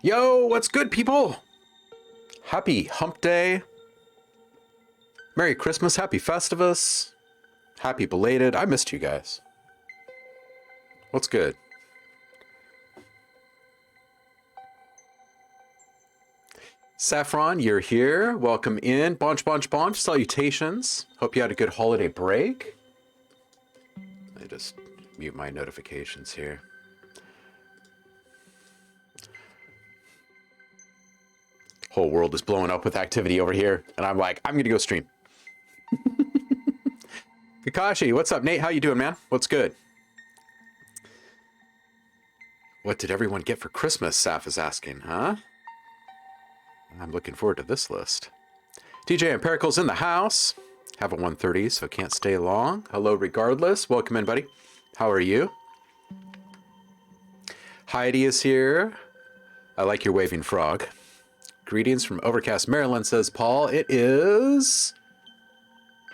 Yo, what's good, people? Happy Hump Day. Merry Christmas, Happy Festivus. Happy belated. I missed you guys. What's good? Saffron, you're here. Welcome in. Bonch, bonch, bonch. Salutations. Hope you had a good holiday break. I just mute my notifications here. Whole world is blowing up with activity over here, and I'm like, I'm gonna go stream. Kakashi, what's up? Nate, how you doing, man? What's good? What did everyone get for Christmas? Saf is asking, huh? I'm looking forward to this list. DJ Empirical's in the house. Have a 1:30, so can't stay long. Hello, regardless. Welcome in, buddy. How are you? Heidi is here. I like your waving frog. Greetings from Overcast, Maryland, says Paul. It is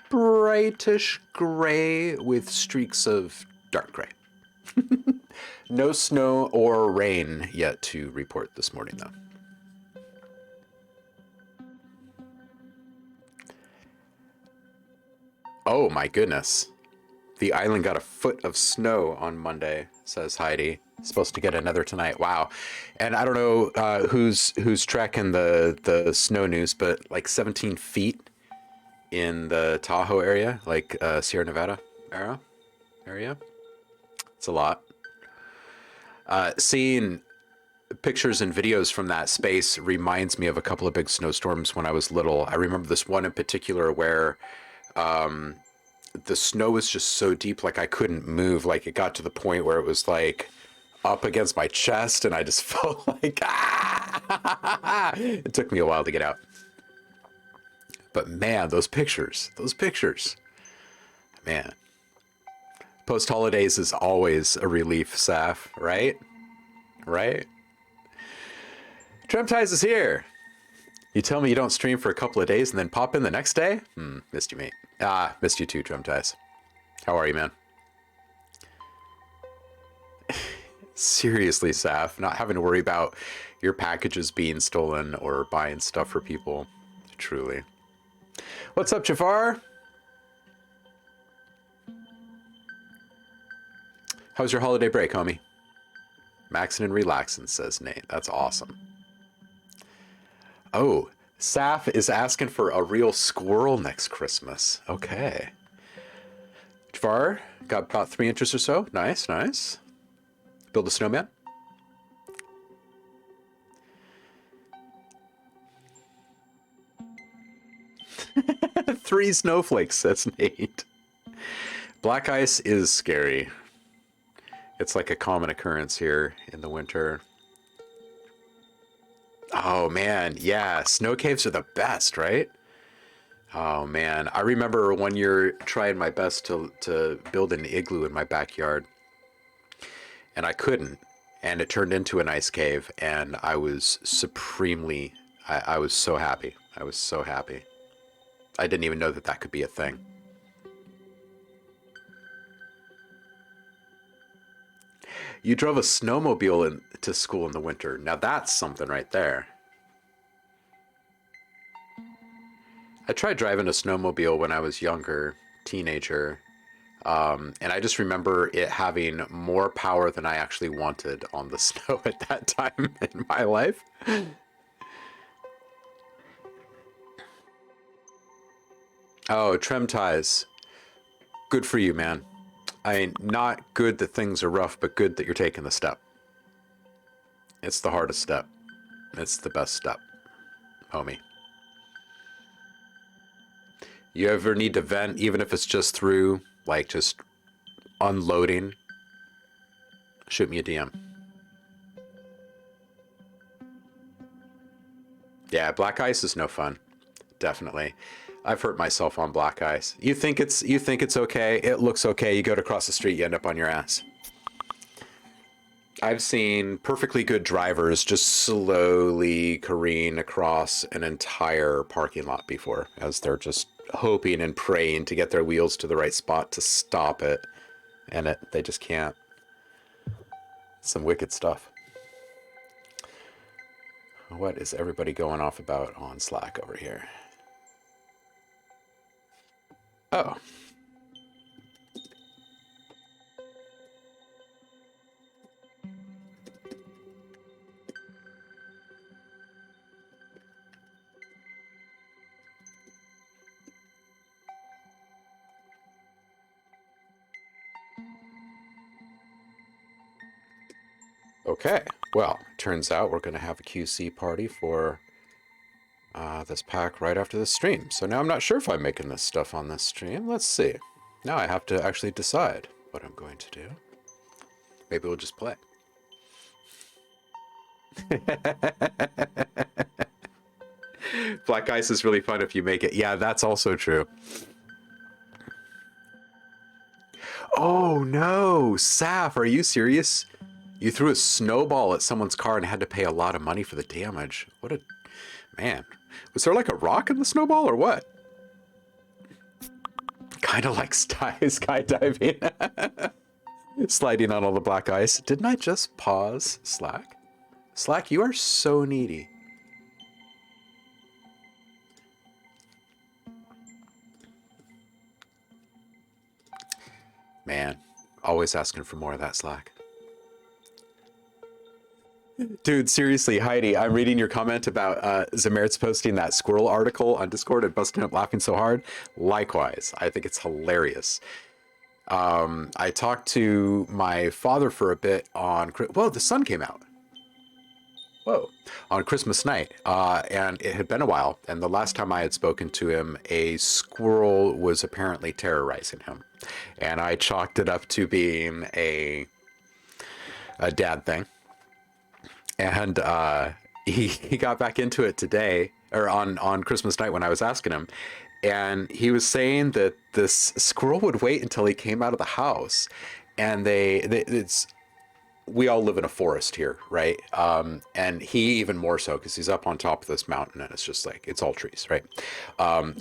brightish gray with streaks of dark gray. No snow or rain yet to report this morning, though. Oh my goodness. The island got a foot of snow on Monday, says Heidi. Supposed to get another tonight. Wow. And I don't know who's tracking the snow news, but like 17 feet in the Tahoe area, like Sierra Nevada area. It's a lot. Seeing pictures and videos from that space reminds me of a couple of big snowstorms when I was little. I remember this one in particular where the snow was just so deep, like I couldn't move. Like it got to the point where it was like up against my chest and I just felt like, ah! It took me a while to get out. But man, those pictures, man. Post-holidays is always a relief, Saf, right? Right? Tremtize is here. You tell me you don't stream for a couple of days and then pop in the next day? Missed you, mate. Missed you too, Tremtize. How are you, man? Seriously, Saf, not having to worry about your packages being stolen or buying stuff for people. Truly. What's up, Jafar? How's your holiday break, homie? Maxing and relaxing, says Nate. That's awesome. Oh, Saf is asking for a real squirrel next Christmas. Okay. Jafar, got about 3 inches or so. Nice, nice. Build a snowman. Three snowflakes, that's Nate. Black ice is scary. It's like a common occurrence here in the winter. Oh man, yeah, snow caves are the best, right? Oh man, I remember one year trying my best to build an igloo in my backyard. And I couldn't, and it turned into an ice cave, and I was supremely, I was so happy. I was so happy. I didn't even know that that could be a thing. You drove a snowmobile to school in the winter. Now that's something right there. I tried driving a snowmobile when I was younger, teenager. And I just remember it having more power than I actually wanted on the snow at that time in my life. Oh, Trem ties. Good for you, man. I mean, not good that things are rough, but good that you're taking the step. It's the hardest step. It's the best step, homie. You ever need to vent, even if it's just through, like, just unloading? Shoot me a DM. Yeah, black ice is no fun. Definitely. I've hurt myself on black ice. You think it's okay, it looks okay, you go to cross the street, you end up on your ass. I've seen perfectly good drivers just slowly careen across an entire parking lot before, as they're just hoping and praying to get their wheels to the right spot to stop it, and they just can't. Some wicked stuff. What is everybody going off about on Slack over here? Oh. Okay, well, turns out we're going to have a QC party for this pack right after the stream. So now I'm not sure if I'm making this stuff on this stream. Let's see. Now I have to actually decide what I'm going to do. Maybe we'll just play. Black ice is really fun if you make it. Yeah, that's also true. Oh no, Saf, are you serious? You threw a snowball at someone's car and had to pay a lot of money for the damage. What a... Man. Was there like a rock in the snowball or what? Kind of like skydiving. Sliding on all the black ice. Didn't I just pause Slack? Slack, you are so needy. Man, always asking for more of that Slack. Dude, seriously, Heidi, I'm reading your comment about Zamert's posting that squirrel article on Discord and busting up laughing so hard. Likewise, I think it's hilarious. I talked to my father for a bit on... Whoa, the sun came out. Whoa. On Christmas night, and it had been a while, and the last time I had spoken to him, a squirrel was apparently terrorizing him. And I chalked it up to being a dad thing. And he got back into it today, or on Christmas night when I was asking him, and he was saying that this squirrel would wait until he came out of the house, and we all live in a forest here, right? And he even more so because he's up on top of this mountain and it's just like, it's all trees, right?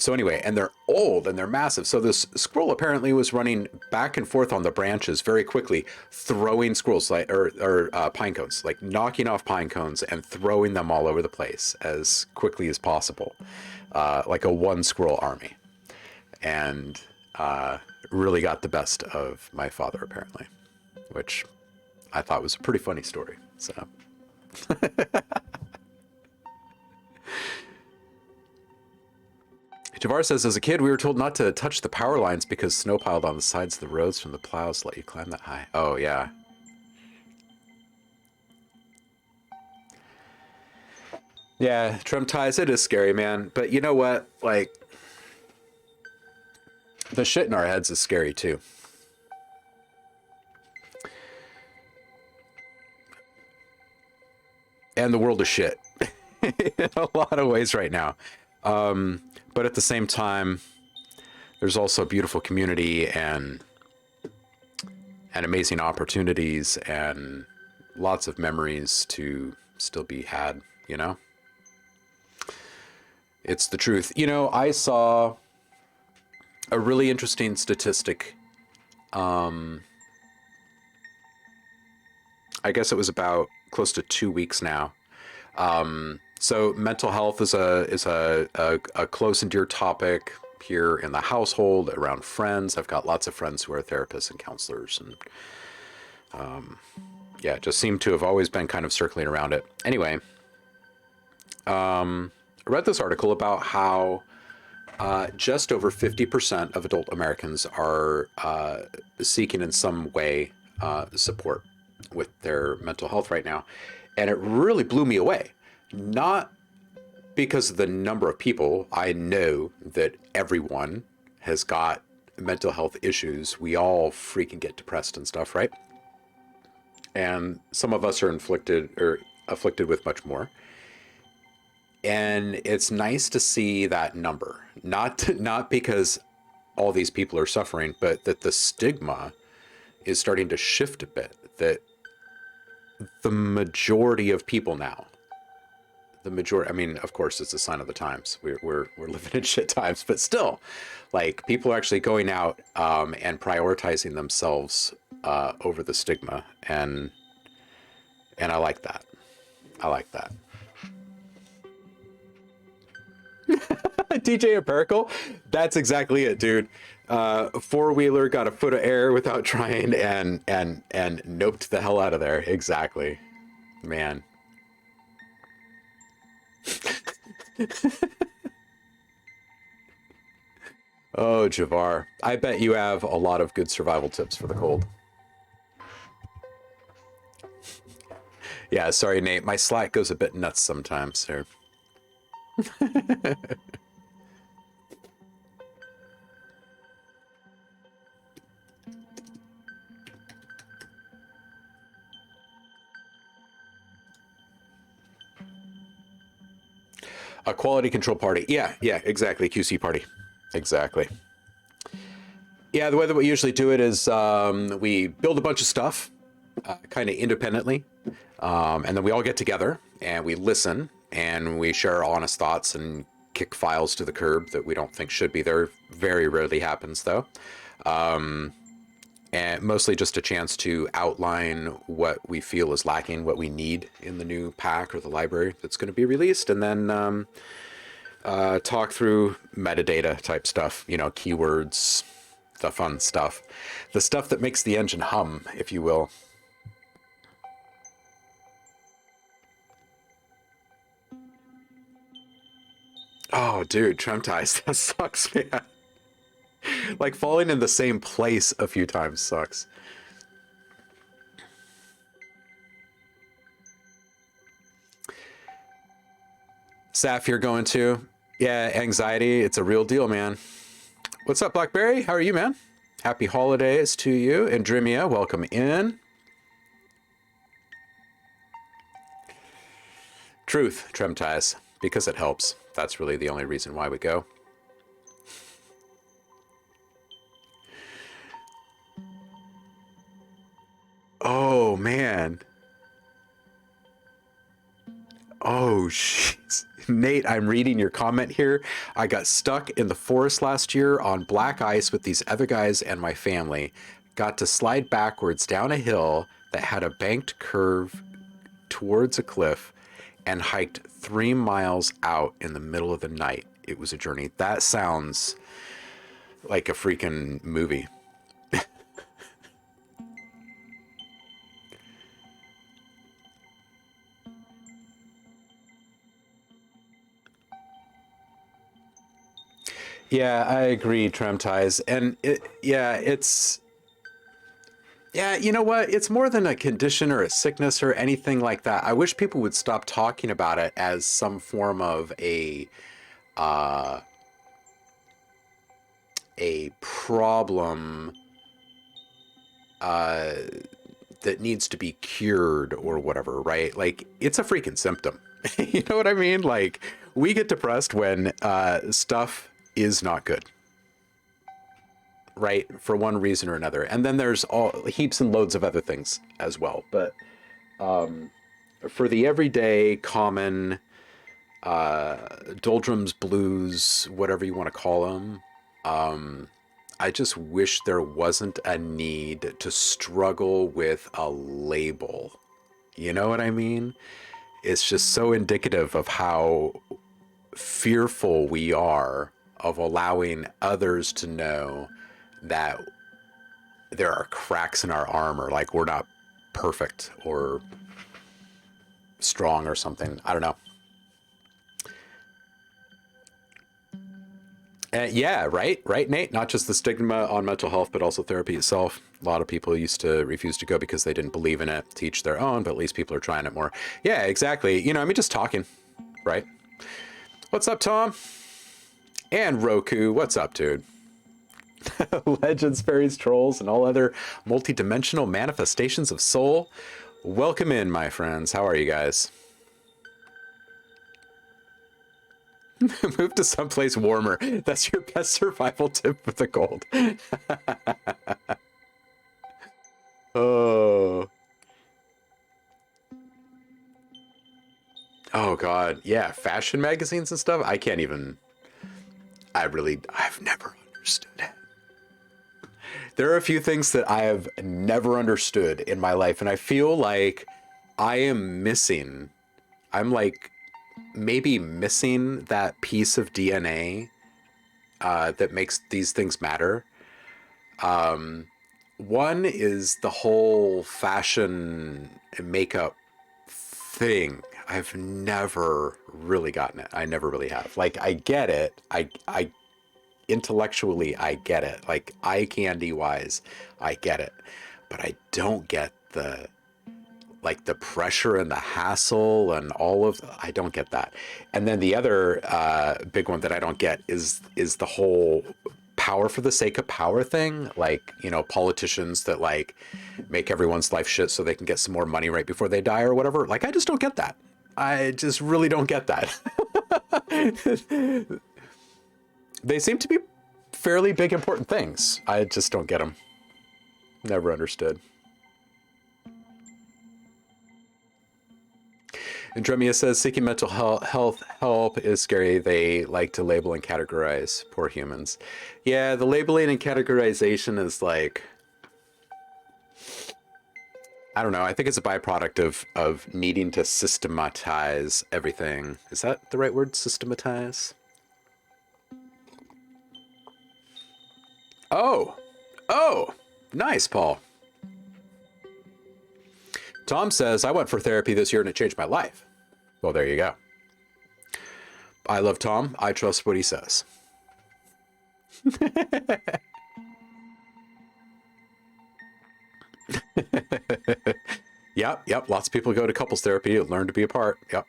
So anyway, and they're old and they're massive. So this squirrel apparently was running back and forth on the branches very quickly, throwing squirrels like, or pine cones, like knocking off pine cones and throwing them all over the place as quickly as possible, like a one squirrel army. And really got the best of my father apparently, which I thought was a pretty funny story. So Javar says, as a kid, we were told not to touch the power lines because snow piled on the sides of the roads from the plows let you climb that high. Oh, yeah. Yeah, trim ties, it is scary, man. But you know what? Like, the shit in our heads is scary, too. And the world is shit in a lot of ways right now. But at the same time, there's also a beautiful community and amazing opportunities and lots of memories to still be had, you know? It's the truth. You know, I saw a really interesting statistic. I guess it was about close to 2 weeks now. So mental health is a close and dear topic here in the household, around friends. I've got lots of friends who are therapists and counselors, and yeah, just seem to have always been kind of circling around it. Anyway, I read this article about how just over 50% of adult Americans are seeking in some way support with their mental health right now. And it really blew me away. Not because of the number of people. I know that everyone has got mental health issues. We all freaking get depressed and stuff, right? And some of us are afflicted with much more. And it's nice to see that number, not because all these people are suffering, but that the stigma is starting to shift a bit, that the majority of people now, I mean, of course, it's a sign of the times. We're living in shit times, but still, like, people are actually going out and prioritizing themselves over the stigma, and I like that. I like that. DJ Empirical? That's exactly it, dude. Four-wheeler got a foot of air without trying and noped the hell out of there. Exactly. Man. Oh, Javar. I bet you have a lot of good survival tips for the cold. Yeah, sorry, Nate. My Slack goes a bit nuts sometimes here. A quality control party. Yeah, exactly. QC party. Exactly. Yeah, the way that we usually do it is we build a bunch of stuff kind of independently, and then we all get together and we listen and we share our honest thoughts and kick files to the curb that we don't think should be there. Very rarely happens, though. And mostly just a chance to outline what we feel is lacking, what we need in the new pack or the library that's going to be released, and then talk through metadata type stuff, you know, keywords, the fun stuff, the stuff that makes the engine hum, if you will. Oh, dude, trim ties, that sucks, man. Like falling in the same place a few times sucks. Saf, you're going to? Yeah, anxiety, it's a real deal, man. What's up, Blackberry? How are you, man? Happy holidays to you. And Drimia, welcome in. Truth, trim ties, because it helps. That's really the only reason why we go. Oh, man. Oh, jeez. Nate, I'm reading your comment here. I got stuck in the forest last year on black ice with these other guys and my family. Got to slide backwards down a hill that had a banked curve towards a cliff and hiked 3 miles out in the middle of the night. It was a journey. That sounds like a freaking movie. Yeah, I agree, tram ties. And yeah, you know what? It's more than a condition or a sickness or anything like that. I wish people would stop talking about it as some form of uh, a problem uh, that needs to be cured or whatever, right? Like, it's a freaking symptom. You know what I mean? Like, we get depressed when stuff is not good, right? For one reason or another. And then there's all heaps and loads of other things as well. But for the everyday common doldrums, blues, whatever you want to call them, I just wish there wasn't a need to struggle with a label. You know what I mean? It's just so indicative of how fearful we are of allowing others to know that there are cracks in our armor, like we're not perfect or strong or something. I don't know. Yeah, right, Nate. Not just the stigma on mental health, but also therapy itself. A lot of people used to refuse to go because they didn't believe in it, teach their own, but at least people are trying it more. Yeah, exactly. You know, I mean, just talking, right? What's up, Tom? And Roku, what's up, dude? Legends, fairies, trolls, and all other multi-dimensional manifestations of soul. Welcome in, my friends. How are you guys? Move to someplace warmer. That's your best survival tip with the cold. Oh. Oh, God. Yeah, fashion magazines and stuff. I can't even... I've never understood it. There are a few things that I have never understood in my life, and I feel like I am missing. I'm like maybe missing that piece of DNA that makes these things matter. One is the whole fashion and makeup thing. I've never really gotten it. I never really have. Like, I get it. I intellectually, I get it. Like, eye candy wise, I get it. But I don't get the pressure and the hassle and all of, I don't get that. And then the other big one that I don't get is the whole power for the sake of power thing. Like, you know, politicians that like make everyone's life shit so they can get some more money right before they die or whatever. Like, I just don't get that. I just really don't get that. They seem to be fairly big important things. I just don't get them. Never understood. Andromeda says seeking mental health help is scary. They like to label and categorize. Poor humans. Yeah, the labeling and categorization is like, I don't know. I think it's a byproduct of needing to systematize everything. Is that the right word? Systematize? Oh, oh, nice, Paul. Tom says, I went for therapy this year and it changed my life. Well, there you go. I love Tom. I trust what he says. Yep. Lots of people go to couples therapy to learn to be apart. Yep.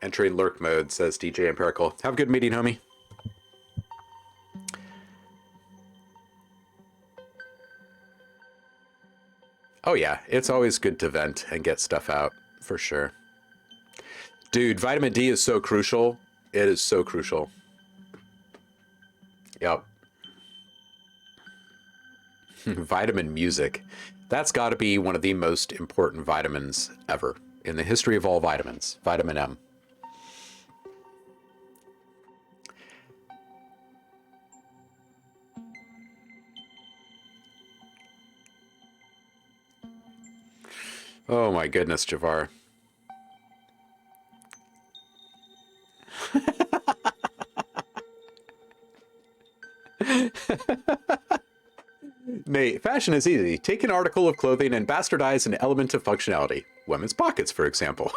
Entering lurk mode, says DJ Empirical. Have a good meeting, homie. Oh yeah, it's always good to vent and get stuff out, for sure. Dude, vitamin D is so crucial. It is so crucial. Yep. Vitamin music. That's got to be one of the most important vitamins ever in the history of all vitamins. Vitamin M. Oh my goodness, Javar. Nate, fashion is easy. Take an article of clothing and bastardize an element of functionality. Women's pockets, for example.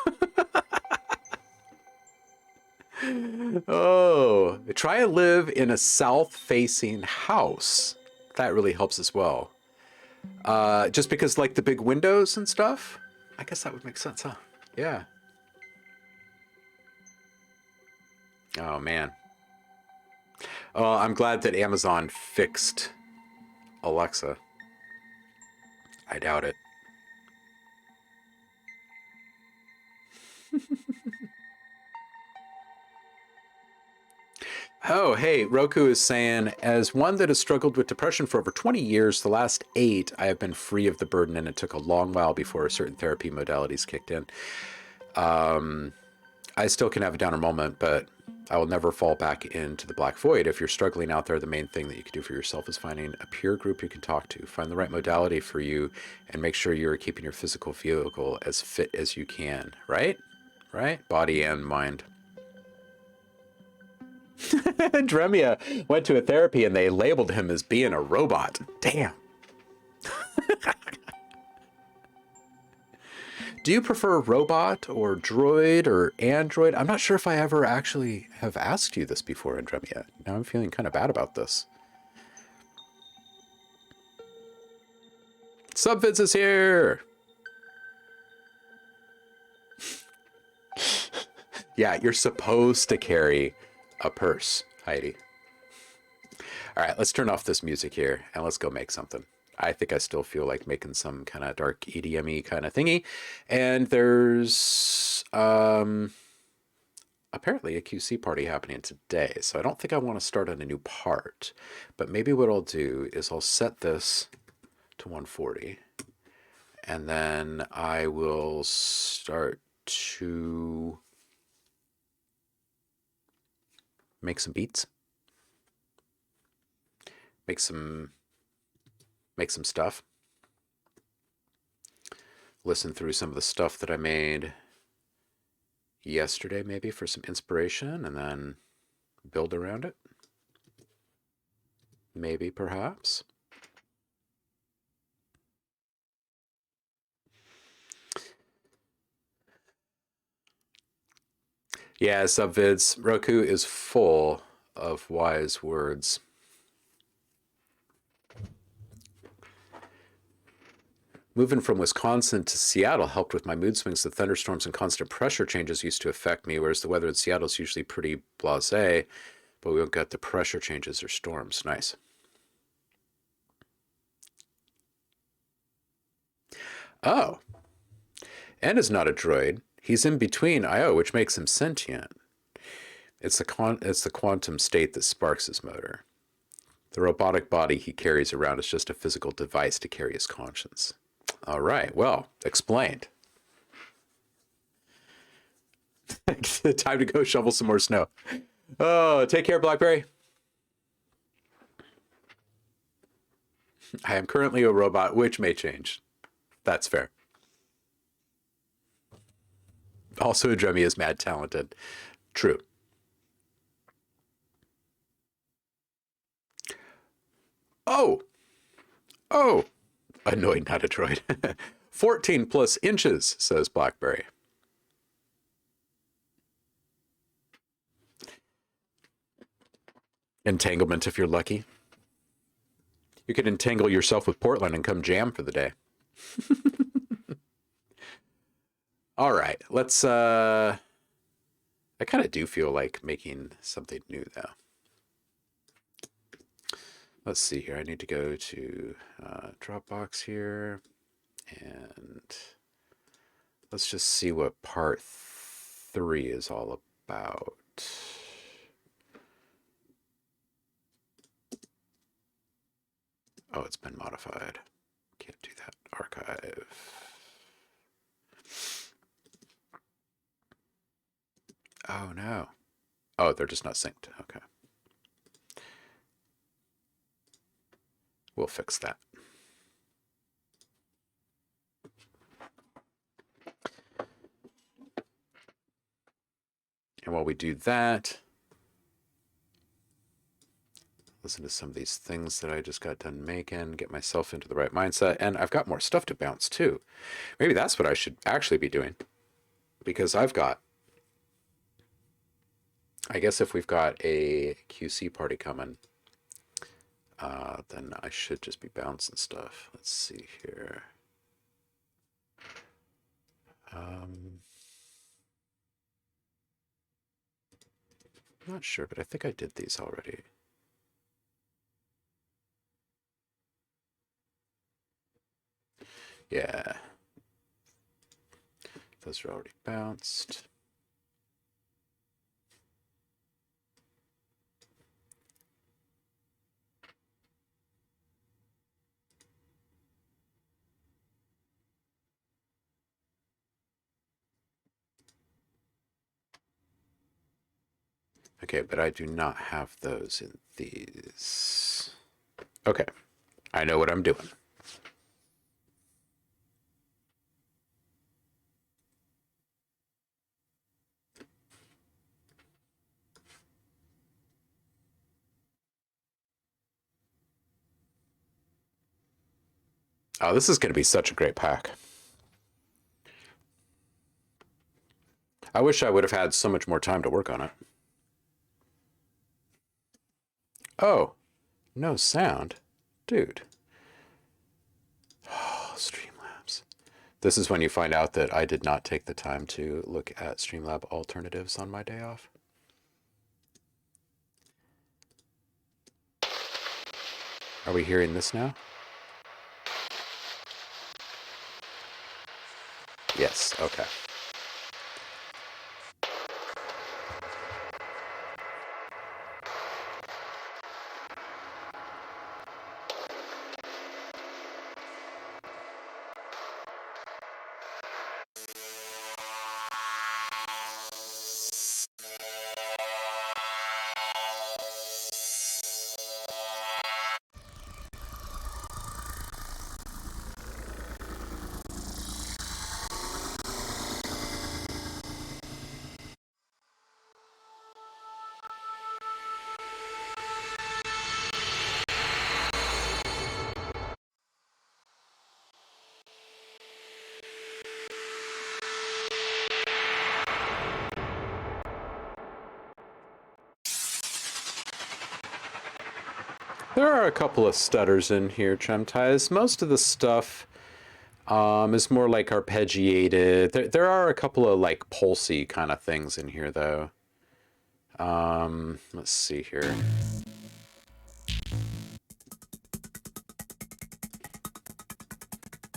Oh, try and live in a south-facing house. That really helps as well. Just because, like, the big windows and stuff? I guess that would make sense, huh? Yeah. Oh, man. Oh, I'm glad that Amazon fixed Alexa. I doubt it. Oh, hey, Roku is saying, as one that has struggled with depression for over 20 years, the last 8, I have been free of the burden, and it took a long while before certain therapy modalities kicked in. I still can have a downer moment, but I will never fall back into the black void. If you're struggling out there, the main thing that you can do for yourself is finding a peer group you can talk to. Find the right modality for you and make sure you're keeping your physical vehicle as fit as you can, right? Right? Body and mind. Dremia went to a therapy and they labeled him as being a robot. Damn. Do you prefer robot or droid or android? I'm not sure if I ever actually have asked you this before, Andremia. Now I'm feeling kind of bad about this. Subvids is here. Yeah, you're supposed to carry a purse, Heidi. All right, let's turn off this music here and let's go make something. I think I still feel like making some kind of dark EDM-y kind of thingy. And there's apparently a QC party happening today. So I don't think I want to start on a new part. But maybe what I'll do is I'll set this to 140. And then I will start to make some beats. Make some stuff. listen through some of the stuff that I made yesterday, maybe for some inspiration, and then build around it. Maybe, perhaps. Yeah, subvids. Roku is full of wise words. Moving from Wisconsin to Seattle helped with my mood swings. The thunderstorms and constant pressure changes used to affect me, whereas the weather in Seattle is usually pretty blasé, but we don't get the pressure changes or storms. Nice. Oh, N is not a droid. He's in between I/O, which makes him sentient. It's the quantum state that sparks his motor. The robotic body he carries around is just a physical device to carry his conscience. All right, well, explained. Time to go shovel some more snow. Oh, take care, Blackberry. I am currently a robot, which may change. That's fair. Also, Drummy is mad talented. True. Oh! Oh! Annoyed, not a droid. 14 plus inches, says Blackberry. Entanglement if you're lucky. You could entangle yourself with Portland and come jam for the day. All right, let's I kind of do feel like making something new though. Let's see here. I need to go to Dropbox here, and let's just see what part 3 is all about. Oh, it's been modified. Can't do that. Archive. Oh no. Oh, they're just not synced. Okay. We'll fix that. And while we do that, listen to some of these things that I just got done making, get myself into the right mindset, and I've got more stuff to bounce too. Maybe that's what I should actually be doing, because I've got, I guess if we've got a QC party coming, then I should just be bouncing stuff. Let's see here. I'm not sure, but I think I did these already. Yeah. Those are already bounced. Okay, but I do not have those in these. Okay, I know what I'm doing. Oh, this is going to be such a great pack. I wish I would have had so much more time to work on it. Oh, no sound? Dude. Oh, Streamlabs. This is when you find out that I did not take the time to look at Streamlab alternatives on my day off. Are we hearing this now? Yes, okay. There are a couple of stutters in here, Tremties. Most of the stuff is more like arpeggiated. There are a couple of like pulsy kind of things in here, though. Let's see here.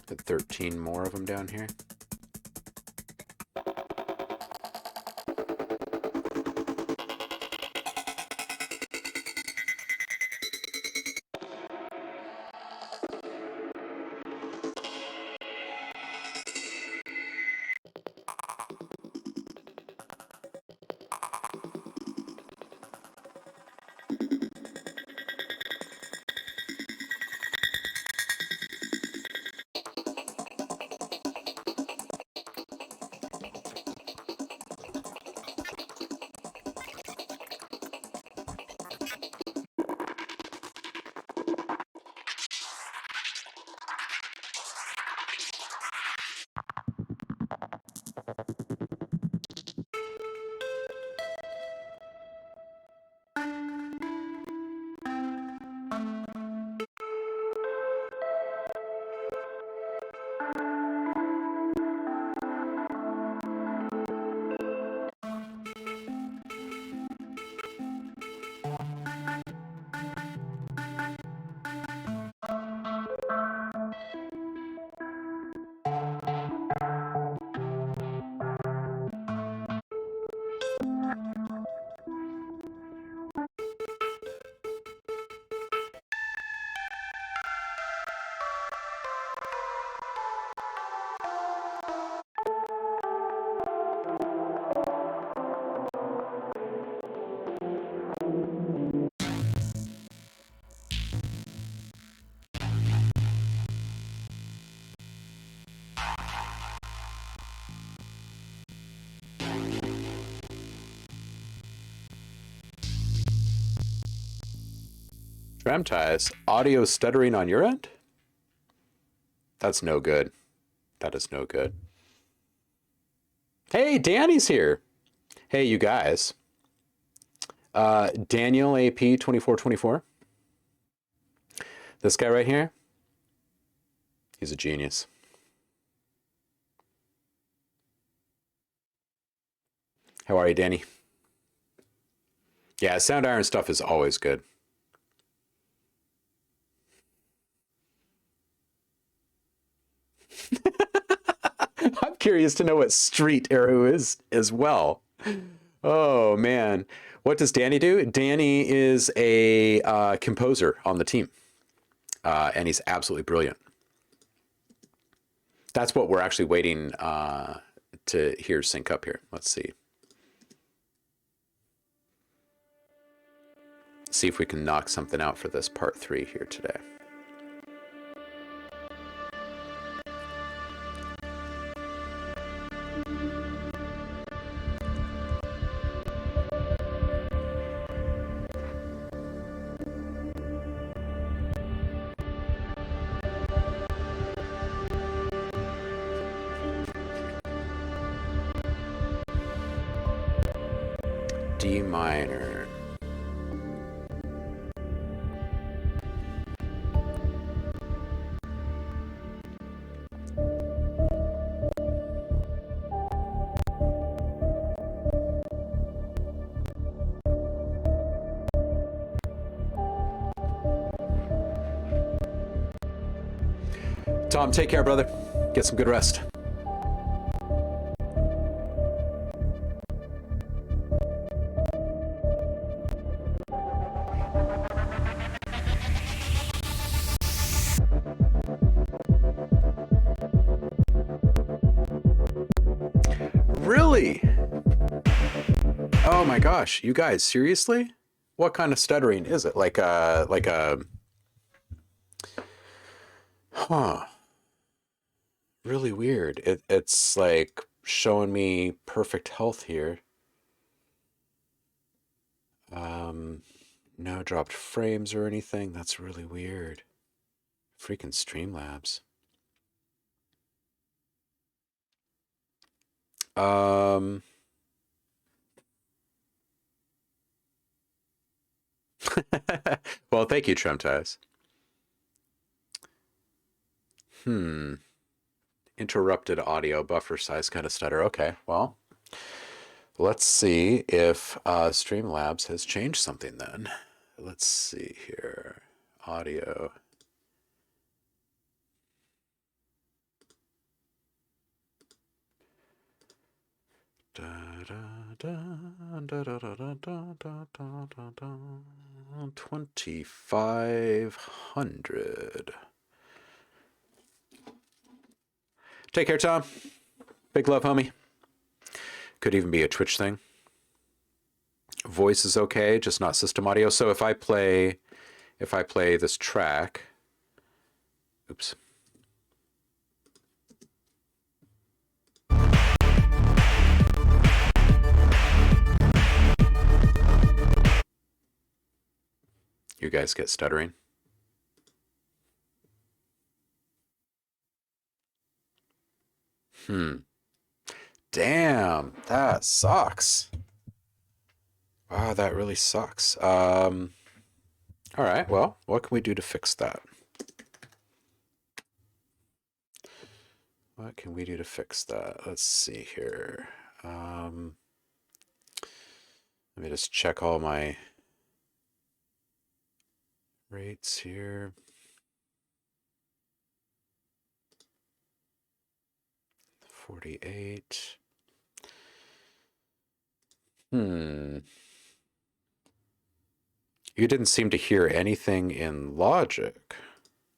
Put 13 more of them down here. Tremties, audio stuttering on your end? That's no good. That is no good. Hey, Danny's here. Hey, you guys. Daniel AP 2424. This guy right here, he's a genius. How are you, Danny? Yeah, Sound Iron stuff is always good. I'm curious to know what Street Arrow is as well. Oh, man. What does Danny do? Danny is a composer on the team, and he's absolutely brilliant. That's what we're actually waiting to hear sync up here. Let's see. See if we can knock something out for this part 3 here today. D minor. Tom, take care, brother. Get some good rest. Really? Oh my gosh, you guys, seriously? What kind of stuttering is it? Like a, huh. Really weird. It's like showing me perfect health here. No dropped frames or anything. That's really weird. Freaking Streamlabs. Well, Well, thank you, Tremties. Interrupted audio buffer size kind of stutter. Okay, well, let's see if Streamlabs has changed something then. Let's see here. Audio. Da, da, da, da, da, da, da, da, da, da, da. 2500. Take care, Tom. Big love, homie. Could even be a Twitch thing. Voice is okay, just not system audio. So if I play this track, oops. You guys get stuttering. Damn, that sucks. Wow, that really sucks. All right, well, what can we do to fix that? What can we do to fix that? Let's see here. Let me just check all my rates here. 48. You didn't seem to hear anything in Logic.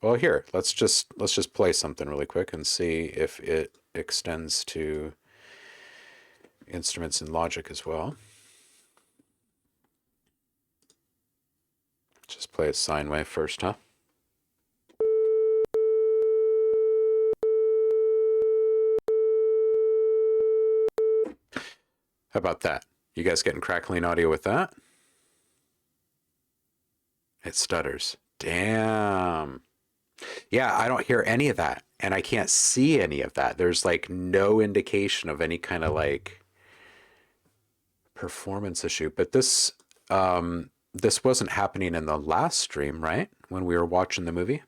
Well, here, let's just play something really quick and see if it extends to instruments in Logic as well. Just play a sine wave first, huh? How about that? You guys getting crackling audio with that? It stutters. Damn. Yeah, I don't hear any of that, and I can't see any of that. There's like no indication of any kind of like performance issue. But this wasn't happening in the last stream, right? When we were watching the movie.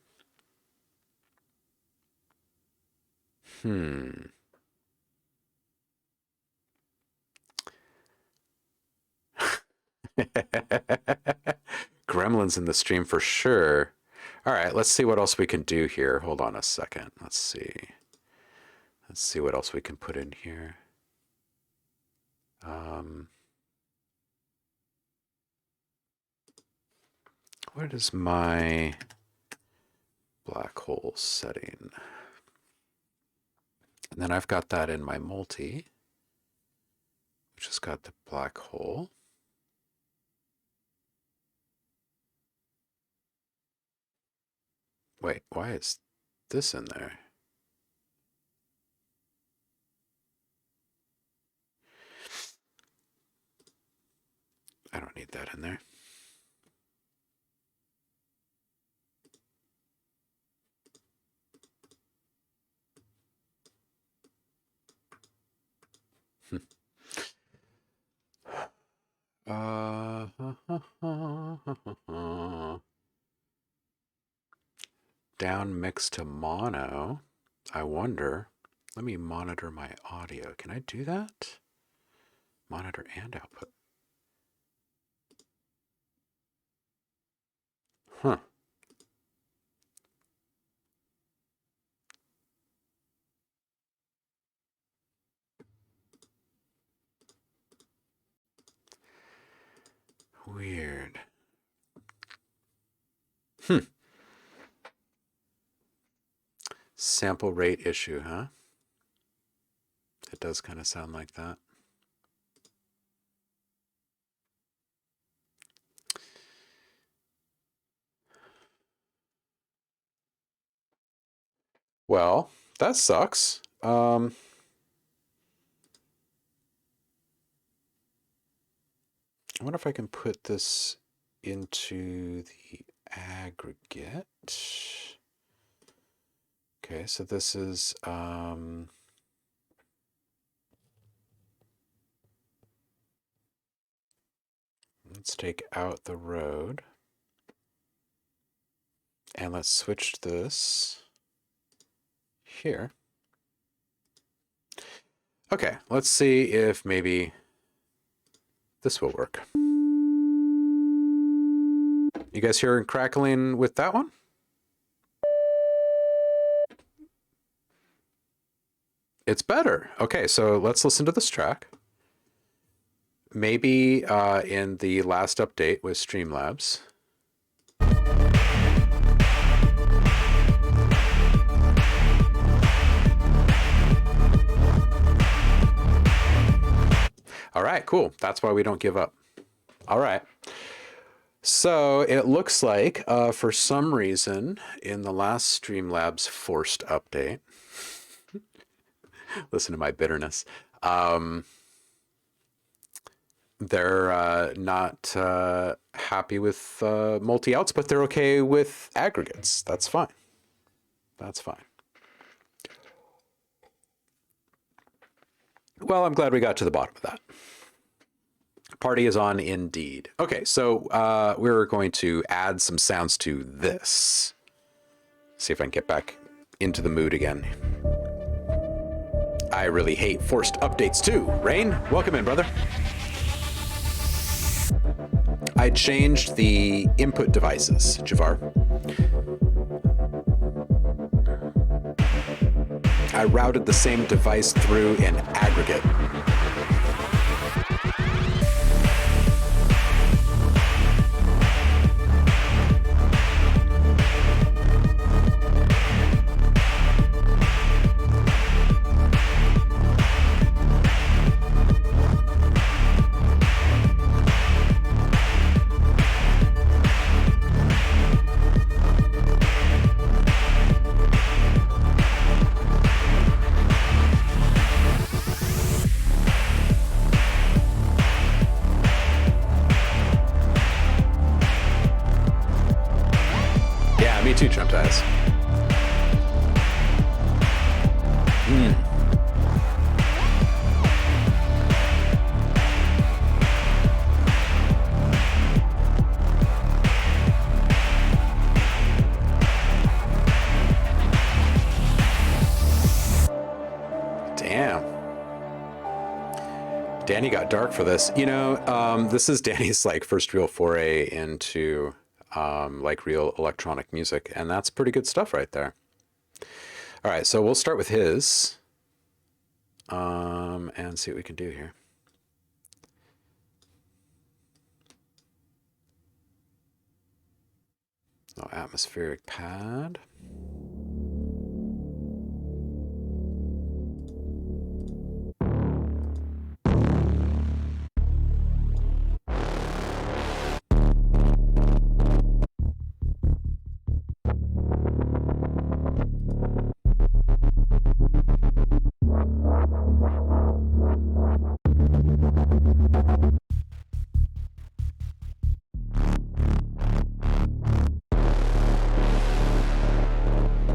Gremlins in the stream for sure. All right, let's see what else we can do here. Hold on a second. Let's see. Let's see what else we can put in here. What is my black hole setting? And then I've got that in my multi, which has got the black hole. Wait, why is this in there? I don't need that in there. Down mix to mono. I wonder. Let me monitor my audio. Can I do that? Monitor and output. Huh. Weird. Sample rate issue, huh? It does kind of sound like that. Well, that sucks. I wonder if I can put this into the aggregate. Okay, so this is let's take out the road. And let's switch this here. Okay, let's see if maybe this will work. You guys hear crackling with that one? It's better. Okay, so let's listen to this track. Maybe in the last update with Streamlabs. All right, cool. That's why we don't give up. All right. So it looks like for some reason in the last Streamlabs forced update, listen to my bitterness, they're not happy with multi-outs, but they're okay with aggregates. That's fine. That's fine. Well, I'm glad we got to the bottom of that. Party is on indeed. Okay, so we're going to add some sounds to this. See if I can get back into the mood again. I really hate forced updates too. Rain, welcome in, brother. I changed the input devices, Javar. I routed the same device through an aggregate. Me too, Trump ties. Damn. Danny got dark for this. You know, this is Danny's like first real foray into like real electronic music, and that's pretty good stuff right there. All right, so we'll start with his and see what we can do here. Oh, atmospheric pad.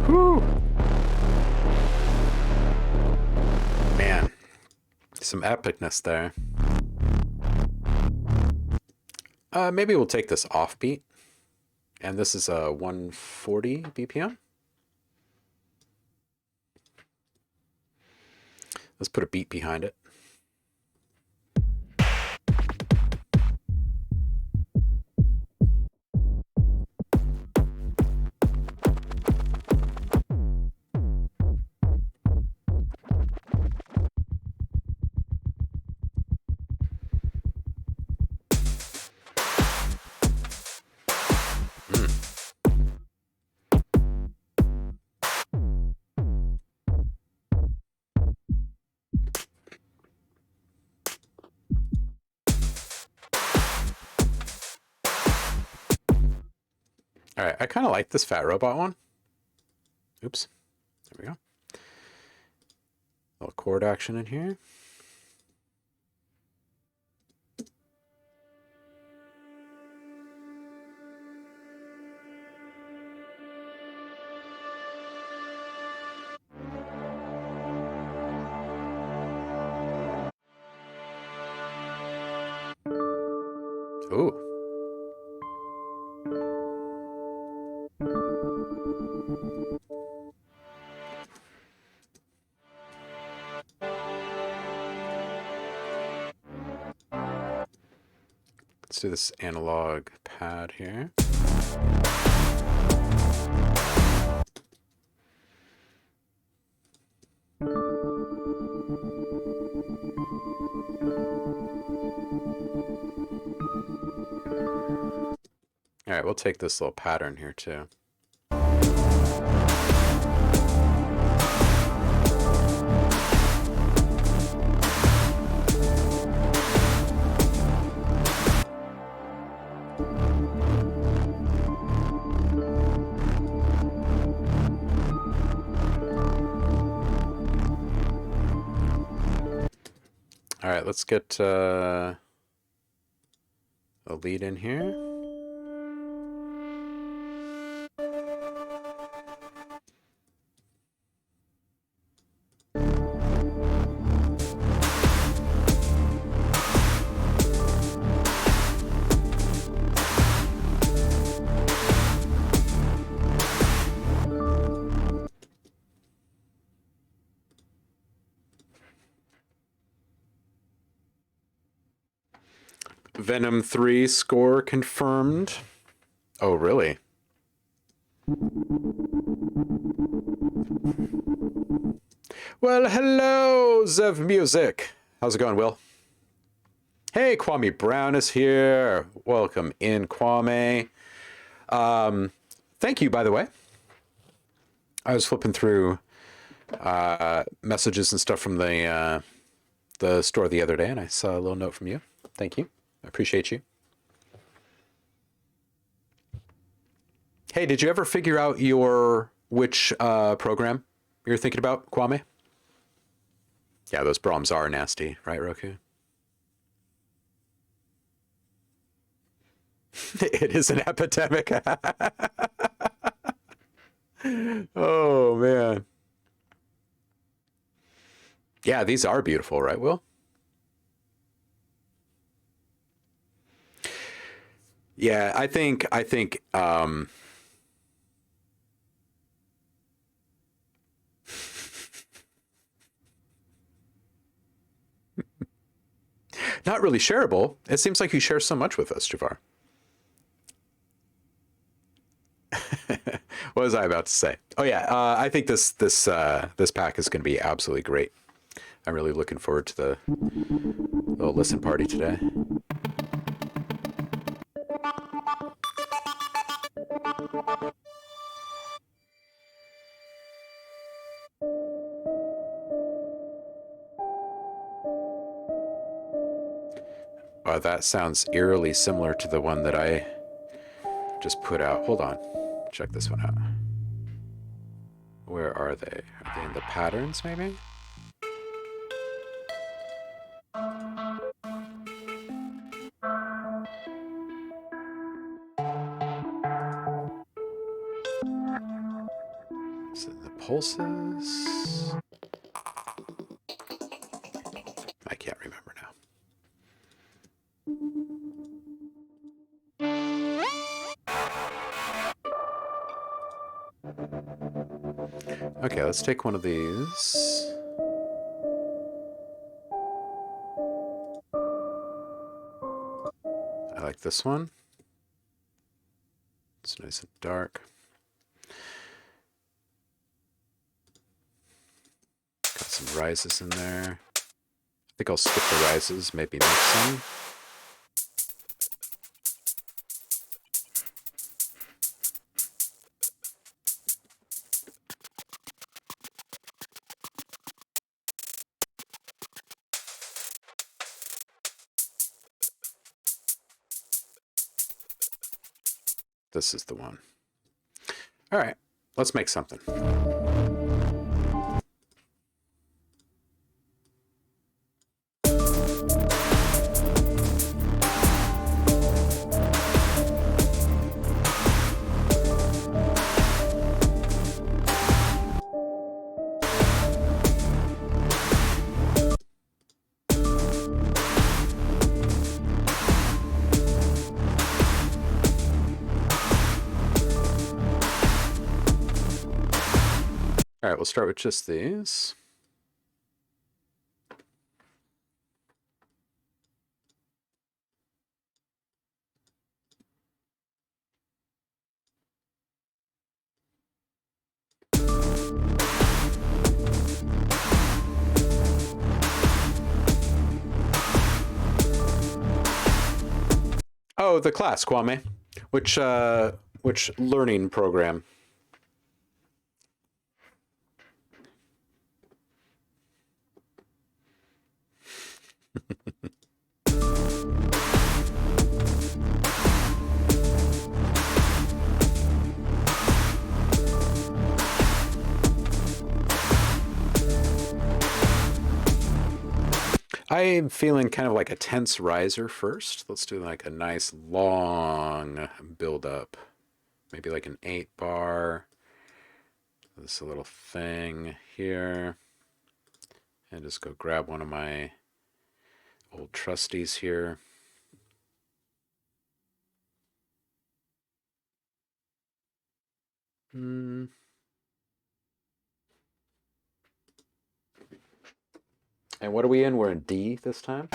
Whew. Man, some epicness there. Maybe we'll take this offbeat, and this is a 140 BPM. Let's put a beat behind it. All right, I kind of like this Fat Robot one. Oops, there we go. A little chord action in here. Ooh. Let's do this analog pad here. All right, we'll take this little pattern here too. All right, let's get a lead in here. Venom 3 score confirmed. Oh, really? Well, hello, Zev Music. How's it going, Will? Hey, Kwame Brown is here. Welcome in, Kwame. Thank you, by the way. I was flipping through messages and stuff from the store the other day, and I saw a little note from you. Thank you. I appreciate you. Hey, did you ever figure out which program you're thinking about, Kwame? Yeah, those Brahms are nasty, right, Roku? It is an epidemic. Oh, man. Yeah, these are beautiful, right, Will? Yeah, I think not really shareable. It seems like you share so much with us, Javar. What was I about to say? Oh yeah, I think this pack is going to be absolutely great. I'm really looking forward to the little listen party today. That sounds eerily similar to the one that I just put out. Hold on, check this one out. Where are they? Are they in the patterns, maybe? Is it the pulses? I can't remember now. Okay, let's take one of these. I like this one. It's nice and dark. Got some rises in there. I think I'll skip the rises, maybe next time. This is the one. All right, let's make something. All right, we'll start with just these. Oh, the class, Kwame. Which learning program? I'm feeling kind of like a tense riser first. Let's do like a nice long build up. Maybe like an 8 bar. This little thing here. And just go grab one of my old trusties here. And what are we in? We're in D this time.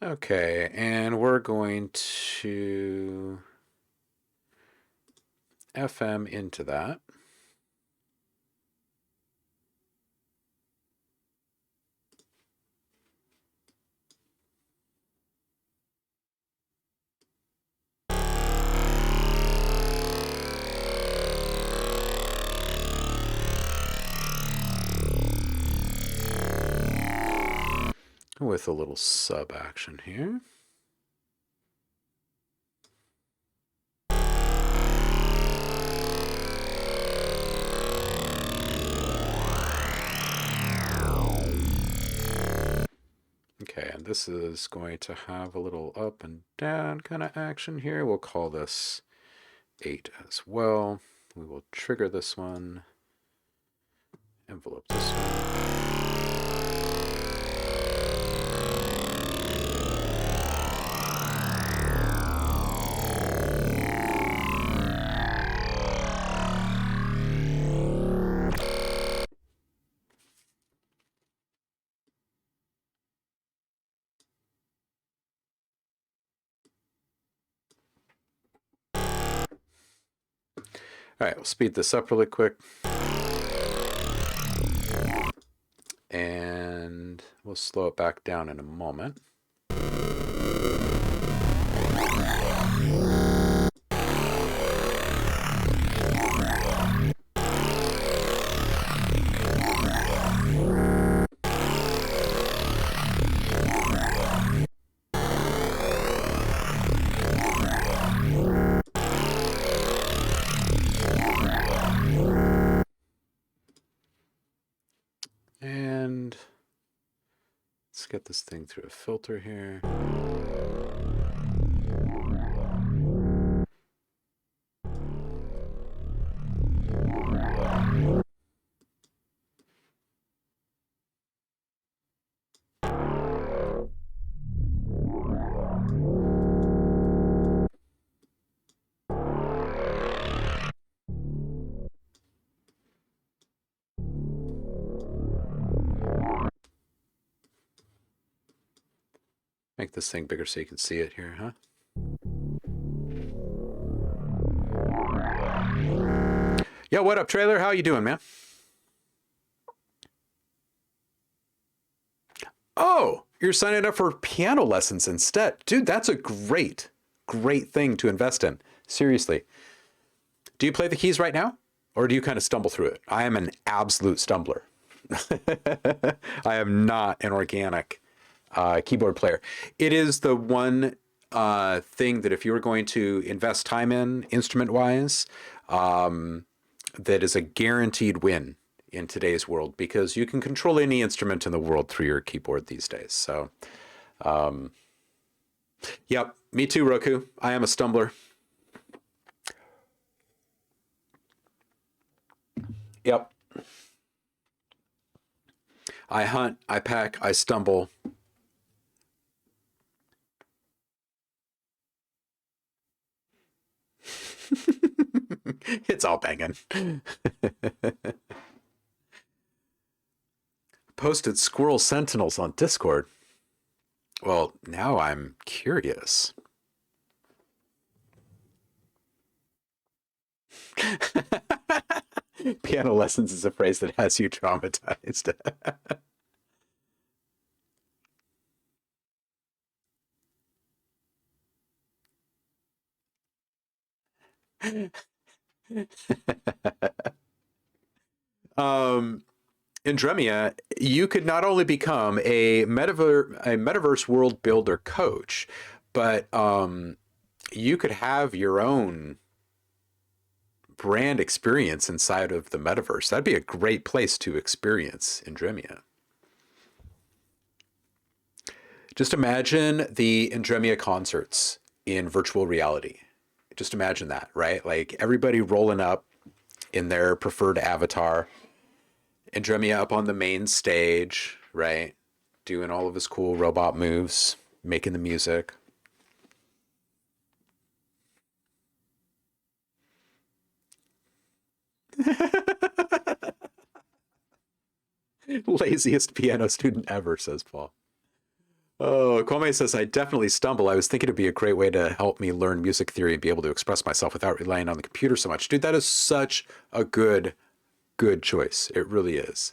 Okay, and we're going to FM into that. With a little sub action here. Okay, and this is going to have a little up and down kind of action here. We'll call this 8 as well. We will trigger this one, envelope this one. All right, we'll speed this up really quick. And we'll slow it back down in a moment. And let's get this thing through a filter here. Make this thing bigger so you can see it here, huh? Yo, what up, Trailer? How you doing, man? Oh, you're signing up for piano lessons instead. Dude, that's a great thing to invest in. Seriously. Do you play the keys right now? Or do you kind of stumble through it? I am an absolute stumbler. I am not an organic keyboard player. It is the one thing that if you were going to invest time in, instrument-wise, that is a guaranteed win in today's world because you can control any instrument in the world through your keyboard these days. So, yep, me too, Roku. I am a stumbler. Yep. I hunt, I pack, I stumble. It's all banging. Posted squirrel sentinels on Discord. Well, now I'm curious. Piano lessons is a phrase that has you traumatized. um, in Dremia, you could not only become a metaverse world builder coach, but you could have your own brand experience inside of the metaverse. That'd be a great place to experience in Dremia. Just imagine the Indremia concerts in virtual reality. Just imagine that, right? Like everybody rolling up in their preferred avatar, Indremia up on the main stage, right? Doing all of his cool robot moves, making the music. Laziest piano student ever, says Paul. Oh, Kwame says, I definitely stumble. I was thinking it'd be a great way to help me learn music theory and be able to express myself without relying on the computer so much. Dude, that is such a good choice. It really is.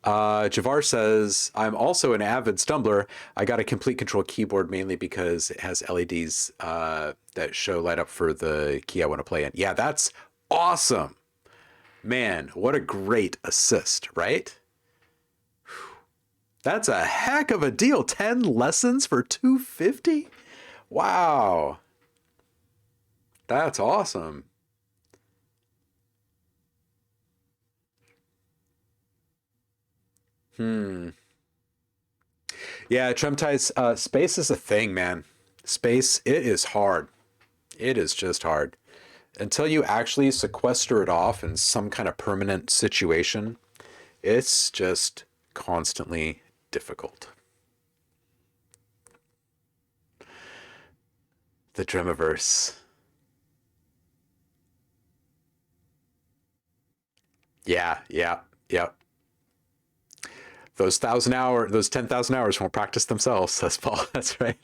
Javar says, I'm also an avid stumbler. I got a complete control keyboard mainly because it has LEDs that show light up for the key I want to play in. Yeah, that's awesome. Man, what a great assist, right? That's a heck of a deal. 10 lessons for 250? Wow. That's awesome. Hmm. Yeah, Tremtai's space is a thing, man. Space, it is hard. It is just hard. Until you actually sequester it off in some kind of permanent situation, it's just constantly difficult. The Dremiverse. Yeah, yeah, yeah. Those 10,000 hours won't practice themselves, says Paul. That's right.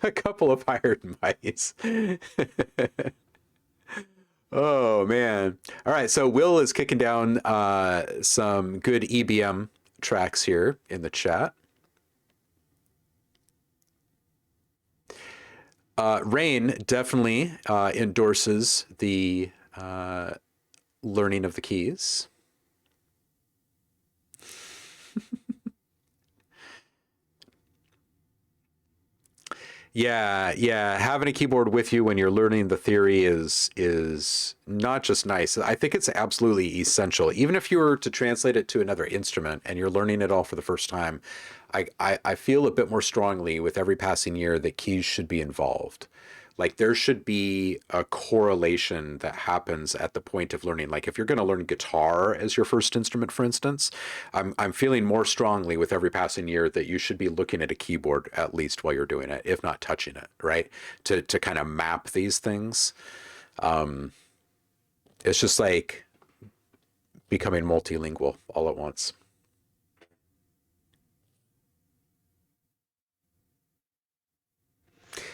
A couple of hired mice. Oh man. All right, so Will is kicking down some good EBM tracks here in the chat. Rain definitely endorses the learning of the keys. Yeah, yeah. Having a keyboard with you when you're learning the theory is not just nice. I think it's absolutely essential. Even if you were to translate it to another instrument and you're learning it all for the first time, I feel a bit more strongly with every passing year that keys should be involved. Like there should be a correlation that happens at the point of learning. Like if you're going to learn guitar as your first instrument, for instance, I'm feeling more strongly with every passing year that you should be looking at a keyboard at least while you're doing it, if not touching it, right? To kind of map these things. It's just like becoming multilingual all at once.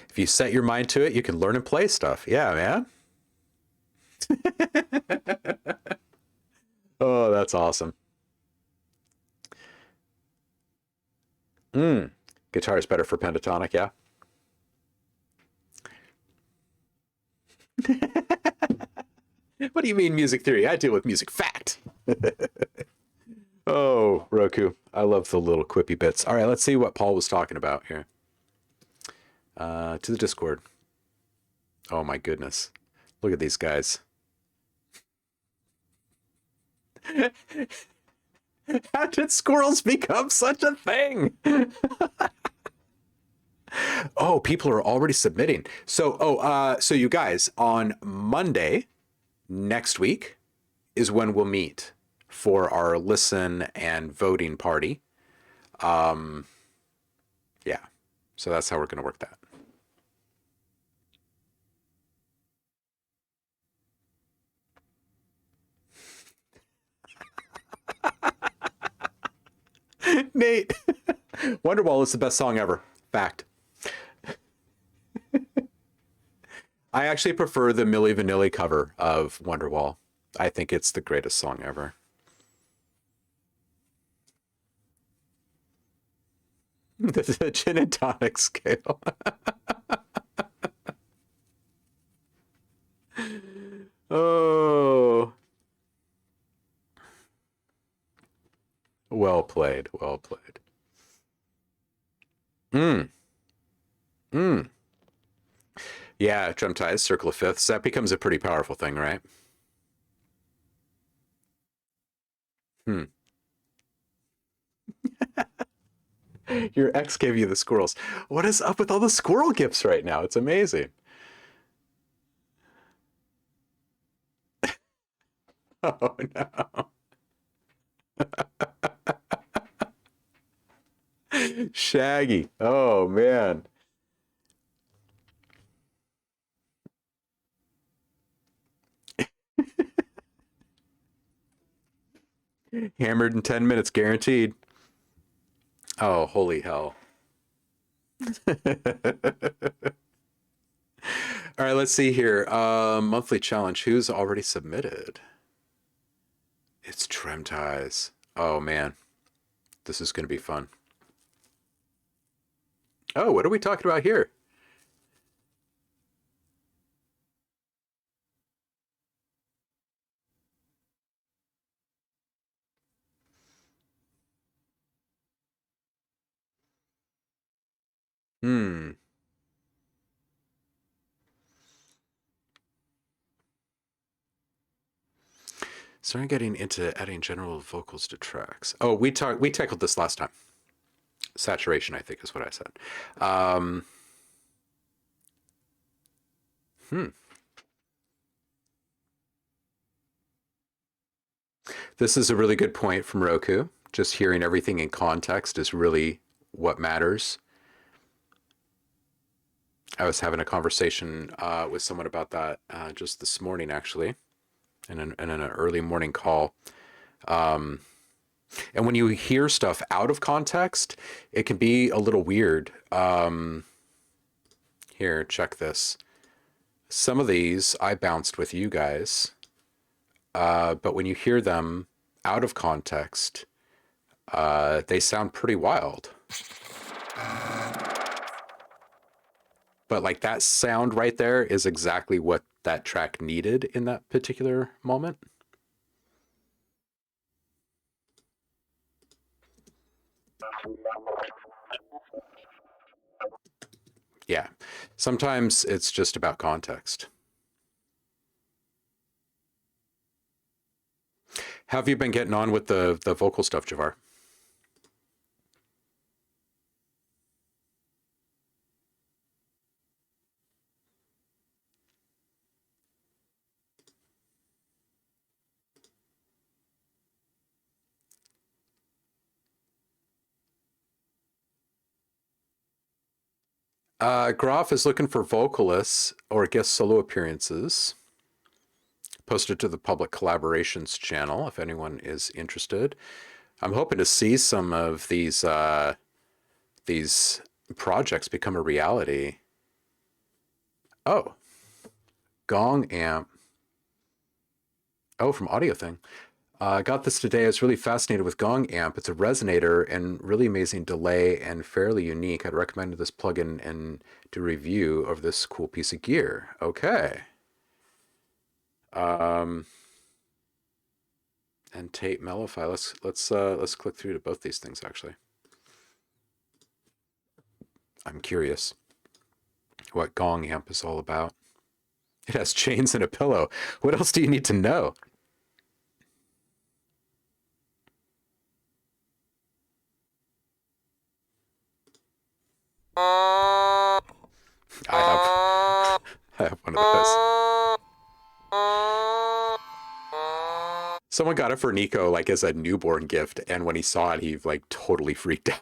If you set your mind to it, you can learn and play stuff. Yeah, man. Oh, that's awesome. Mm. Guitar is better for pentatonic, yeah. What do you mean music theory? I deal with music fact. Oh, Roku. I love the little quippy bits. All right, let's see what Paul was talking about here. To the Discord. Oh my goodness. Look at these guys. How did squirrels become such a thing? Oh, people are already submitting. So you guys, on Monday next week is when we'll meet for our listen and voting party. Um, yeah. So that's how we're going to work that. Nate, Wonderwall is the best song ever. Fact. I actually prefer the Milli Vanilli cover of Wonderwall. I think it's the greatest song ever. The gin and tonic scale. Oh, well played. Well played. Mm, mm. Yeah, drum ties, circle of fifths. That becomes a pretty powerful thing, right? Hmm. Your ex gave you the squirrels. What is up with all the squirrel gifts right now? It's amazing. Oh no. Shaggy. Oh man. Hammered in 10 minutes, guaranteed. Oh, holy hell. All right, let's see here. Monthly challenge. Who's already submitted? It's Trim Ties. Oh man, this is going to be fun. Oh, what are we talking about here? Hmm. Starting getting into adding general vocals to tracks. Oh, we tackled this last time. Saturation, I think, is what I said. Um, hmm. This is a really good point from Roku. Just hearing everything in context is really what matters. I was having a conversation with someone about that just this morning, actually, in an early morning call. Um, and when you hear stuff out of context, it can be a little weird. Here, check this. Some of these I bounced with you guys, but when you hear them out of context, they sound pretty wild. But like that sound right there is exactly what that track needed in that particular moment. Yeah. Sometimes it's just about context. How have you been getting on with the vocal stuff, Javar? Groff is looking for vocalists or guest solo appearances. Posted to the public collaborations channel if anyone is interested. I'm hoping to see some of these projects become a reality. Oh, Gong amp. Oh, from Audio Thing. I got this today. I was really fascinated with Gong amp. It's a resonator and really amazing delay and fairly unique. I'd recommend this plugin and do a review of this cool piece of gear. Okay. Um, and Tate Mellify. Let's click through to both these things actually. I'm curious what Gong amp is all about. It has chains and a pillow. What else do you need to know? I have, I have one of those. Someone got it for Nico like as a newborn gift, and when he saw it, he like totally freaked out.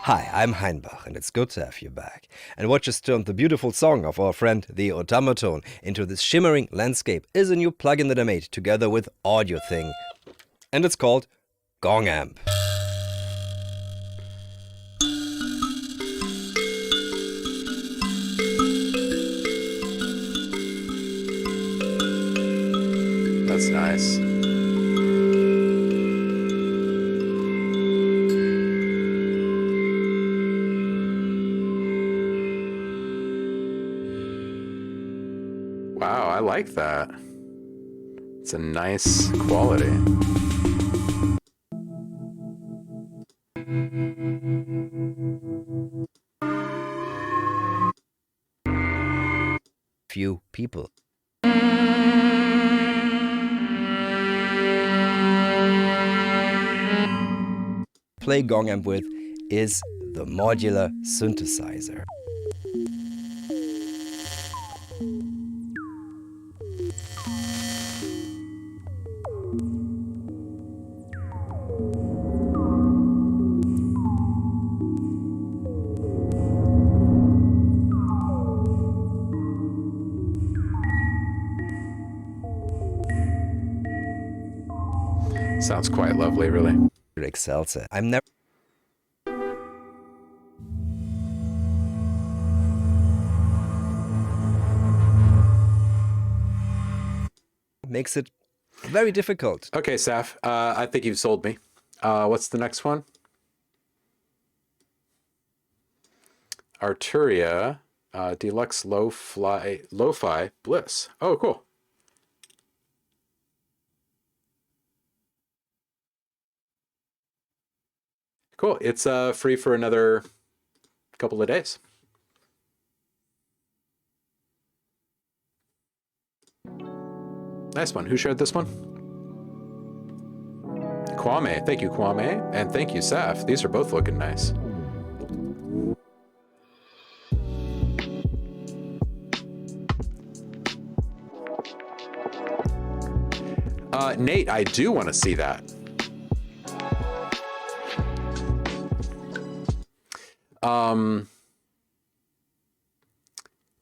Hi, I'm Heinbach, and it's good to have you back. And what just turned the beautiful song of our friend the automaton into this shimmering landscape is a new plugin that I made together with Audio Thing. And it's called Gong Amp. That's nice. Wow, I like that. It's a nice quality. Few people. Play Gong Amp with is the modular synthesizer. Sounds quite lovely, really. Excels. I'm never makes it very difficult. Okay, Saf, I think you've sold me. What's the next one? Arturia Deluxe Lo-Fi Bliss. Oh, cool. Cool. It's free for another couple of days. Nice one. Who shared this one? Kwame. Thank you, Kwame. And thank you, Saf. These are both looking nice. Nate, I do want to see that.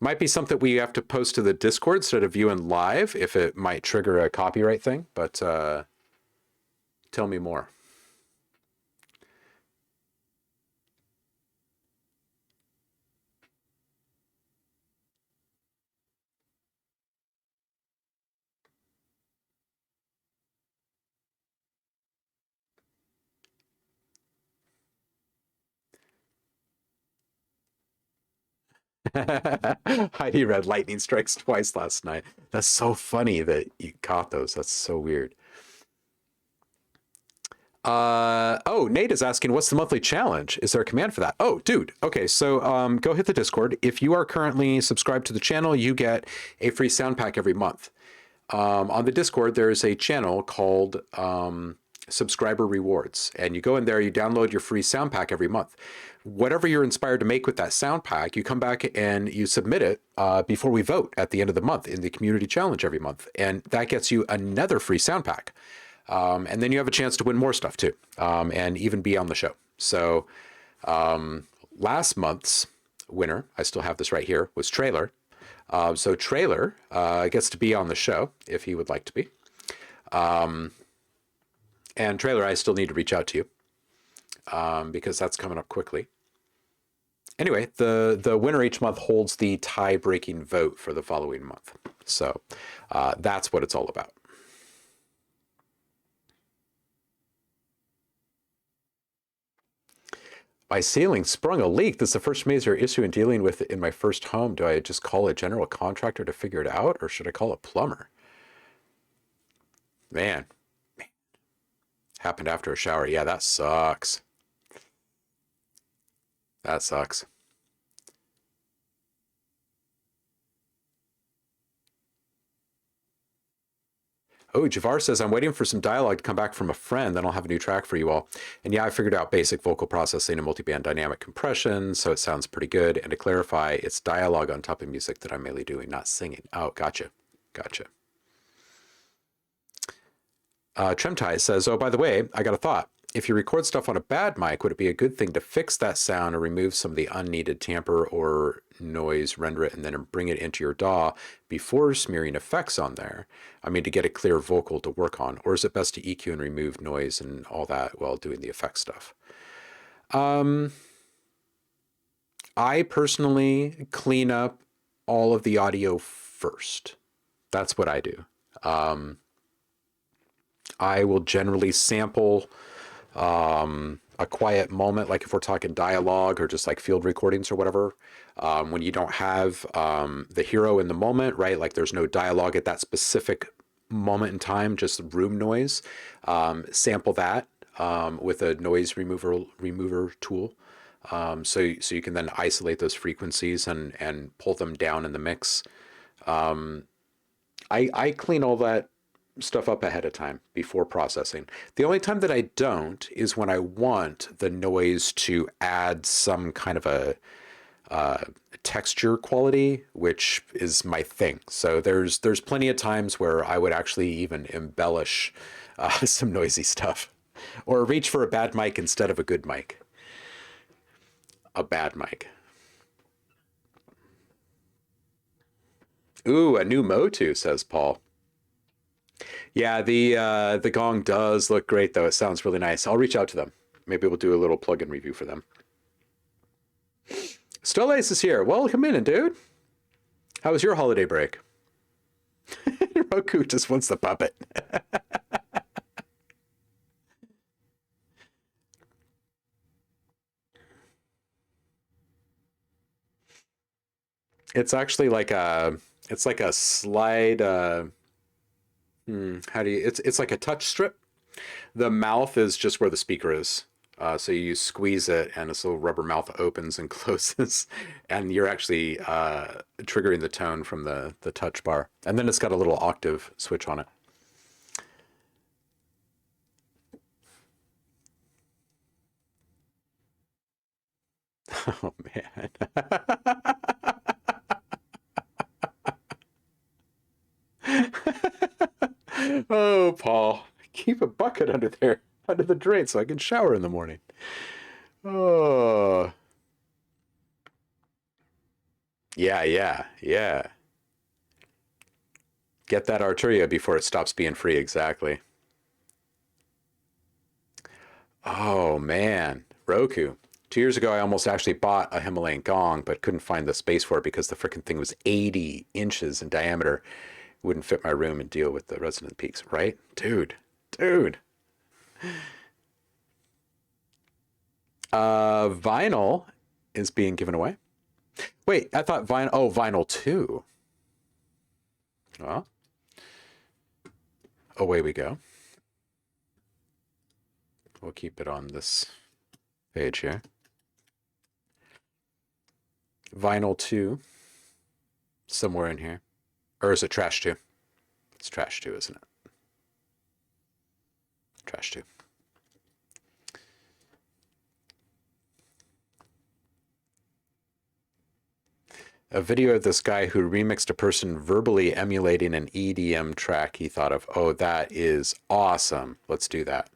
Might be something we have to post to the Discord instead of viewing live, if it might trigger a copyright thing, but tell me more. Heidi read lightning strikes twice last night. That's so funny that you caught those. That's so weird. Oh, Nate is asking, what's the monthly challenge? Is there a command for that? Oh, dude. Okay, so go hit the Discord. If you are currently subscribed to the channel, you get a free sound pack every month. On the Discord, there's a channel called Subscriber Rewards, and you go in there, you download your free sound pack every month. Whatever you're inspired to make with that sound pack, you come back and you submit it before we vote at the end of the month in the community challenge every month. And that gets you another free sound pack. And then you have a chance to win more stuff too, and even be on the show. So last month's winner, I still have this right here, was Trailer. So Trailer gets to be on the show if he would like to be. And Trailer, I still need to reach out to you because that's coming up quickly. Anyway, the winner each month holds the tie-breaking vote for the following month. So that's what it's all about. My ceiling sprung a leak. This is the first major issue in dealing with in my first home. Do I just call a general contractor to figure it out, or should I call a plumber? Man. Happened after a shower. Yeah, that sucks. That sucks. Oh, Javar says, I'm waiting for some dialogue to come back from a friend, then I'll have a new track for you all. And yeah, I figured out basic vocal processing and multiband dynamic compression, so it sounds pretty good. And to clarify, it's dialogue on top of music that I'm mainly doing, not singing. Oh, gotcha. Gotcha. Tremtai says, oh, by the way, I got a thought. If you record stuff on a bad mic, would it be a good thing to fix that sound or remove some of the unneeded tamper or noise, render it, and then bring it into your DAW before smearing effects on there? I mean, to get a clear vocal to work on. Or is it best to EQ and remove noise and all that while doing the effect stuff? I personally clean up all of the audio first. That's what I do. I will generally sample a quiet moment, like if we're talking dialogue or just like field recordings or whatever, when you don't have the hero in the moment, right? Like there's no dialogue at that specific moment in time, just room noise. Sample that with a noise remover tool. So you can then isolate those frequencies and pull them down in the mix. I clean all that stuff up ahead of time before processing. The only time that I don't is when I want the noise to add some kind of a texture quality, which is my thing. So there's plenty of times where I would actually even embellish some noisy stuff, or reach for a bad mic instead of a good mic. A bad mic. Ooh, a new Motu, says Paul. Yeah, the gong does look great though. It sounds really nice. I'll reach out to them. Maybe we'll do a little plugin review for them. Stolace is here. Welcome in, dude. How was your holiday break? Roku just wants the puppet. It's actually like a slide. How do you? It's like a touch strip. The mouth is just where the speaker is. So you squeeze it, and this little rubber mouth opens and closes, and you're actually triggering the tone from the touch bar. And then it's got a little octave switch on it. Oh man. Oh, Paul, keep a bucket under there, under the drain, so I can shower in the morning. Oh, yeah. Get that Arturia before it stops being free, exactly. Oh, man. Roku. 2 years ago, I almost actually bought a Himalayan gong, but couldn't find the space for it because the freaking thing was 80 inches in diameter. Wouldn't fit my room and deal with the resonant peaks, right? Dude. Vinyl is being given away. Wait, I thought vinyl. Oh, vinyl 2. Well, away we go. We'll keep it on this page here. Vinyl 2, somewhere in here. Or is it Trash 2? It's Trash 2, isn't it? Trash 2. A video of this guy who remixed a person verbally emulating an EDM track he thought of. Oh, that is awesome. Let's do that.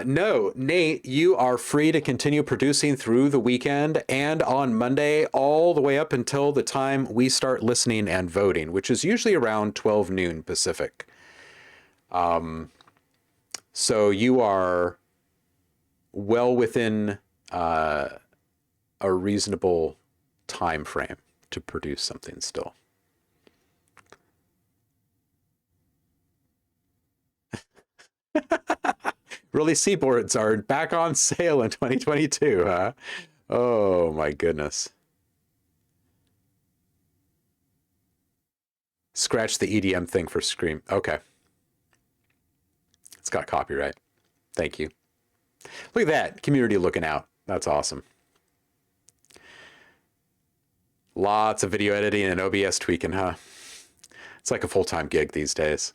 No, Nate, you are free to continue producing through the weekend and on Monday, all the way up until the time we start listening and voting, which is usually around 12 noon Pacific. So you are well within a reasonable time frame to produce something still. Really, seaboards are back on sale in 2022, huh? Oh my goodness. Scratch the EDM thing for Scream. Okay. It's got copyright. Thank you. Look at that community looking out. That's awesome. Lots of video editing and OBS tweaking, huh? It's like a full-time gig these days.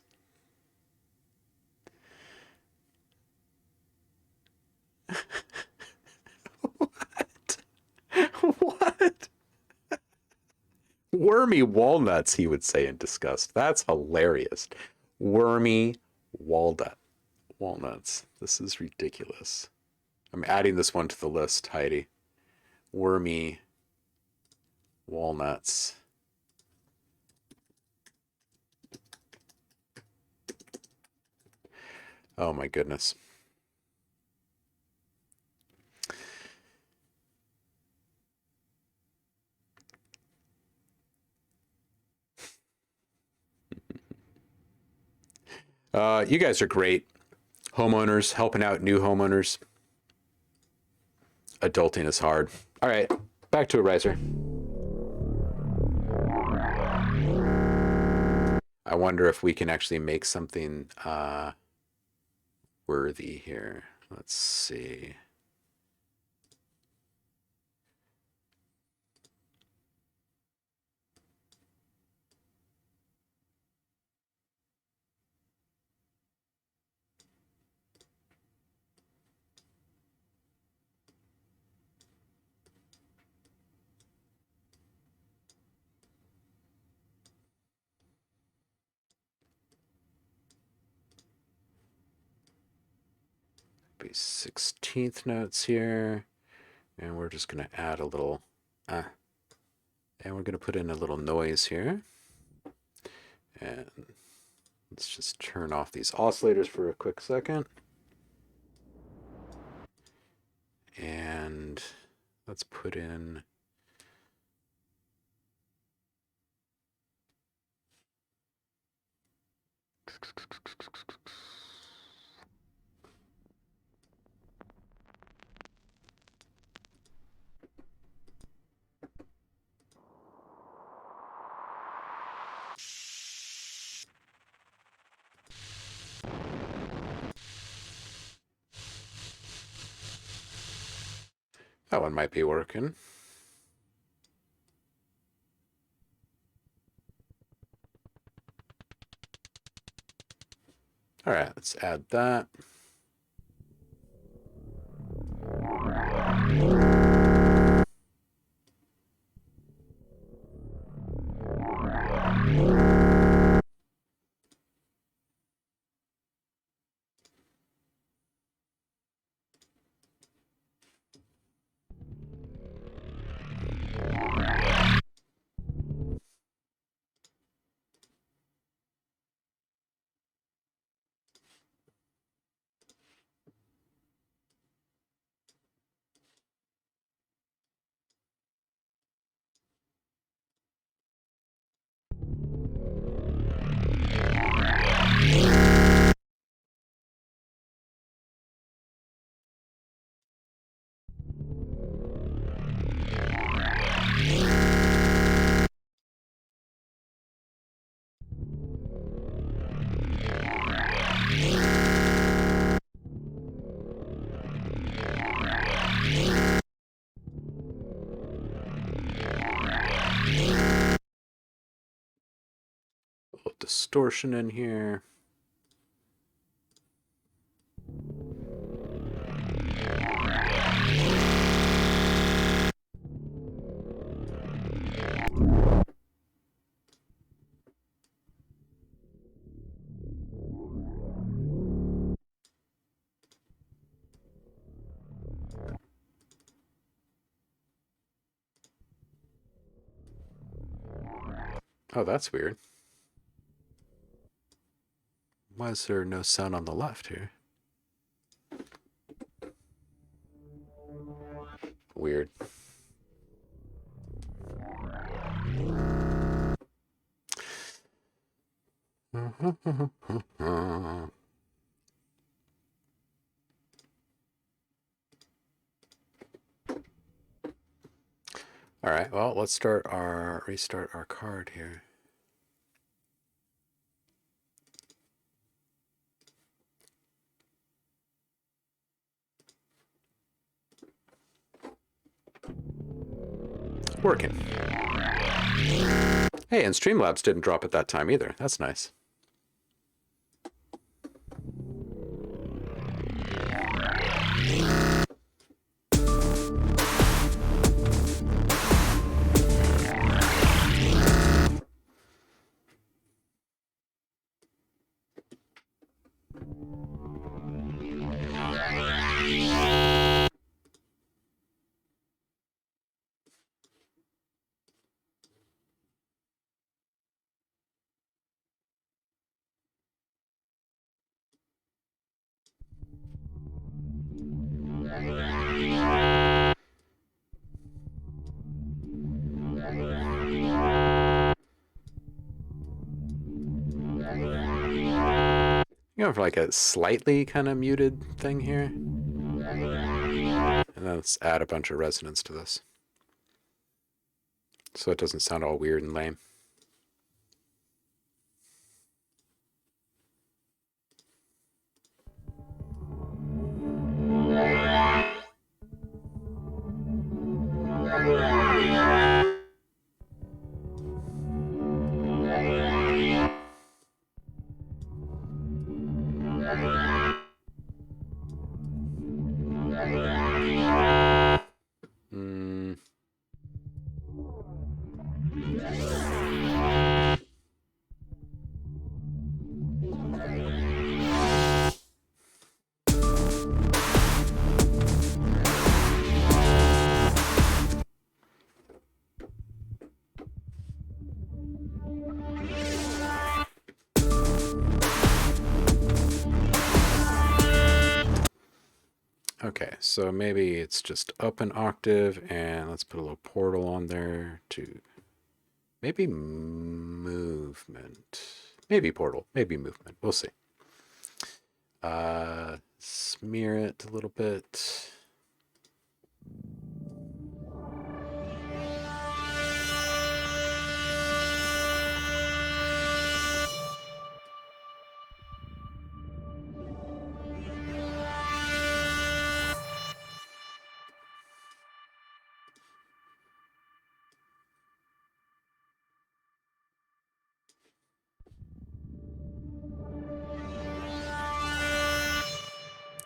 What? What? Wormy walnuts, he would say in disgust. That's hilarious. Wormy walnuts. This is ridiculous. I'm adding this one to the list, Heidi. Wormy walnuts. Oh my goodness. You guys are great. Homeowners, helping out new homeowners. Adulting is hard. All right, back to a riser. I wonder if we can actually make something worthy here. Let's see. Be 16th notes here. And we're just going to add a little, and we're going to put in a little noise here. And let's just turn off these oscillators for a quick second. And let's put in that one might be working. All right, let's add that. A little distortion in here. Oh, that's weird. Why is there no sound on the left here? Weird. All right, well, let's restart our card here. Working. Hey, and Streamlabs didn't drop at that time either. That's nice. You know, for like a slightly kind of muted thing here. And then let's add a bunch of resonance to this, so it doesn't sound all weird and lame. Okay, so maybe it's just up an octave, and let's put a little portal on there to maybe movement. Maybe portal, maybe movement. We'll see. Smear it a little bit.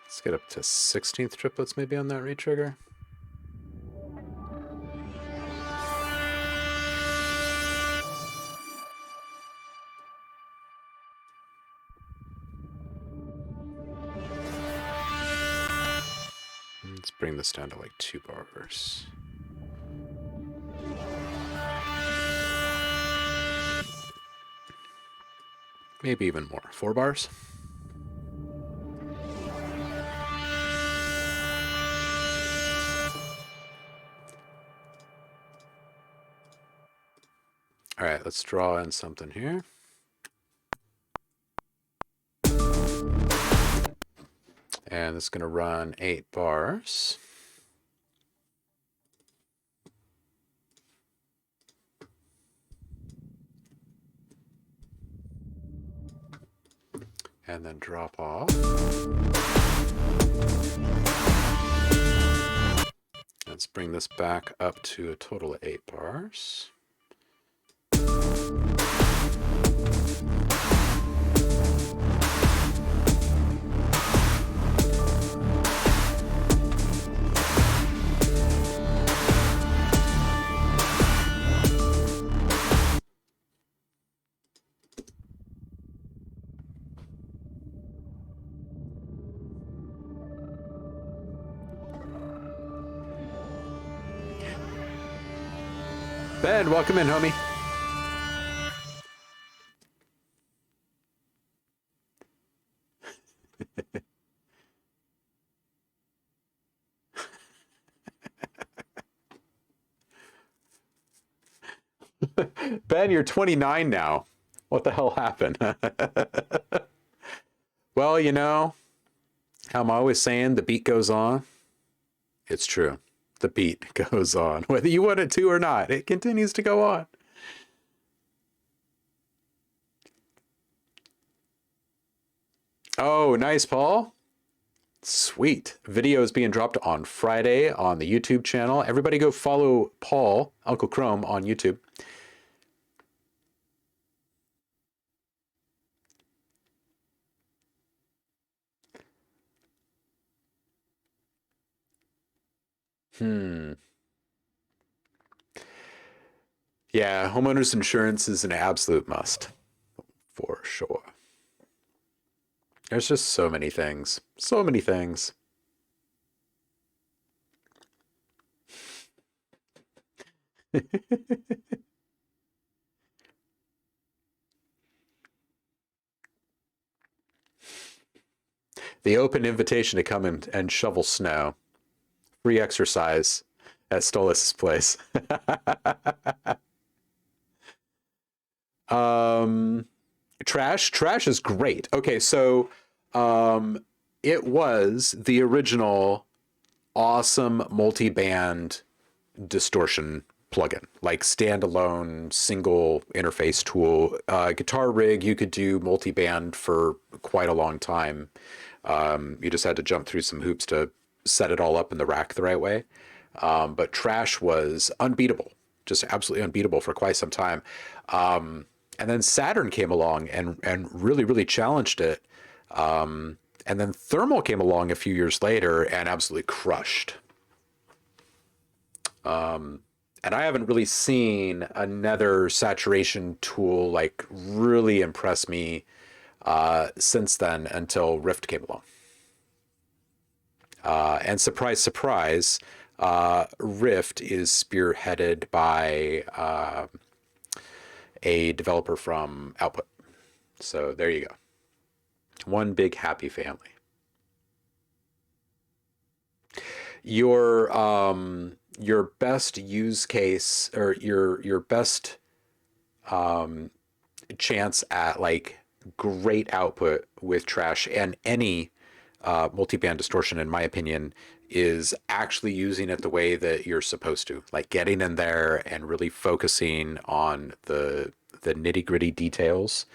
Let's get up to 16th triplets maybe on that retrigger. Let's bring this down to like 2 bars. Maybe even more. 4 bars? All right, let's draw in something here. And it's going to run 8 bars. And then drop off. Let's bring this back up to a total of 8 bars. Ben, welcome in, homie. Ben, you're 29 now. What the hell happened? Well, you know, how I'm always saying, the beat goes on. It's true. The beat goes on. Whether you want it to or not, it continues to go on. Oh, nice, Paul. Sweet. Video is being dropped on Friday on the YouTube channel. Everybody go follow Paul, Uncle Chrome, on YouTube. Yeah, homeowners insurance is an absolute must, for sure. There's just so many things. So many things. The open invitation to come and shovel snow. Free exercise at Stolas' place. um, trash is great. Okay, so it was the original awesome multi-band distortion plugin, like standalone single interface tool. Guitar rig, you could do multi-band for quite a long time. You just had to jump through some hoops to set it all up in the rack the right way. But Trash was unbeatable, just absolutely unbeatable for quite some time. And then Saturn came along and really, really challenged it. And then Thermal came along a few years later and absolutely crushed. And I haven't really seen another saturation tool like really impress me since then until Rift came along. And surprise, surprise, Rift is spearheaded by a developer from Output. So there you go. One big happy family. Your best use case or your best chance at like great output with Trash and any multi-band distortion, in my opinion, is actually using it the way that you're supposed to, like getting in there and really focusing on the nitty-gritty details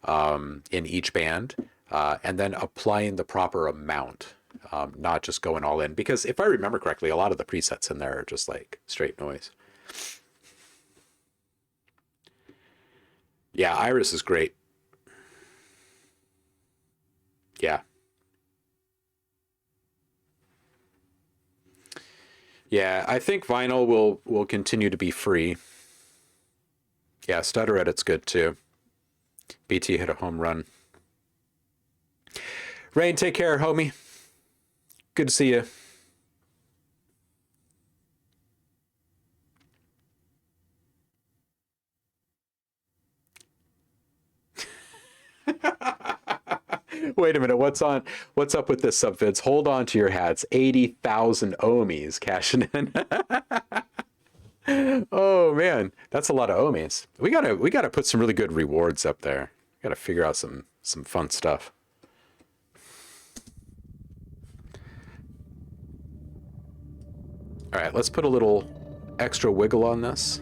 in each band, and then applying the proper amount, not just going all in. Because if I remember correctly, a lot of the presets in there are just like straight noise. Yeah, Iris is great. Yeah. Yeah, I think vinyl will continue to be free. Yeah, Stutter Edit's good too. BT hit a home run. Rain, take care, homie. Good to see you. Wait a minute, what's up with this subvids? Hold on to your hats. 80,000 ohms cashing in. Oh man, that's a lot of ohms. We gotta put some really good rewards up there. We gotta figure out some fun stuff. All right, let's put a little extra wiggle on this.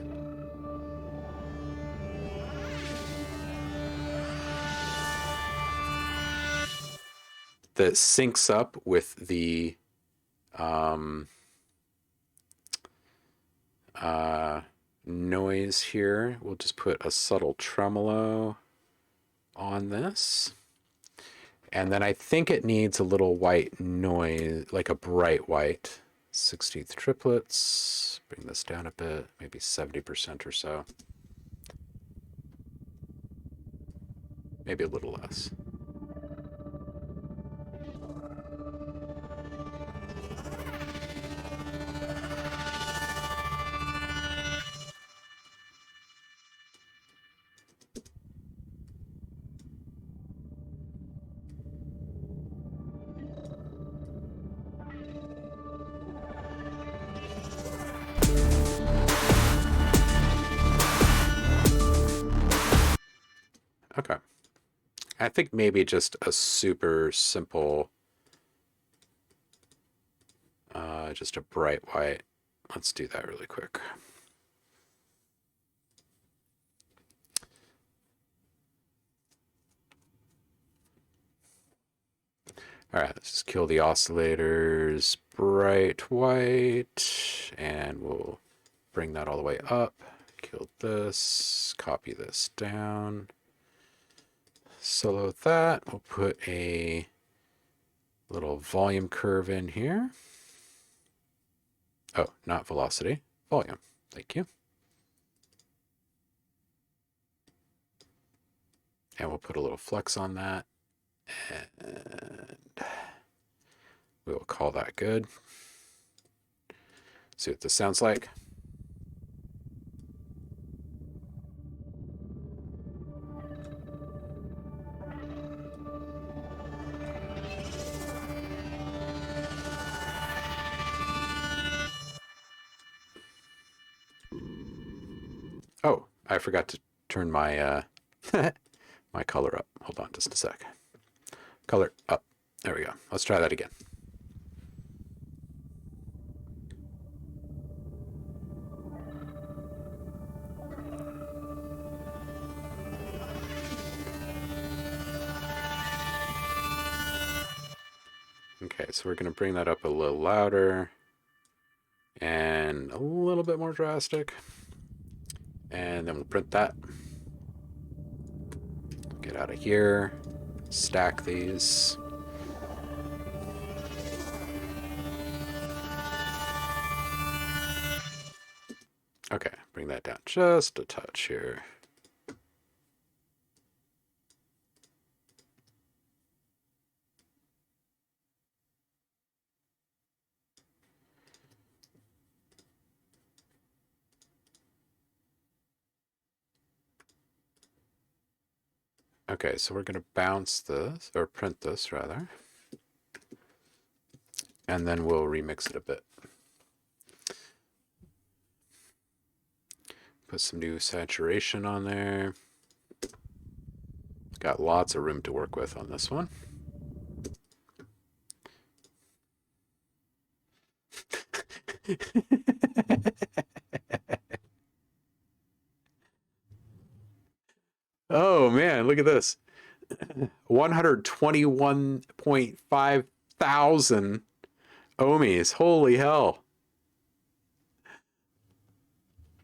That syncs up with the noise here. We'll just put a subtle tremolo on this. And then I think it needs a little white noise, like a bright white. 16th triplets. Bring this down a bit, maybe 70% or so. Maybe a little less. Okay. I think maybe just a super simple, just a bright white. Let's do that really quick. All right, let's just kill the oscillators bright white, and we'll bring that all the way up. Kill this, copy this down, solo that. We'll put a little volume curve in here. Oh, not velocity, volume. Thank you. And we'll put a little flex on that. And we will call that good. See what this sounds like. Oh, I forgot to turn my my color up. Hold on just a sec. Color up. There we go. Let's try that again. Okay, so we're going to bring that up a little louder and a little bit more drastic. And then we'll print that. Get out of here. Stack these. Okay, bring that down just a touch here. Okay, so we're going to bounce this, or print this rather. And then we'll remix it a bit. Put some new saturation on there. Got lots of room to work with on this one. Oh man, look at this. 121.5 thousand ohms. Holy hell.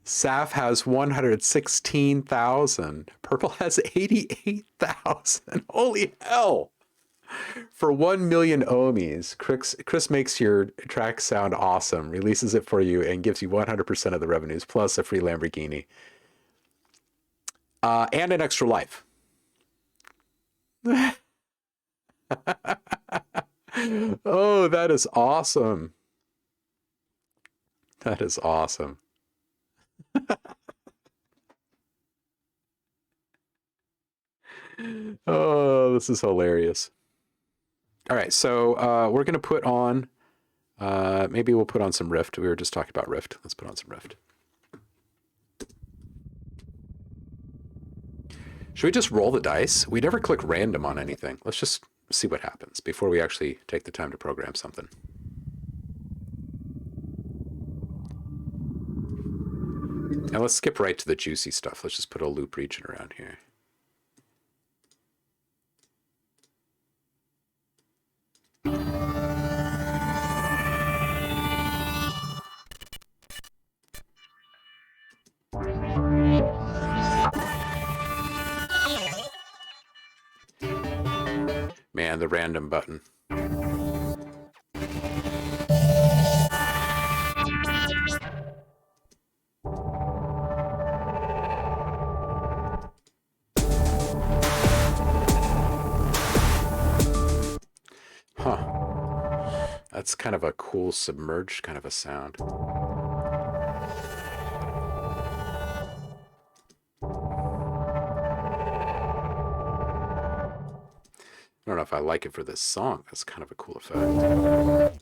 Saf has 116,000. Purple has 88,000. Holy hell. For 1 million ohms, Chris makes your track sound awesome, releases it for you, and gives you 100% of the revenues, plus a free Lamborghini. And an extra life. Oh, that is awesome. That is awesome. Oh, this is hilarious. All right, so we're going to put on, maybe we'll put on some Rift. We were just talking about Rift. Let's put on some Rift. Should we just roll the dice? We never click random on anything. Let's just see what happens before we actually take the time to program something. Now let's skip right to the juicy stuff. Let's just put a loop region around here. Man, the random button. Huh. That's kind of a cool submerged kind of a sound. I don't know if I like it for this song. That's kind of a cool effect.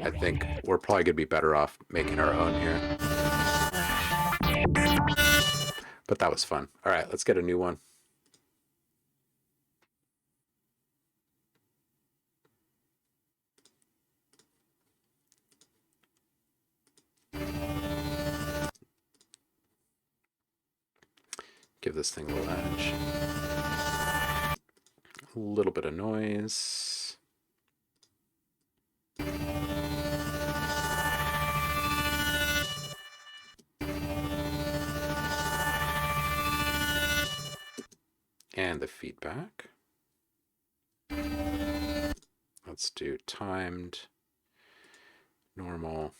I think we're probably going to be better off making our own here. But that was fun. All right, let's get a new one. Give this thing a little edge. A little bit of noise. And the feedback. Let's do timed, normal.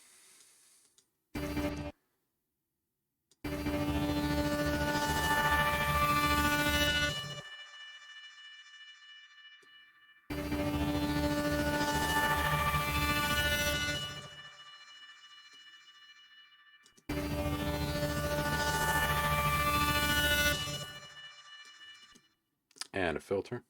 And a filter.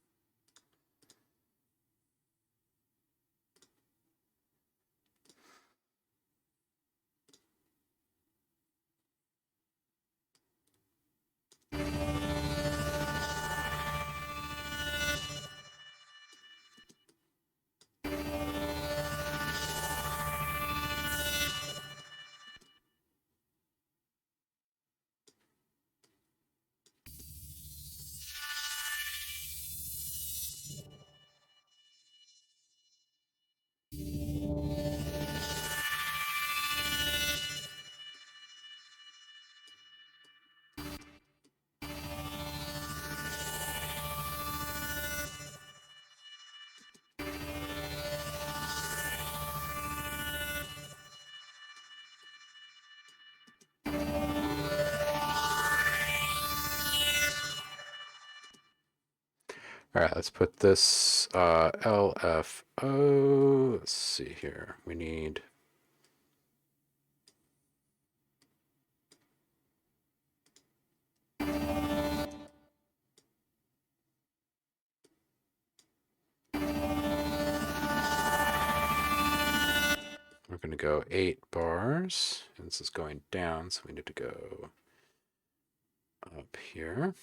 All right, let's put this LFO. Let's see here. We need we're going to go 8 bars. And this is going down, so we need to go up here.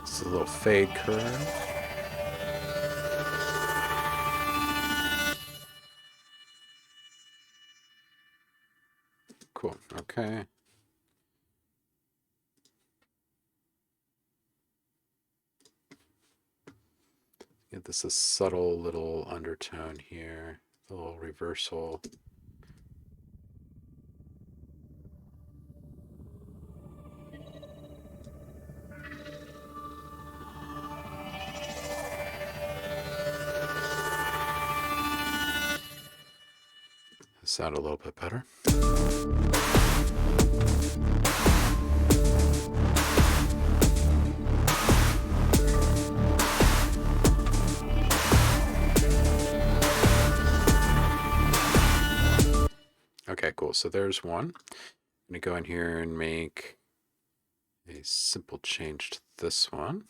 This is a little fade curve. Cool. Okay. Give this a subtle little undertone here, a little reversal. Sound a little bit better. Okay, cool. So there's one. I'm going to go in here and make a simple change to this one.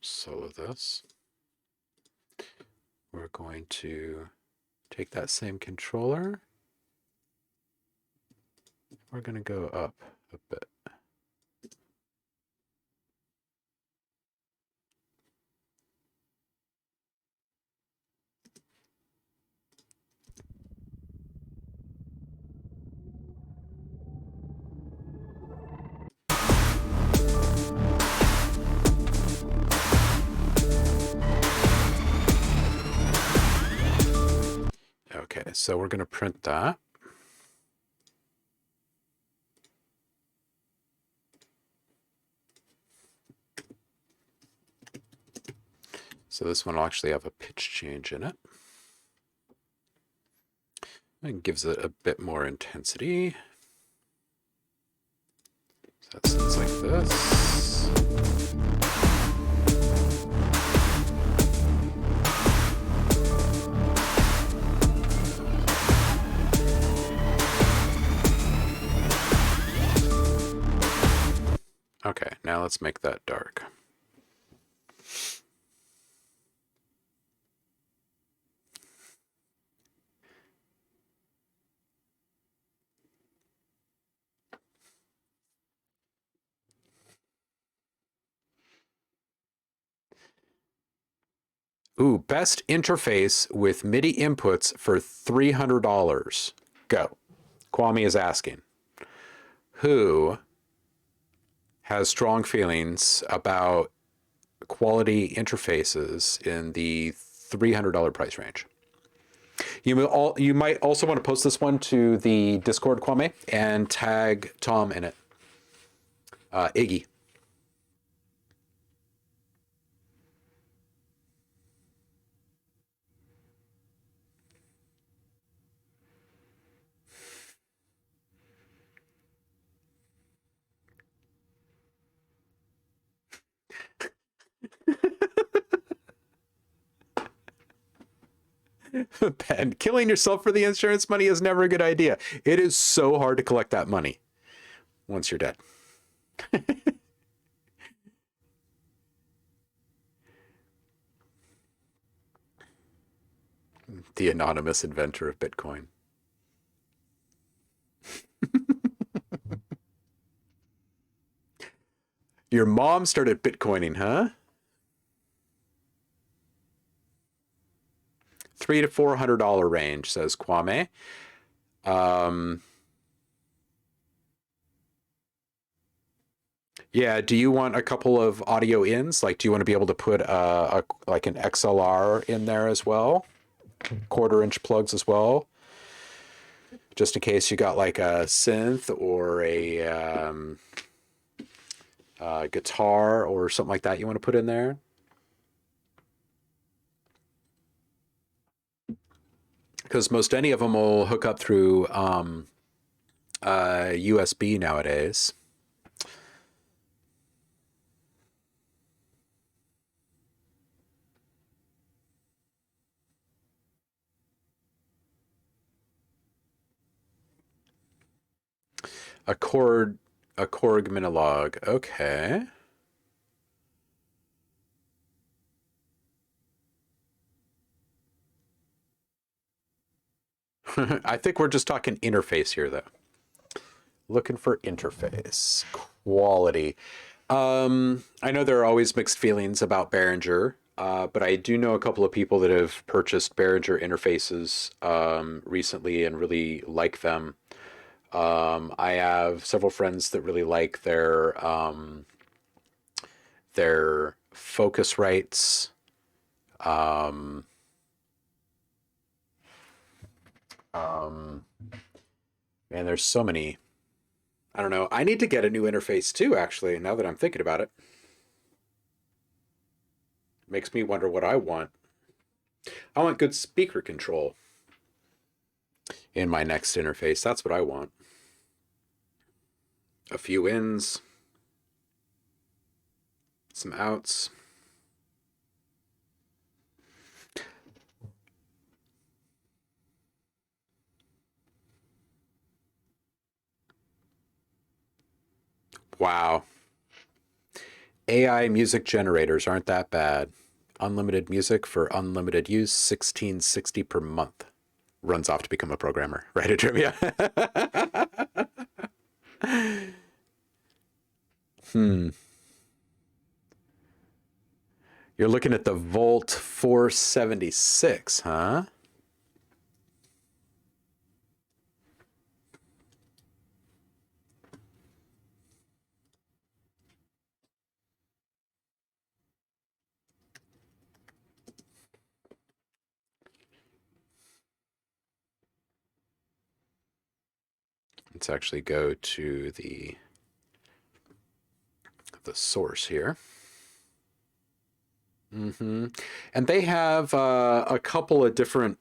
Solo this. We're going to take that same controller. We're going to go up a bit. Okay, so we're going to print that. So this one will actually have a pitch change in it. It gives it a bit more intensity. goes like this. Okay, now let's make that dark. Ooh, best interface with MIDI inputs for $300. Go. Kwame is asking, who has strong feelings about quality interfaces in the $300 price range? You might also want to post this one to the Discord, Kwame, and tag Tom in it. Iggy. Ben, killing yourself for the insurance money is never a good idea. It is so hard to collect that money once you're dead. The anonymous inventor of Bitcoin. Your mom started Bitcoining, huh? $300 to $400 range, says Kwame. Yeah, do you want a couple of audio ins? Like, do you want to be able to put like an XLR in there as well? 1/4-inch plugs as well? Just in case you got like a synth or a guitar or something like that you want to put in there? Because most any of them will hook up through USB nowadays. A Korg Minilog. Okay. I think we're just talking interface here, though. Looking for interface quality. I know there are always mixed feelings about Behringer, but I do know a couple of people that have purchased Behringer interfaces recently and really like them. I have several friends that really like their Focusrites. Man, there's so many. I don't know. I need to get a new interface too, actually, now that I'm thinking about it. Makes me wonder what I want. I want good speaker control in my next interface. That's what I want. A few ins, some outs. Wow. AI music generators aren't that bad. Unlimited music for unlimited use, $16.60 per month. Runs off to become a programmer. Right, Trivia? You're looking at the Volt 476, huh? Let's actually go to the source here. And they have a couple of different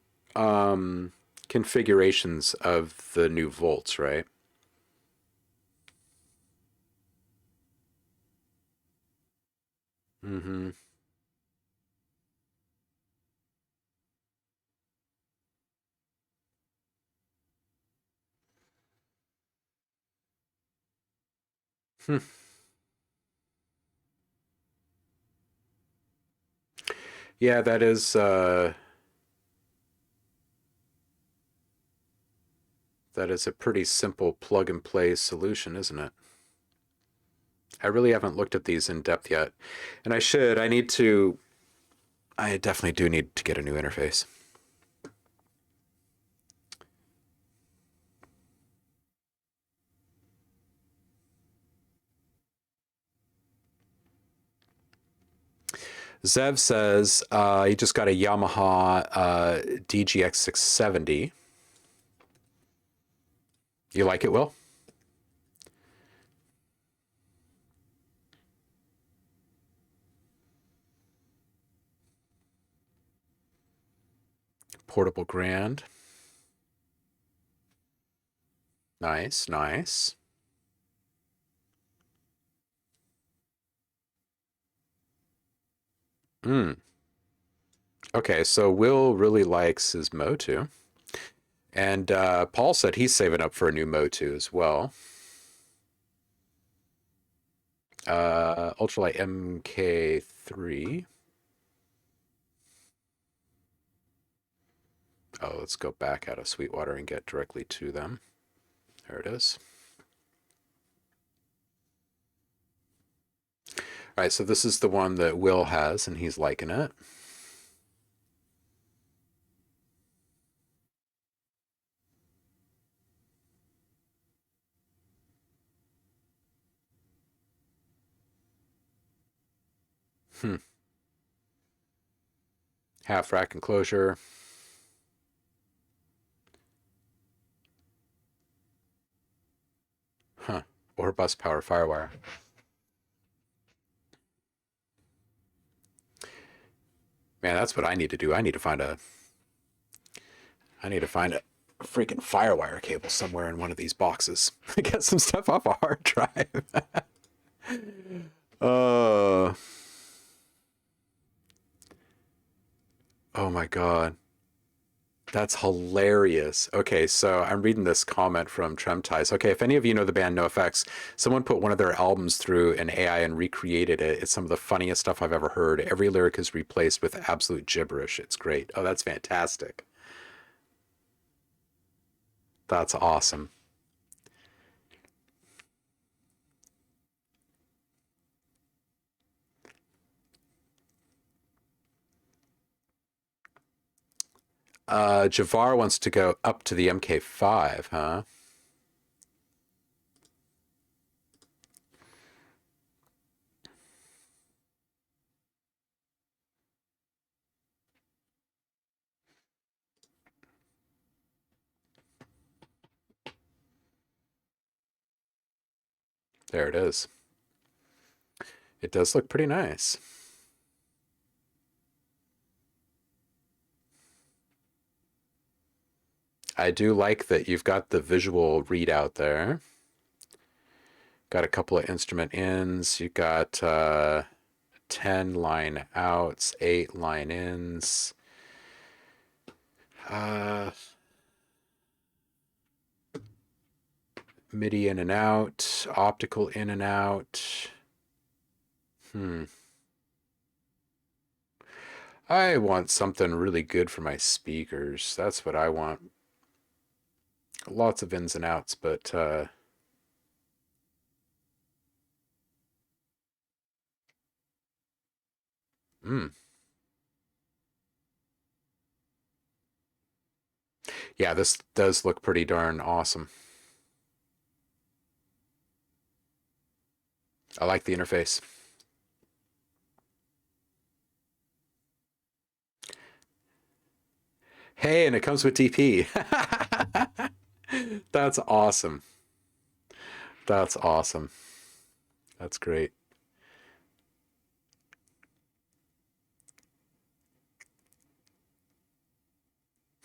configurations of the new volts, right? Mm-hmm. Hmm. Yeah, that is a pretty simple plug and play solution, isn't it? I really haven't looked at these in depth yet. And I should. I definitely do need to get a new interface. Zev says he just got a Yamaha DGX 670. You like it, Will? Portable Grand. Nice, nice. Hmm. Okay, so Will really likes his Motu. And Paul said he's saving up for a new Motu as well. Ultralight MK3. Oh, let's go back out of Sweetwater and get directly to them. There it is. All right, so this is the one that Will has, and he's liking it. Hmm. Half rack enclosure. Huh. Or bus power firewire. Man, that's what I need to do. I need to find a freaking firewire cable somewhere in one of these boxes. Get some stuff off a hard drive. uh oh my god. That's hilarious. Okay, so I'm reading this comment from Tremties. Okay, if any of you know the band NoFX, someone put one of their albums through an AI and recreated it. It's some of the funniest stuff I've ever heard. Every lyric is replaced with absolute gibberish. It's great. Oh, that's fantastic. That's awesome. Javar wants to go up to the MK5, huh? There it is. It does look pretty nice. I do like that you've got the visual readout there. Got a couple of instrument ins. You got 10 line outs, 8 line ins. Uh, MIDI in and out, optical in and out. Hmm. I want something really good for my speakers. That's what I want. Lots of ins and outs, but mm, yeah, this does look pretty darn awesome. I like the interface. Hey, and it comes with TP. That's awesome. That's awesome. That's great.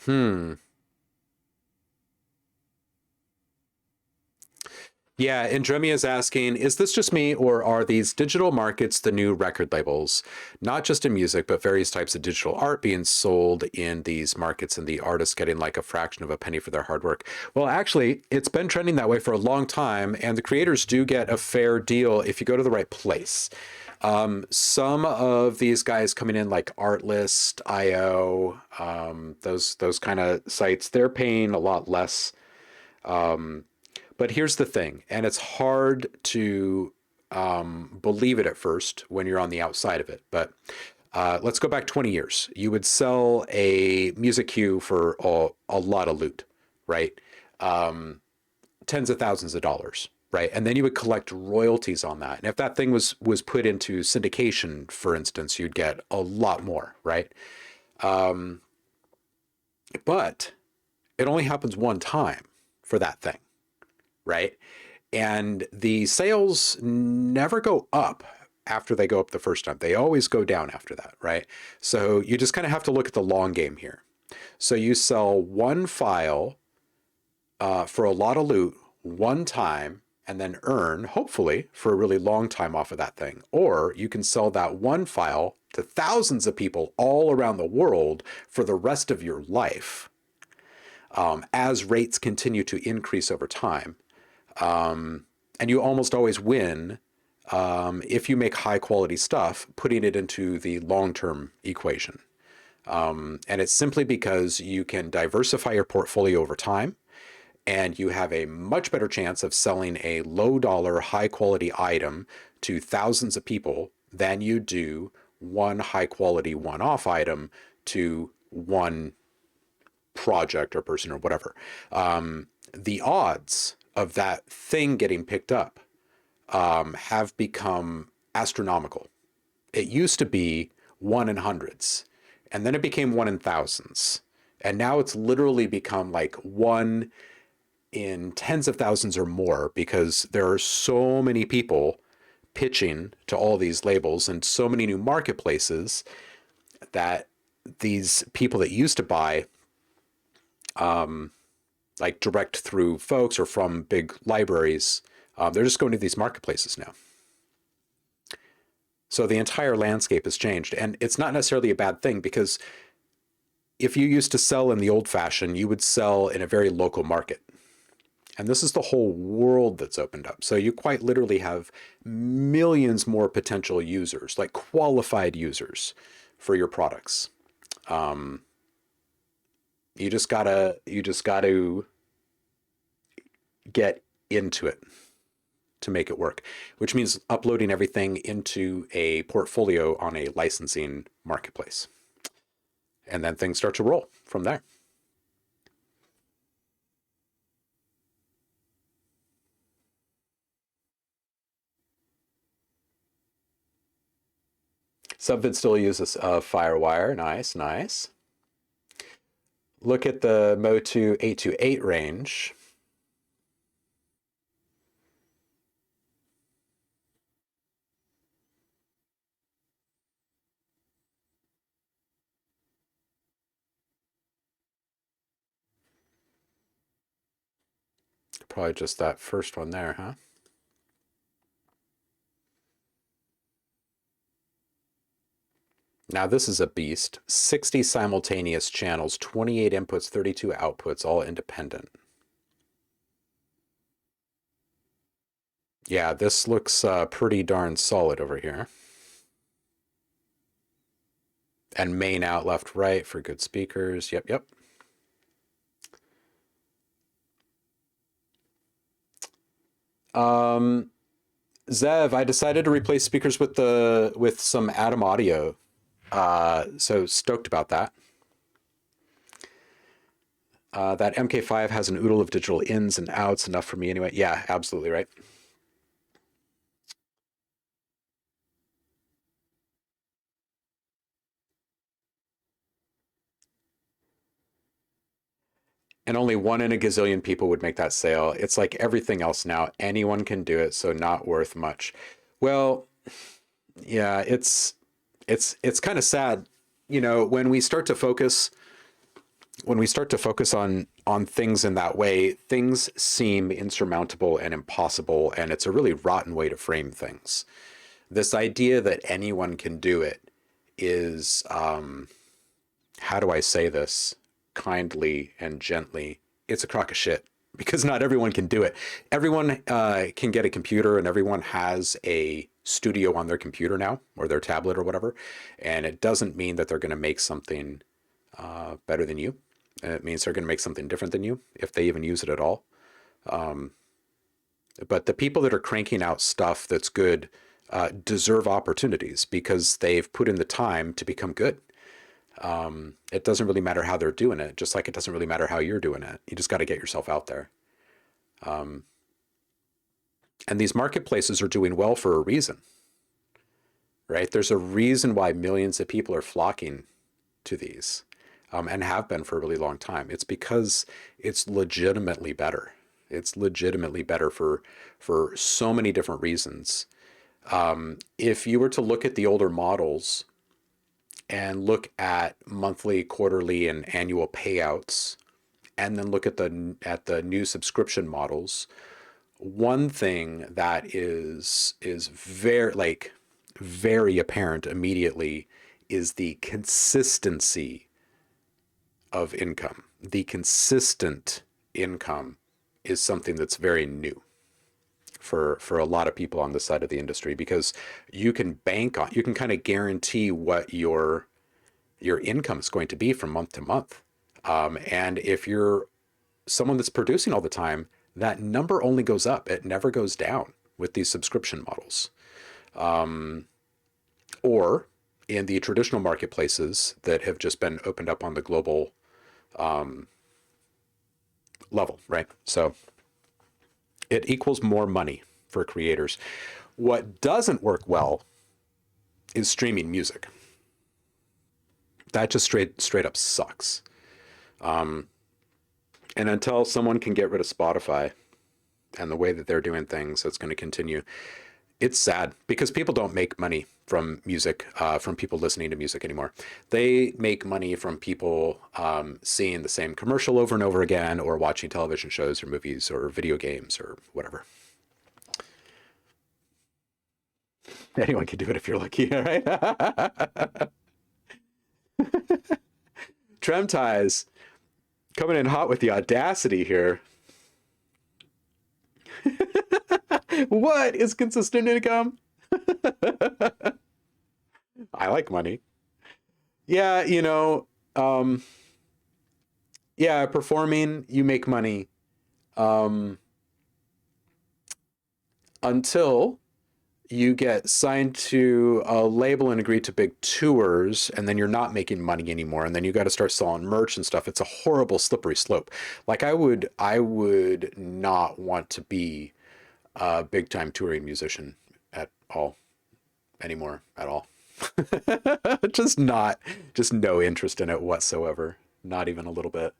Hmm. Yeah, Andromia is asking, is this just me, or are these digital markets the new record labels? Not just in music, but various types of digital art being sold in these markets and the artists getting like a fraction of a penny for their hard work. Well, actually, it's been trending that way for a long time, and the creators do get a fair deal if you go to the right place. Some of these guys coming in like Artlist, IO, those kind of sites, they're paying a lot less. But here's the thing, and it's hard to believe it at first when you're on the outside of it. But let's go back 20 years. You would sell a music cue for a lot of loot, right? Tens of thousands of dollars, right? And then you would collect royalties on that. And if that thing was put into syndication, for instance, you'd get a lot more, right? But it only happens one time for that thing, right? And the sales never go up after they go up the first time. They always go down after that, right? So you just kind of have to look at the long game here. So you sell one file for a lot of loot one time and then earn, hopefully, for a really long time off of that thing. Or you can sell that one file to thousands of people all around the world for the rest of your life as rates continue to increase over time. And you almost always win if you make high quality stuff, putting it into the long-term equation. And it's simply because you can diversify your portfolio over time, and you have a much better chance of selling a low dollar, high quality item to thousands of people than you do one high quality one-off item to one project or person or whatever. The odds of that thing getting picked up have become astronomical. It used to be one in hundreds, and then it became one in thousands. And now it's literally become like one in tens of thousands or more, because there are so many people pitching to all these labels and so many new marketplaces that these people that used to buy like direct through folks or from big libraries, they're just going to these marketplaces now. So the entire landscape has changed, and it's not necessarily a bad thing, because if you used to sell in the old fashioned, you would sell in a very local market. And this is the whole world that's opened up. So you quite literally have millions more potential users, like qualified users for your products. You just gotta get into it to make it work, which means uploading everything into a portfolio on a licensing marketplace. And then things start to roll from there. Subvid still uses FireWire. Nice, nice. Look at the Motu 828 range. Probably just that first one there, huh? Now this is a beast. 60 simultaneous channels, 28 inputs, 32 outputs, all independent. Yeah, this looks pretty darn solid over here. And main out, left, right for good speakers. Yep, yep. Zev, I decided to replace speakers with some Atom Audio. So stoked about that. That MK5 has an oodle of digital ins and outs, enough for me anyway. Yeah, absolutely right. And only one in a gazillion people would make that sale. It's like everything else now. Anyone can do it, so not worth much. Well, yeah, it's kind of sad, when we start to focus on on things in that way, things seem insurmountable and impossible, and it's a really rotten way to frame things. This idea that anyone can do it is, how do I say this kindly and gently? It's a crock of shit because not everyone can do it. Everyone can get a computer, and everyone has a studio on their computer now, or their tablet or whatever. And it doesn't mean that they're going to make something better than you. And it means they're going to make something different than you, if they even use it at all. But the people that are cranking out stuff that's good deserve opportunities because they've put in the time to become good. It doesn't really matter how they're doing it, just like it doesn't really matter how you're doing it. You just got to get yourself out there. And these marketplaces are doing well for a reason, right? There's a reason why millions of people are flocking to these, and have been for a really long time. It's because it's legitimately better. It's legitimately better for so many different reasons. If you were to look at the older models and look at monthly, quarterly, and annual payouts, and then look at the new subscription models, one thing that is very apparent immediately is the consistency of income. The consistent income is something that's very new for a lot of people on this side of the industry, because you can kind of guarantee what your income is going to be from month to month. And if you're someone that's producing all the time, that number only goes up. It never goes down with these subscription models. Or in the traditional marketplaces that have just been opened up on the global level, right? So it equals more money for creators. What doesn't work well is streaming music. That just straight up sucks. And until someone can get rid of Spotify and the way that they're doing things, it's going to continue. It's sad because people don't make money from music, from people listening to music anymore. They make money from people seeing the same commercial over and over again, or watching television shows or movies or video games or whatever. Anyone can do it if you're lucky, right? Trem Ties coming in hot with the audacity here. What is consistent income? I like money. Yeah, yeah, performing, you make money. Until you get signed to a label and agree to big tours, and then you're not making money anymore, and then you got to start selling merch and stuff. It's a horrible slippery slope. Like I would not want to be a big time touring musician at all anymore at all. Just no interest in it whatsoever. Not even a little bit.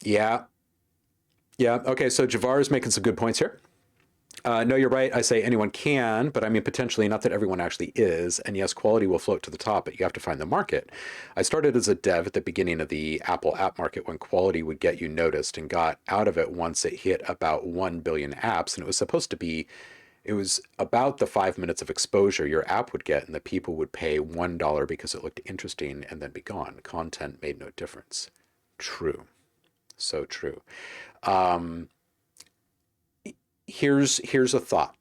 Yeah. Yeah. Okay. So Javar is making some good points here. No, you're right. I say anyone can, but I mean potentially, not that everyone actually is. And yes, quality will float to the top, but you have to find the market. I started as a dev at the beginning of the Apple app market when quality would get you noticed, and got out of it once it hit about 1 billion apps. And it was about the 5 minutes of exposure your app would get, and the people would pay $1 because it looked interesting and then be gone. Content made no difference. True. So true. Here's a thought.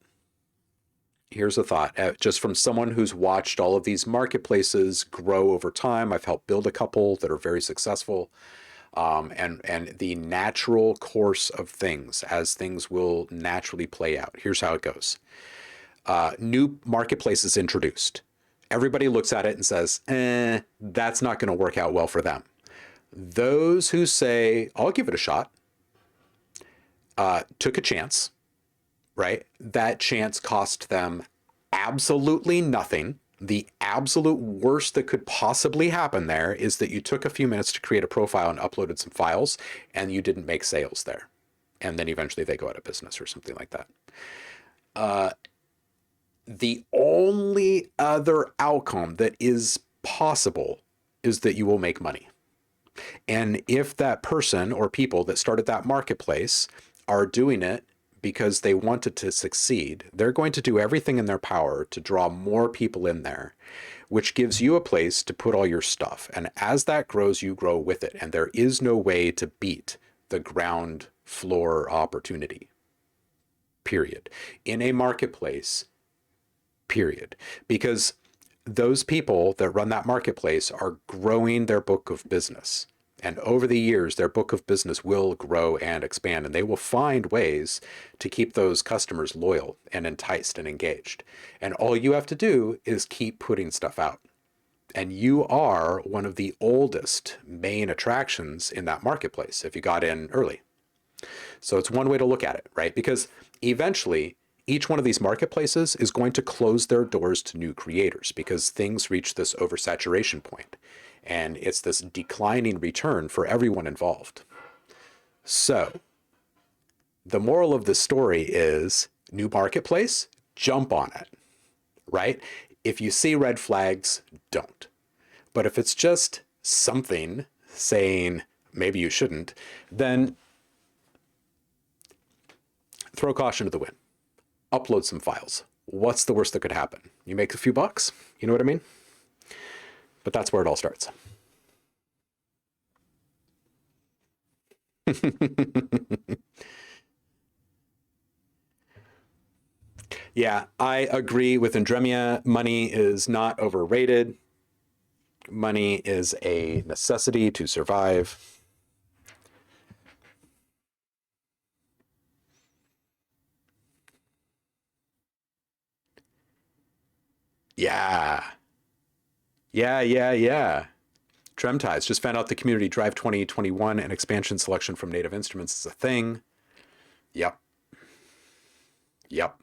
Here's a thought, just from someone who's watched all of these marketplaces grow over time. I've helped build a couple that are very successful. And the natural course of things, as things will naturally play out. Here's how it goes. New marketplace is introduced. Everybody looks at it and says, that's not going to work out well for them. Those who say, I'll give it a shot, took a chance, right? That chance cost them absolutely nothing. The absolute worst that could possibly happen there is that you took a few minutes to create a profile and uploaded some files, and you didn't make sales there. And then eventually they go out of business or something like that. The only other outcome that is possible is that you will make money. And if that person or people that started that marketplace are doing it because they wanted to succeed, they're going to do everything in their power to draw more people in there, which gives you a place to put all your stuff. And as that grows, you grow with it. And there is no way to beat the ground floor opportunity, period, in a marketplace, period. Because those people that run that marketplace are growing their book of business. And over the years, their book of business will grow and expand, and they will find ways to keep those customers loyal and enticed and engaged. And all you have to do is keep putting stuff out. And you are one of the oldest main attractions in that marketplace if you got in early. So it's one way to look at it, right? Because eventually, each one of these marketplaces is going to close their doors to new creators because things reach this oversaturation point. And it's this declining return for everyone involved. So the moral of the story is new marketplace, jump on it, right? If you see red flags, don't. But if it's just something saying maybe you shouldn't, then throw caution to the wind. Upload some files. What's the worst that could happen? You make a few bucks, you know what I mean? But that's where it all starts. Yeah, I agree with Andremia. Money is not overrated. Money is a necessity to survive. Yeah. Yeah. Tremties just found out the community drive 2021 and expansion selection from native instruments is a thing. Yep. Yep.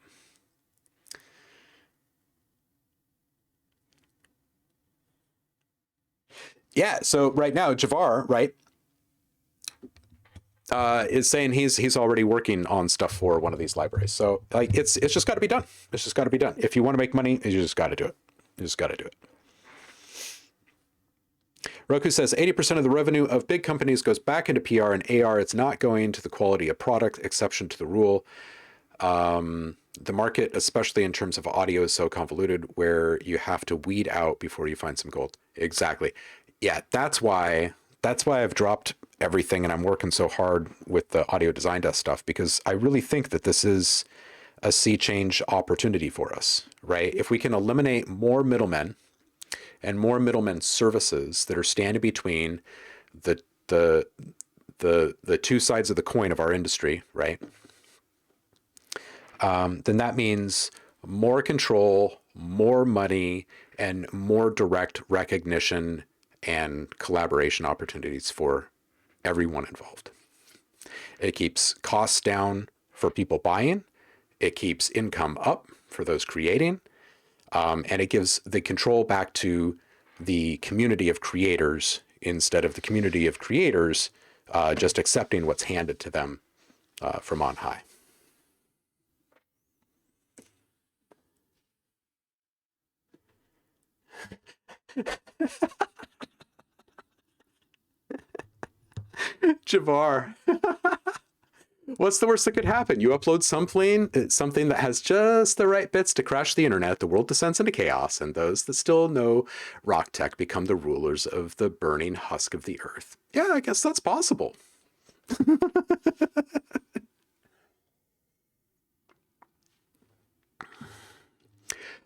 Yeah. So right now, Javar, right, is saying he's already working on stuff for one of these libraries. So like it's just got to be done. It's just got to be done. If you want to make money, you just got to do it. You just got to do it. Roku says 80% of the revenue of big companies goes back into PR and AR. It's not going to the quality of product, exception to the rule. The market, especially in terms of audio, is so convoluted where you have to weed out before you find some gold. Exactly. Yeah, that's why I've dropped everything and I'm working so hard with the audio design desk stuff, because I really think that this is a sea change opportunity for us, right? If we can eliminate more middlemen and more middlemen services that are standing between the two sides of the coin of our industry, right? Then that means more control, more money, and more direct recognition and collaboration opportunities for everyone involved. It keeps costs down for people buying. It keeps income up for those creating. And it gives the control back to the community of creators instead of the community of creators just accepting what's handed to them from on high. Javar, what's the worst that could happen? You upload something that has just the right bits to crash the internet, the world descends into chaos, and those that still know rock tech become the rulers of the burning husk of the earth. Yeah, I guess that's possible.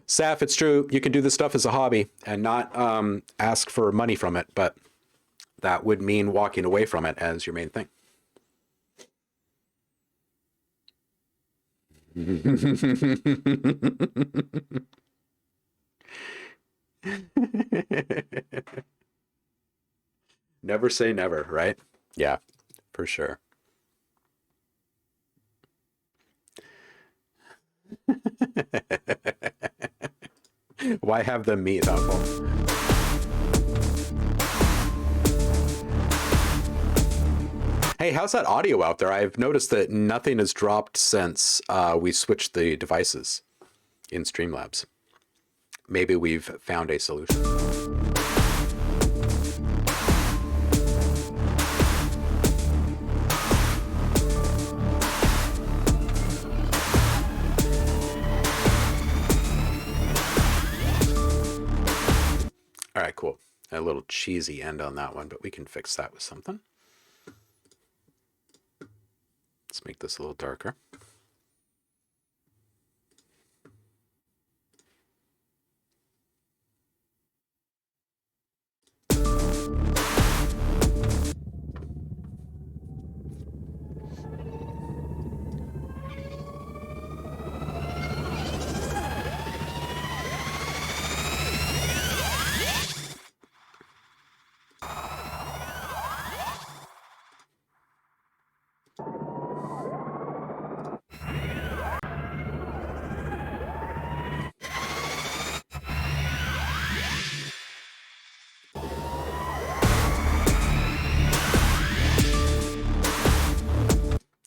Saf, it's true. You can do this stuff as a hobby and not ask for money from it, but that would mean walking away from it as your main thing. Never say never, right? Yeah, for sure. Why have them meet up? Hey, how's that audio out there? I've noticed that nothing has dropped since we switched the devices. in Streamlabs. Maybe we've found a solution. All right, cool. A little cheesy end on that one, but we can fix that with something. Let's make this a little darker.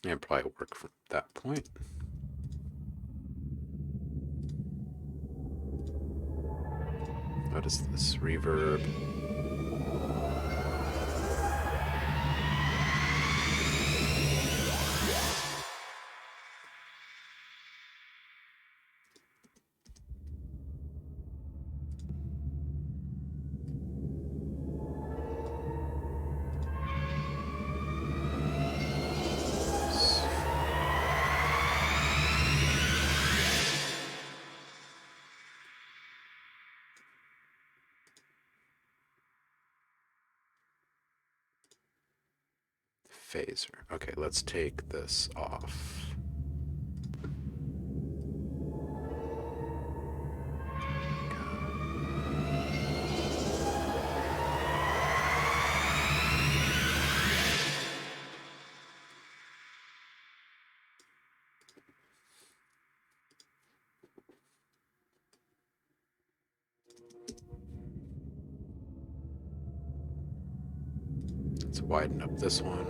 And probably work from that point. What is this reverb? Phaser. Okay, let's take this off. Let's widen up this one.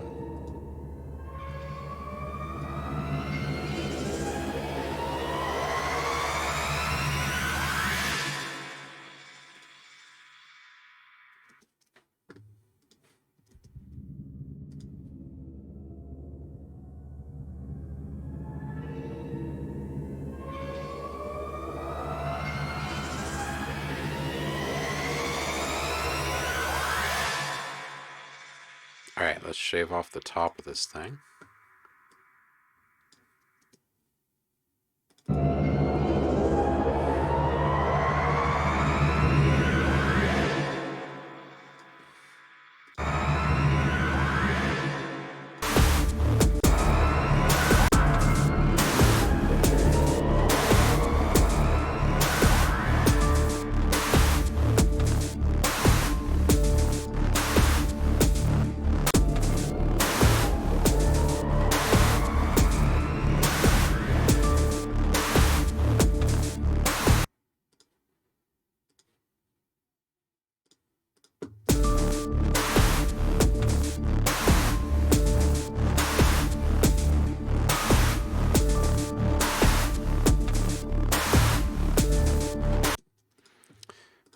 All right, let's shave off the top of this thing.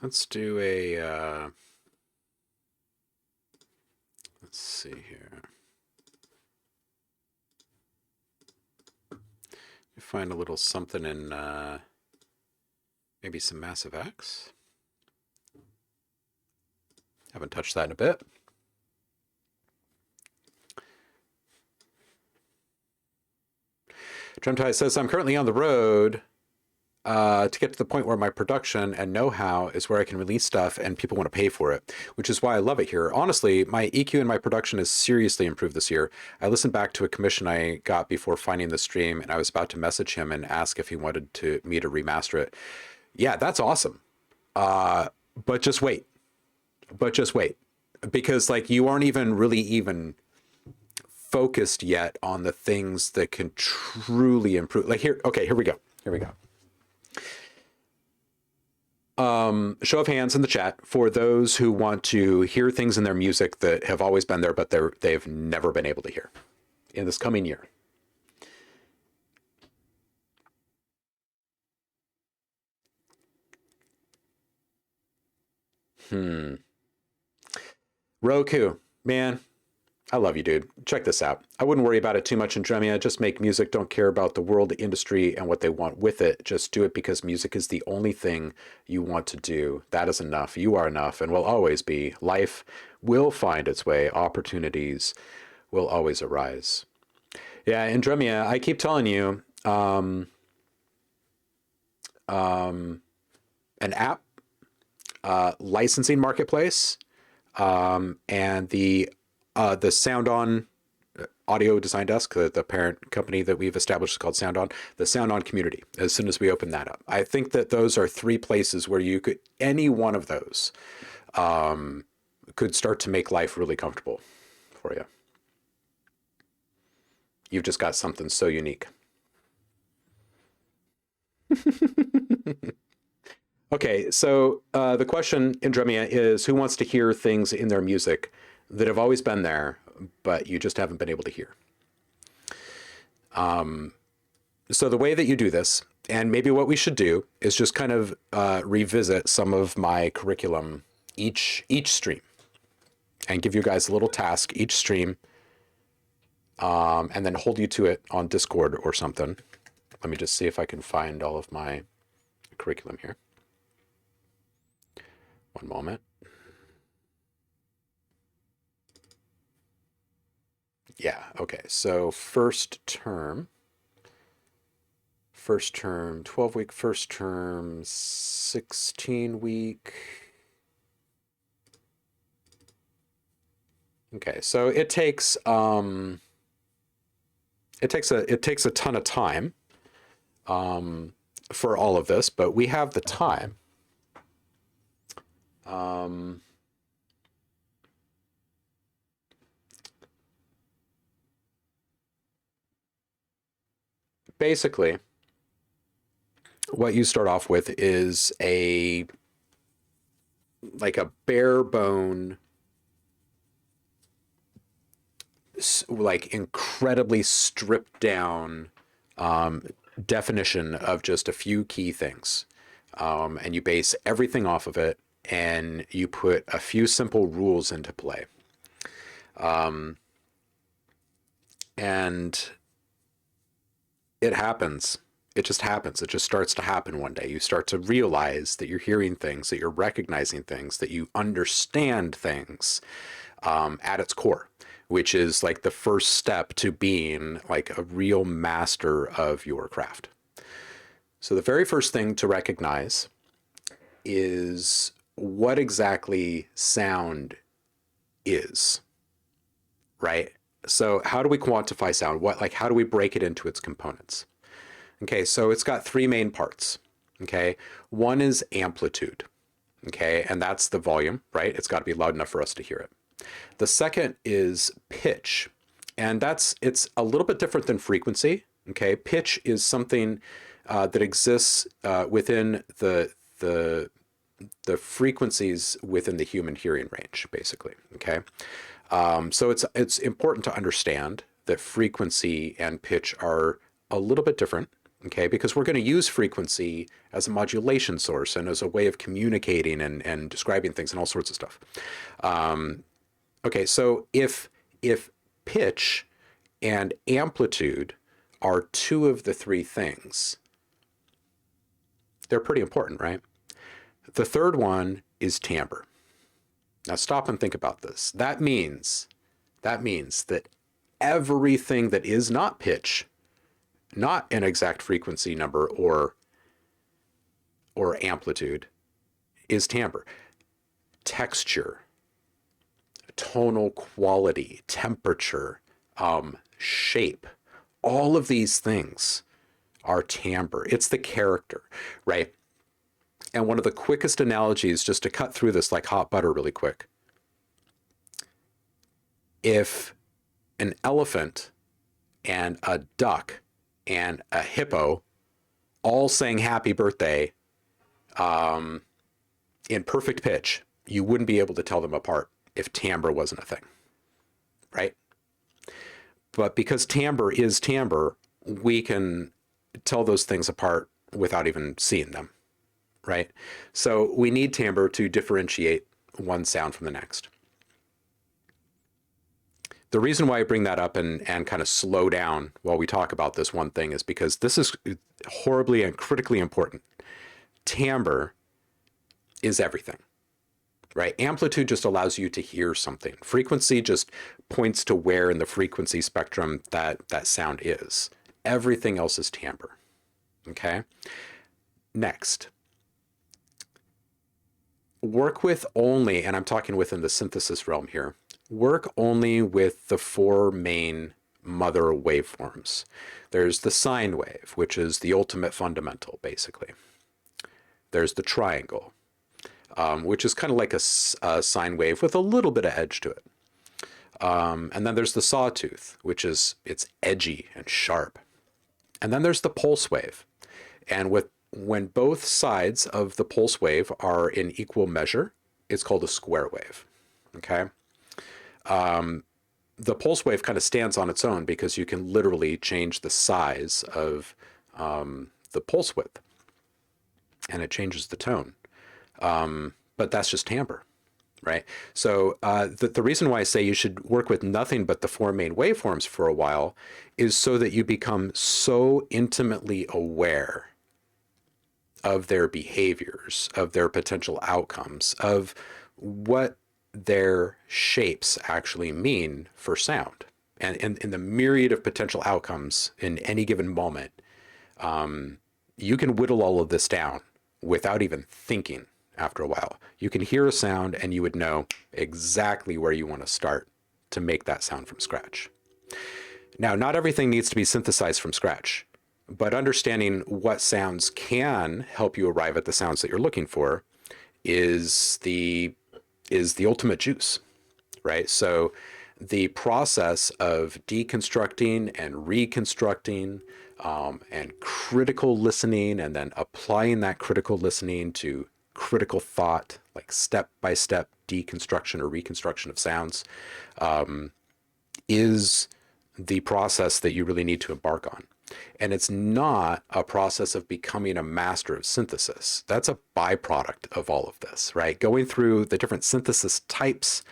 Let's do a, let's see here. Find a little something in maybe some Massive X. Haven't touched that in a bit. Drumtie says, I'm currently on the road to get to the point where my production and know-how is where I can release stuff and people want to pay for it, which is why I love it here. Honestly, my EQ and my production has seriously improved this year. I listened back to a commission I got before finding the stream, and I was about to message him and ask if he wanted me to remaster it. Yeah, that's awesome. But just wait. Because like you aren't even really focused yet on the things that can truly improve. Like here, okay, here we go. Show of hands in the chat for those who want to hear things in their music that have always been there, but they've never been able to hear in this coming year. Roku, man, I love you, dude. Check this out. I wouldn't worry about it too much in Dremia. Just make music. Don't care about the world, the industry, and what they want with it. Just do it because music is the only thing you want to do. That is enough. You are enough and will always be. Life will find its way. Opportunities will always arise. Yeah, in Dremia, I keep telling you, an app, licensing marketplace, and the Sound On audio design desk, the parent company that we've established is called Sound On, the Sound On community, as soon as we open that up. I think that those are three places where you could, any one of those could start to make life really comfortable for you. You've just got something so unique. Okay, so the question in Dremia is, who wants to hear things in their music that have always been there, but you just haven't been able to hear? So the way that you do this, and maybe what we should do, is just kind of revisit some of my curriculum each stream, and give you guys a little task each stream, and then hold you to it on Discord or something. Let me just see if I can find all of my curriculum here. One moment. Yeah, okay. So first term, 12-week first term, 16-week. Okay, so it takes a ton of time for all of this, but we have the time. Basically, what you start off with is like a bare bone, like incredibly stripped down definition of just a few key things. And you base everything off of it, and you put a few simple rules into play. And it happens. It just happens. It just starts to happen one day. You start to realize that you're hearing things, that you're recognizing things, that you understand things at its core, which is like the first step to being like a real master of your craft. So the very first thing to recognize is what exactly sound is, right? So how do we quantify sound? How do we break it into its components? Okay, so it's got three main parts. Okay, one is amplitude. Okay, and that's the volume, right? It's got to be loud enough for us to hear it. The second is pitch, and it's a little bit different than frequency. Okay, pitch is something that exists within the frequencies within the human hearing range, basically. Okay, so it's important to understand that frequency and pitch are a little bit different. Okay, because we're going to use frequency as a modulation source and as a way of communicating and describing things and all sorts of stuff. Okay, so if pitch and amplitude are two of the three things, they're pretty important, right? The third one is timbre. Now stop and think about this. That means that everything that is not pitch, not an exact frequency number or amplitude, is timbre. Texture, tonal quality, temperature, shape, all of these things are timbre. It's the character, right? And one of the quickest analogies, just to cut through this like hot butter really quick, if an elephant and a duck and a hippo all sang happy birthday in perfect pitch, you wouldn't be able to tell them apart if timbre wasn't a thing, right? But because timbre is timbre, we can tell those things apart without even seeing them, right? So we need timbre to differentiate one sound from the next. The reason why I bring that up and kind of slow down while we talk about this one thing is because this is horribly and critically important. Timbre is everything, right? Amplitude just allows you to hear something. Frequency just points to where in the frequency spectrum that sound is. Everything else is timbre, okay? Next, work with only, and I'm talking within the synthesis realm here, work only with the four main mother waveforms. There's the sine wave, which is the ultimate fundamental, basically. There's the triangle, which is kind of like a sine wave with a little bit of edge to it. And then there's the sawtooth, which is, it's edgy and sharp. And then there's the pulse wave. And when both sides of the pulse wave are in equal measure, it's called a square wave, okay? The pulse wave kind of stands on its own because you can literally change the size of the pulse width, and it changes the tone. But that's just timbre, right? So the reason why I say you should work with nothing but the four main waveforms for a while is so that you become so intimately aware of their behaviors, of their potential outcomes, of what their shapes actually mean for sound. And in the myriad of potential outcomes in any given moment, you can whittle all of this down without even thinking after a while. You can hear a sound and you would know exactly where you want to start to make that sound from scratch. Now, not everything needs to be synthesized from scratch, but understanding what sounds can help you arrive at the sounds that you're looking for is the ultimate juice, right? So the process of deconstructing and reconstructing and critical listening, and then applying that critical listening to critical thought, like step-by-step deconstruction or reconstruction of sounds, is the process that you really need to embark on. And it's not a process of becoming a master of synthesis. That's a byproduct of all of this, right? Going through the different synthesis types,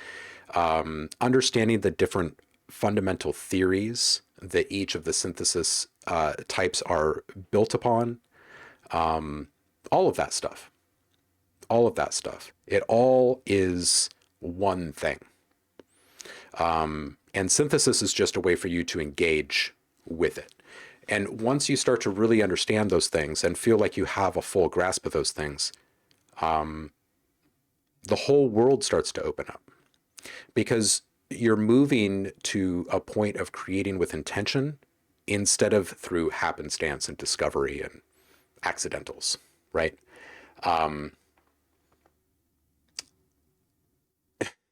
understanding the different fundamental theories that each of the synthesis types are built upon, all of that stuff. All of that stuff. It all is one thing. And synthesis is just a way for you to engage with it. And once you start to really understand those things and feel like you have a full grasp of those things, the whole world starts to open up, because you're moving to a point of creating with intention instead of through happenstance and discovery and accidentals, right?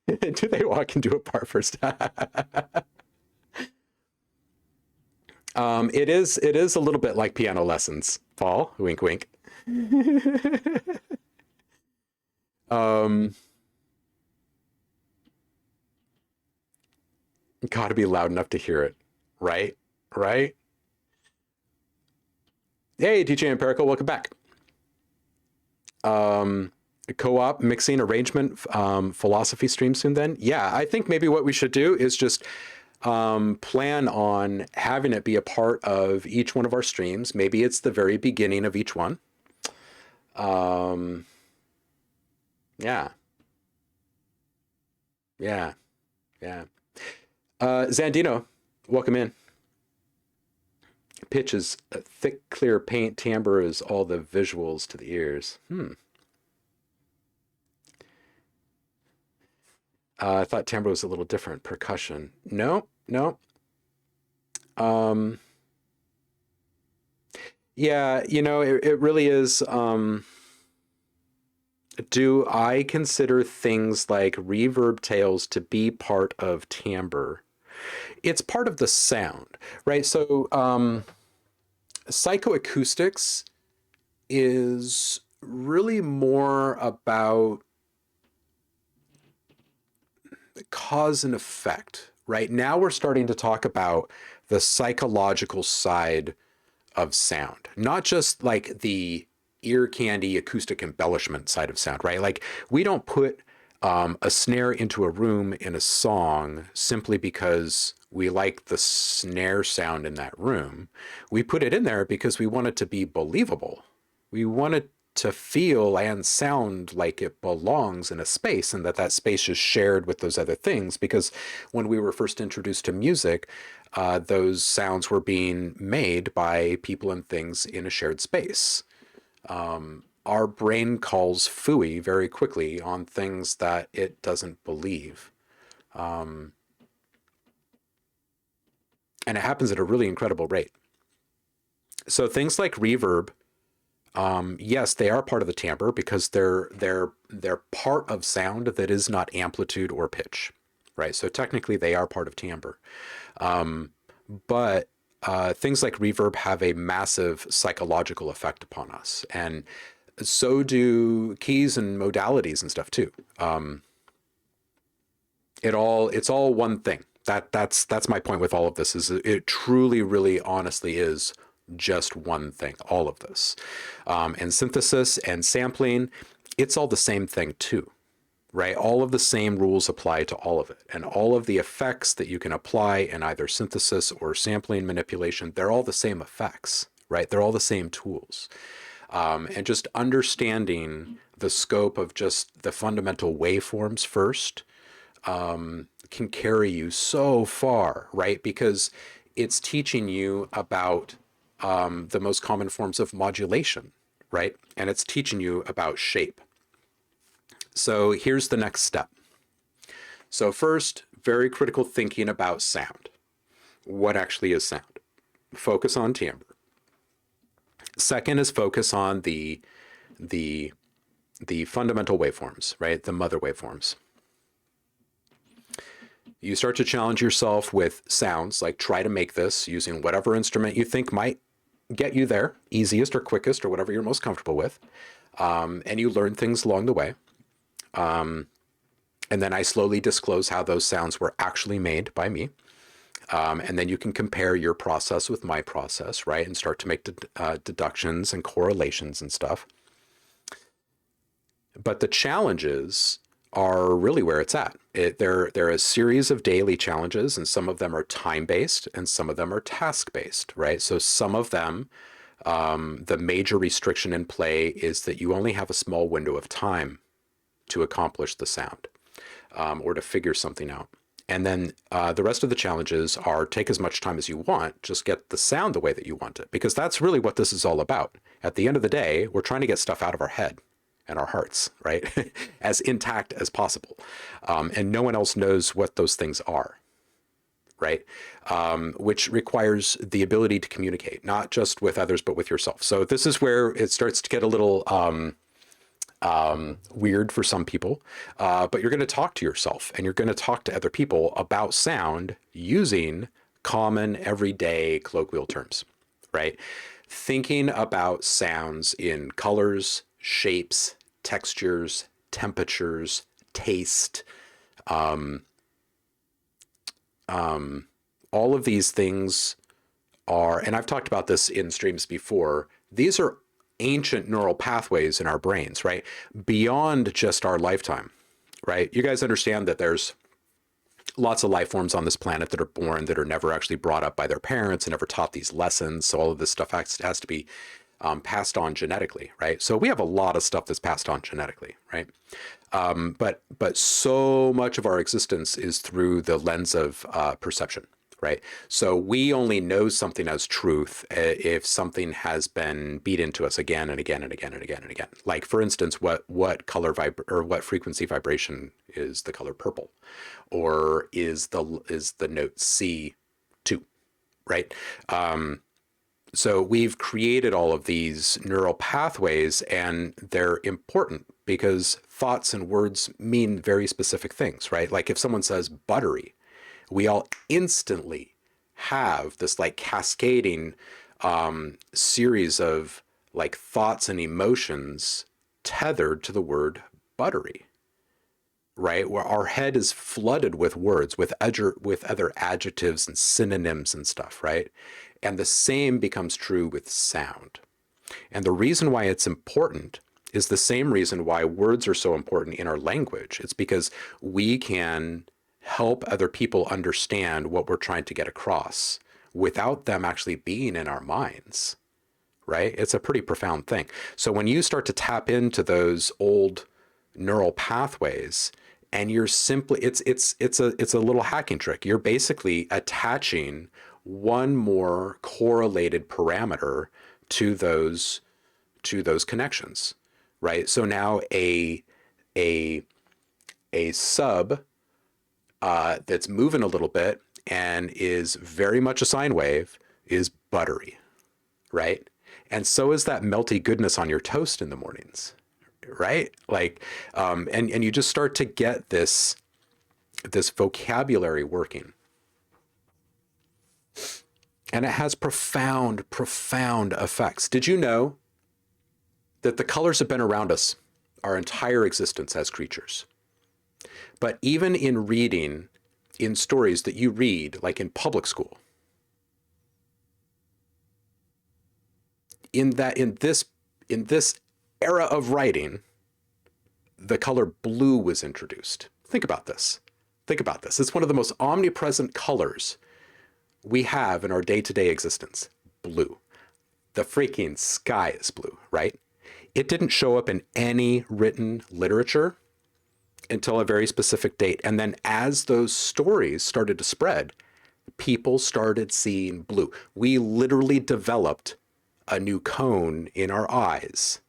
Do they walk into a bar first? It is a little bit like piano lessons, Paul. Wink, wink. Got to be loud enough to hear it, right? Right? Hey, DJ Empirical, welcome back. Co-op mixing arrangement philosophy stream soon then? Yeah, I think maybe what we should do is just plan on having it be a part of each one of our streams. Maybe it's the very beginning of each one. Yeah. Yeah. Yeah. Zandino, welcome in. Pitch is a thick, clear paint. Timbre is all the visuals to the ears. I thought timbre was a little different. Percussion. No, no. Yeah, you know, it really is. Do I consider things like reverb tails to be part of timbre? It's part of the sound, right? So psychoacoustics is really more about cause and effect, right? Now we're starting to talk about the psychological side of sound, not just like the ear candy acoustic embellishment side of sound, right? Like we don't put a snare into a room in a song simply because we like the snare sound in that room. We put it in there because we want it to be believable. We want it to feel and sound like it belongs in a space, and that that space is shared with those other things. Because when we were first introduced to music, those sounds were being made by people and things in a shared space. Our brain calls phooey very quickly on things that it doesn't believe. And it happens at a really incredible rate. So things like reverb, yes, they are part of the timbre because they're part of sound that is not amplitude or pitch, right? So technically they are part of timbre, but things like reverb have a massive psychological effect upon us, and so do keys and modalities and stuff too. It's all one thing. That's my point with all of this, is it truly, really, honestly is just one thing, all of this. And synthesis and sampling, it's all the same thing too, right? All of the same rules apply to all of it. And all of the effects that you can apply in either synthesis or sampling manipulation, they're all the same effects, right? They're all the same tools. And just understanding the scope of just the fundamental waveforms first can carry you so far, right? Because it's teaching you about the most common forms of modulation, right? And it's teaching you about shape. So here's the next step. So first, very critical thinking about sound. What actually is sound? Focus on timbre. Second is focus on the fundamental waveforms, right? The mother waveforms. You start to challenge yourself with sounds, like try to make this using whatever instrument you think might get you there, easiest or quickest or whatever you're most comfortable with. And you learn things along the way. And then I slowly disclose how those sounds were actually made by me. And then you can compare your process with my process, right? And start to make deductions and correlations and stuff. But the challenges are really where it's at. There are a series of daily challenges, and some of them are time-based and some of them are task-based, right? So some of them, the major restriction in play is that you only have a small window of time to accomplish the sound, or to figure something out. And then the rest of the challenges are take as much time as you want, just get the sound the way that you want it, because that's really what this is all about. At the end of the day, we're trying to get stuff out of our head and our hearts, right? As intact as possible. And no one else knows what those things are, right? Which requires the ability to communicate, not just with others, but with yourself. So this is where it starts to get a little weird for some people, but you're going to talk to yourself and you're going to talk to other people about sound using common, everyday, colloquial terms, right? Thinking about sounds in colors, shapes, textures, temperatures, taste, all of these things are, and I've talked about this in streams before, these are ancient neural pathways in our brains, right? Beyond just our lifetime, right? You guys understand that there's lots of life forms on this planet that are born that are never actually brought up by their parents and never taught these lessons. So all of this stuff has to be passed on genetically, right? So we have a lot of stuff that's passed on genetically, right? But so much of our existence is through the lens of perception, right? So we only know something as truth if something has been beat into us again and again and again and again and again. Like, for instance, what color or what frequency vibration is the color purple, or is the note C2, right? So we've created all of these neural pathways, and they're important because thoughts and words mean very specific things, right? Like if someone says buttery, we all instantly have this like cascading series of like thoughts and emotions tethered to the word buttery, right? Where our head is flooded with words, with other adjectives and synonyms and stuff, right? And the same becomes true with sound. And the reason why it's important is the same reason why words are so important in our language. It's because we can help other people understand what we're trying to get across without them actually being in our minds, right? It's a pretty profound thing. So when you start to tap into those old neural pathways, and you're simply, it's a little hacking trick. You're basically attaching one more correlated parameter to those connections, right? So now a sub that's moving a little bit and is very much a sine wave is buttery, right? And so is that melty goodness on your toast in the mornings, right? Like, and you just start to get this vocabulary working, and it has profound effects. Did you know that the colors have been around us our entire existence as creatures? But even in reading, in stories that you read, like in public school, in this era of writing, the color blue was introduced. Think about this. Think about this. It's one of the most omnipresent colors we have in our day-to-day existence. Blue. The freaking sky is blue, right? It didn't show up in any written literature until a very specific date. And then as those stories started to spread, people started seeing blue. We literally developed a new cone in our eyes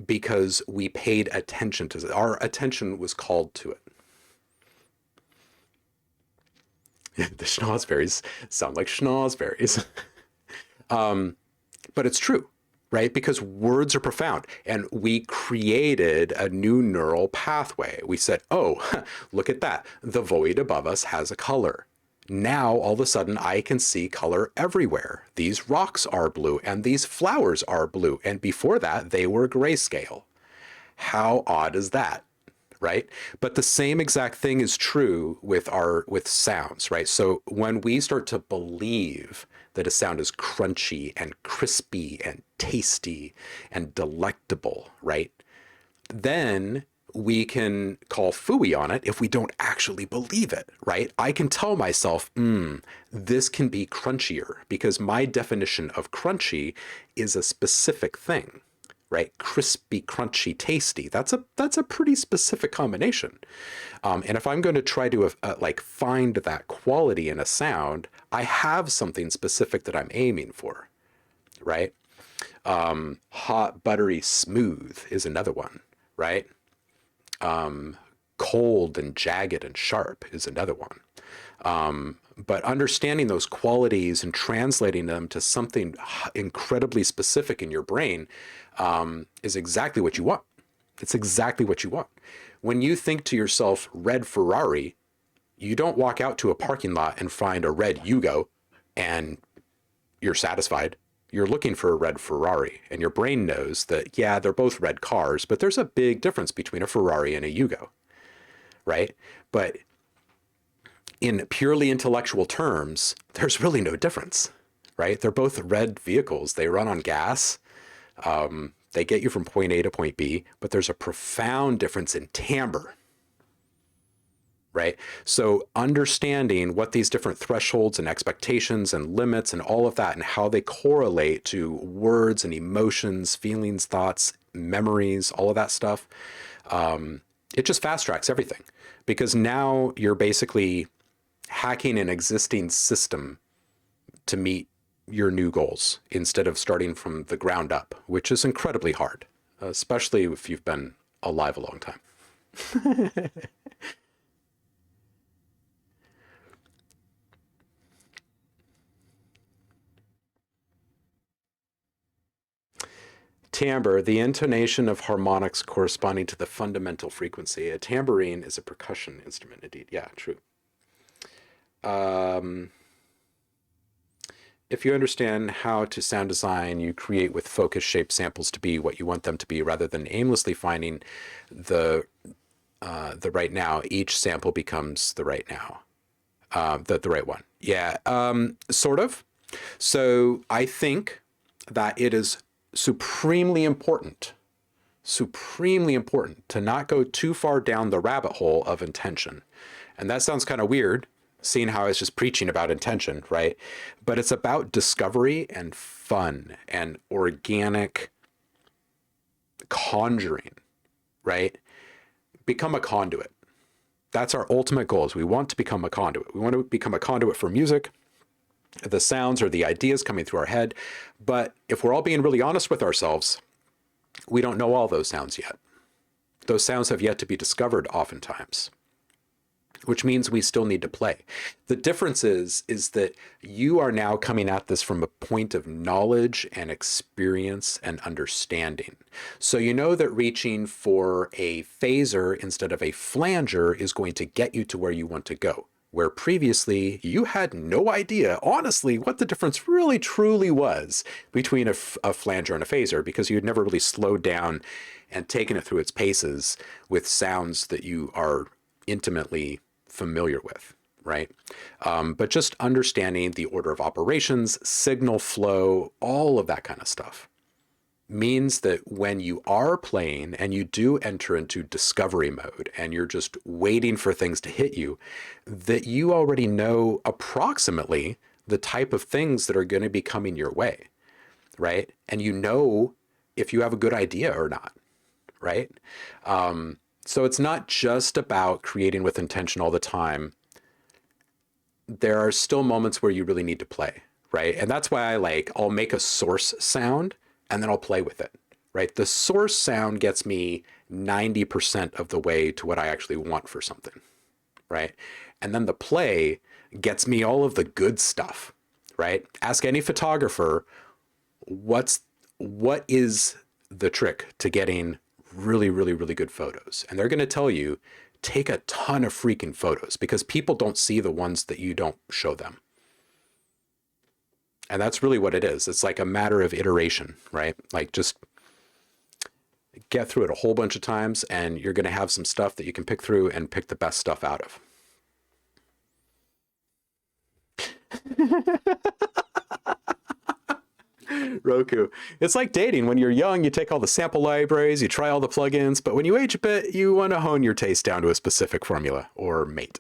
because we paid attention to it. Our attention was called to it. The schnozberries sound like schnozberries. But it's true, right? Because words are profound. And we created a new neural pathway. We said, oh, look at that. The void above us has a color. Now, all of a sudden, I can see color everywhere. These rocks are blue and these flowers are blue. And before that, they were grayscale. How odd is that? Right? But the same exact thing is true with sounds, right? So when we start to believe that a sound is crunchy and crispy and tasty and delectable, right? Then we can call phooey on it if we don't actually believe it, right? I can tell myself, this can be crunchier because my definition of crunchy is a specific thing, right? Crispy, crunchy, tasty. That's a pretty specific combination. And if I'm going to try to like find that quality in a sound, I have something specific that I'm aiming for, right? Hot, buttery, smooth is another one, right? Cold and jagged and sharp is another one. But understanding those qualities and translating them to something incredibly specific in your brain is exactly what you want. It's exactly what you want. When you think to yourself, red Ferrari, you don't walk out to a parking lot and find a red Yugo and you're satisfied. You're looking for a red Ferrari, and your brain knows that, yeah, they're both red cars, but there's a big difference between a Ferrari and a Yugo, right? But in purely intellectual terms, there's really no difference, right? They're both red vehicles. They run on gas. They get you from point A to point B, but there's a profound difference in timbre, right? So understanding what these different thresholds and expectations and limits and all of that and how they correlate to words and emotions, feelings, thoughts, memories, all of that stuff, it just fast tracks everything, because now you're basically hacking an existing system to meet your new goals instead of starting from the ground up, which is incredibly hard, especially if you've been alive a long time. Timbre, the intonation of harmonics corresponding to the fundamental frequency. A tambourine is a percussion instrument, indeed. Yeah, true. If you understand how to sound design, you create with focus shape samples to be what you want them to be, rather than aimlessly finding the right now. Each sample becomes the right now, the right one. Yeah, sort of. So I think that it is supremely important Supremely important to not go too far down the rabbit hole of intention. And that sounds kind of weird, seeing how I was just preaching about intention, right? But it's about discovery and fun and organic conjuring, right? Become a conduit. That's our ultimate goal, is we want to become a conduit. We want to become a conduit for music, the sounds or the ideas coming through our head. But if we're all being really honest with ourselves, we don't know all those sounds yet. Those sounds have yet to be discovered oftentimes, which means we still need to play. The difference is that you are now coming at this from a point of knowledge and experience and understanding. So you know that reaching for a phaser instead of a flanger is going to get you to where you want to go, where previously you had no idea, honestly, what the difference really truly was between a flanger and a phaser, because you had never really slowed down and taken it through its paces with sounds that you are intimately familiar with, right? But just understanding the order of operations, signal flow, all of that kind of stuff means that when you are playing and you do enter into discovery mode and you're just waiting for things to hit you, that you already know approximately the type of things that are going to be coming your way, right? And you know if you have a good idea or not, right? So it's not just about creating with intention all the time. There are still moments where you really need to play, right? And that's why I'll make a source sound and then I'll play with it, right? The source sound gets me 90% of the way to what I actually want for something, right? And then the play gets me all of the good stuff, right? Ask any photographer, what is the trick to getting really, really, really good photos? And they're going to tell you, take a ton of freaking photos, because people don't see the ones that you don't show them. And that's really what it is. It's like a matter of iteration, right? Like just get through it a whole bunch of times and you're going to have some stuff that you can pick through and pick the best stuff out of. Roku. It's like dating. When you're young, you take all the sample libraries, you try all the plugins, but when you age a bit, you want to hone your taste down to a specific formula or mate.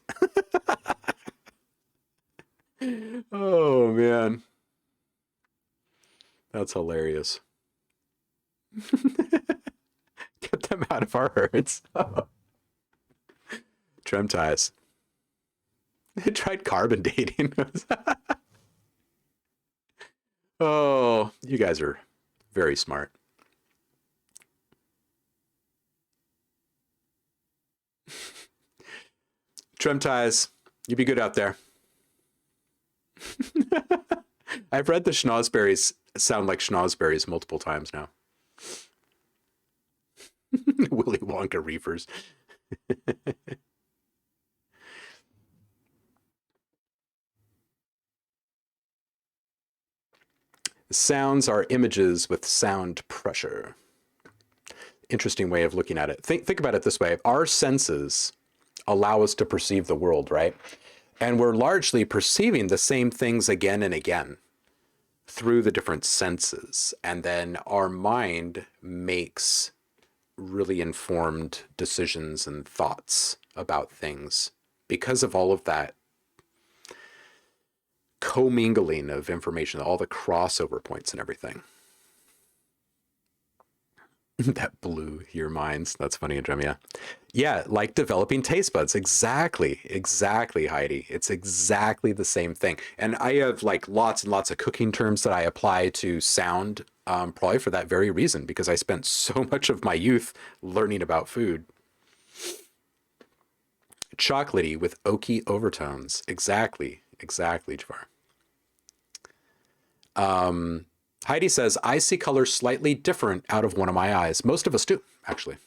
Oh, man. That's hilarious. Get them out of our herds. Trim ties. They tried carbon dating. Oh, you guys are very smart. Trim ties. You be good out there. I've read the schnozberries sound like schnozberries multiple times now. Willy Wonka reefers. Sounds are images with sound pressure. Interesting way of looking at it. Think about it this way. Our senses allow us to perceive the world, right? And we're largely perceiving the same things again and again through the different senses. And then our mind makes really informed decisions and thoughts about things because of all of that commingling of information, all the crossover points and everything. That blew your minds. That's funny, Andromia. Yeah, like developing taste buds. Exactly, Heidi. It's exactly the same thing. And I have like lots and lots of cooking terms that I apply to sound, probably for that very reason, because I spent so much of my youth learning about food. Chocolatey with oaky overtones. Exactly, Jafar. Heidi says, I see color slightly different out of one of my eyes. Most of us do, actually.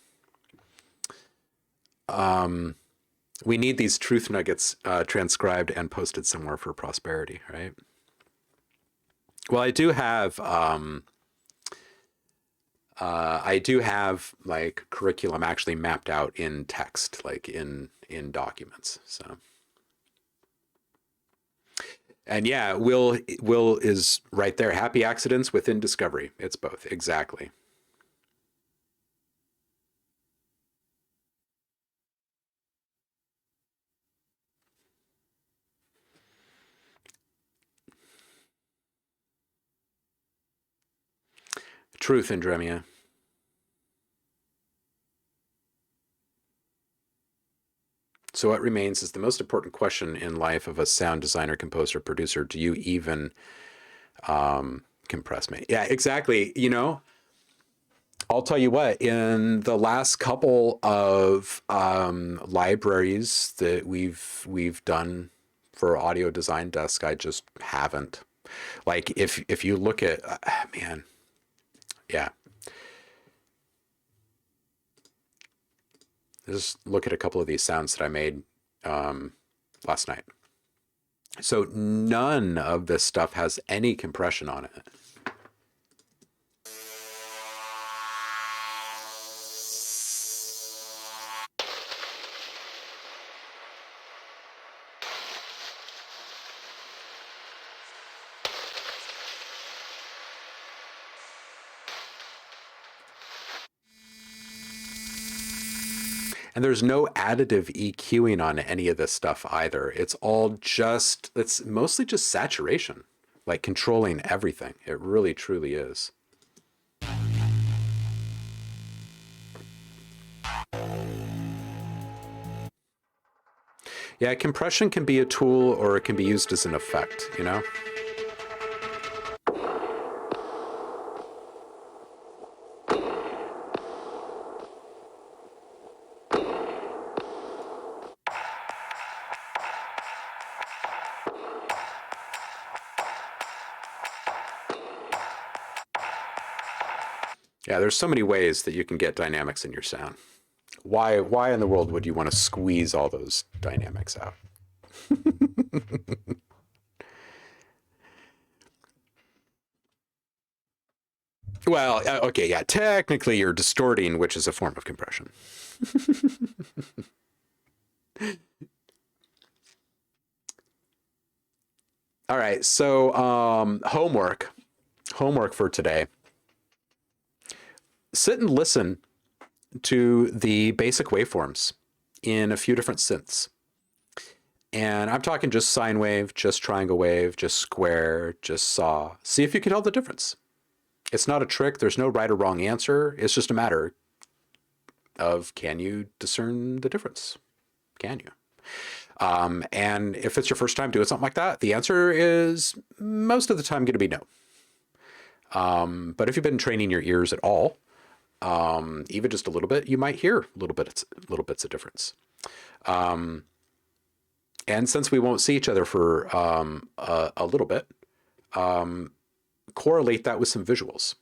We need these truth nuggets transcribed and posted somewhere for prosperity, right? Well, I do have like curriculum actually mapped out in text, like in documents. So. And yeah, Will is right there. Happy accidents within discovery. It's both. Exactly. Truth, Indremia. So what remains is the most important question in life of a sound designer, composer, producer. Do you even compress me? Yeah, exactly. You know, I'll tell you what, in the last couple of libraries that we've done for Audio Design Desk, I just haven't. Like if you look at man, yeah, just look at a couple of these sounds that I made last night. So none of this stuff has any compression on it. And there's no additive EQing on any of this stuff either. It's mostly just saturation, like controlling everything. It really, truly is. Yeah, compression can be a tool or it can be used as an effect, you know? Yeah, there's so many ways that you can get dynamics in your sound. Why in the world would you want to squeeze all those dynamics out? Well, okay, yeah, technically you're distorting, which is a form of compression. All right, so homework for today. Sit and listen to the basic waveforms in a few different synths. And I'm talking just sine wave, just triangle wave, just square, just saw. See if you can tell the difference. It's not a trick. There's no right or wrong answer. It's just a matter of, can you discern the difference? Can you? And if it's your first time doing something like that, the answer is most of the time going to be no. But if you've been training your ears at all, even just a little bit, you might hear little bits of difference. And since we won't see each other for a little bit, correlate that with some visuals,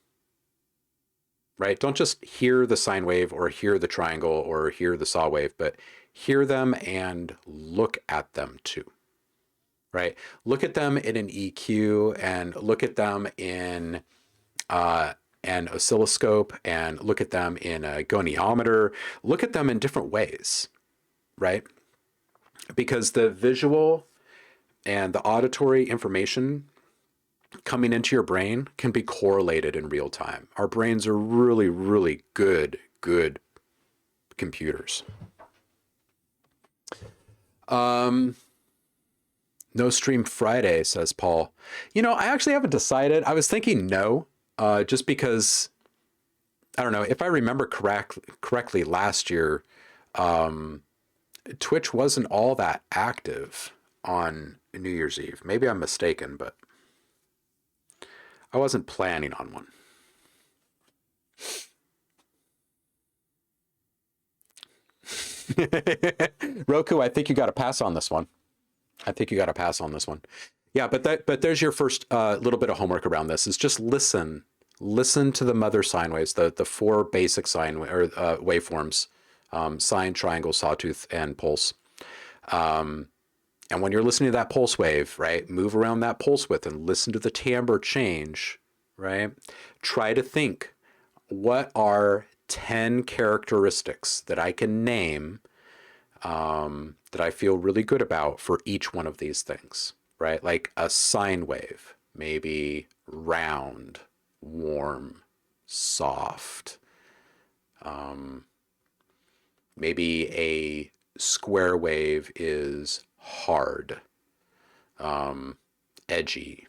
right? Don't just hear the sine wave or hear the triangle or hear the saw wave, but hear them and look at them too, right? Look at them in an EQ and look at them in an oscilloscope and look at them in a goniometer. Look at them in different ways, right? Because the visual and the auditory information coming into your brain can be correlated in real time. Our brains are really, really good computers. No stream Friday, says Paul. You know, I actually haven't decided. I was thinking no, just because, I don't know, if I remember correctly last year, Twitch wasn't all that active on New Year's Eve. Maybe I'm mistaken, but I wasn't planning on one. Roku, I think you got to pass on this one. Yeah, but there's your first little bit of homework around this. Is just listen to the mother sine waves, the four basic sine or waveforms, sine, triangle, sawtooth, and pulse. And when you're listening to that pulse wave, right, move around that pulse width and listen to the timbre change, right? Try to think, what are 10 characteristics that I can name that I feel really good about for each one of these things, right? Like a sine wave, maybe round, warm, soft. Maybe a square wave is hard, edgy,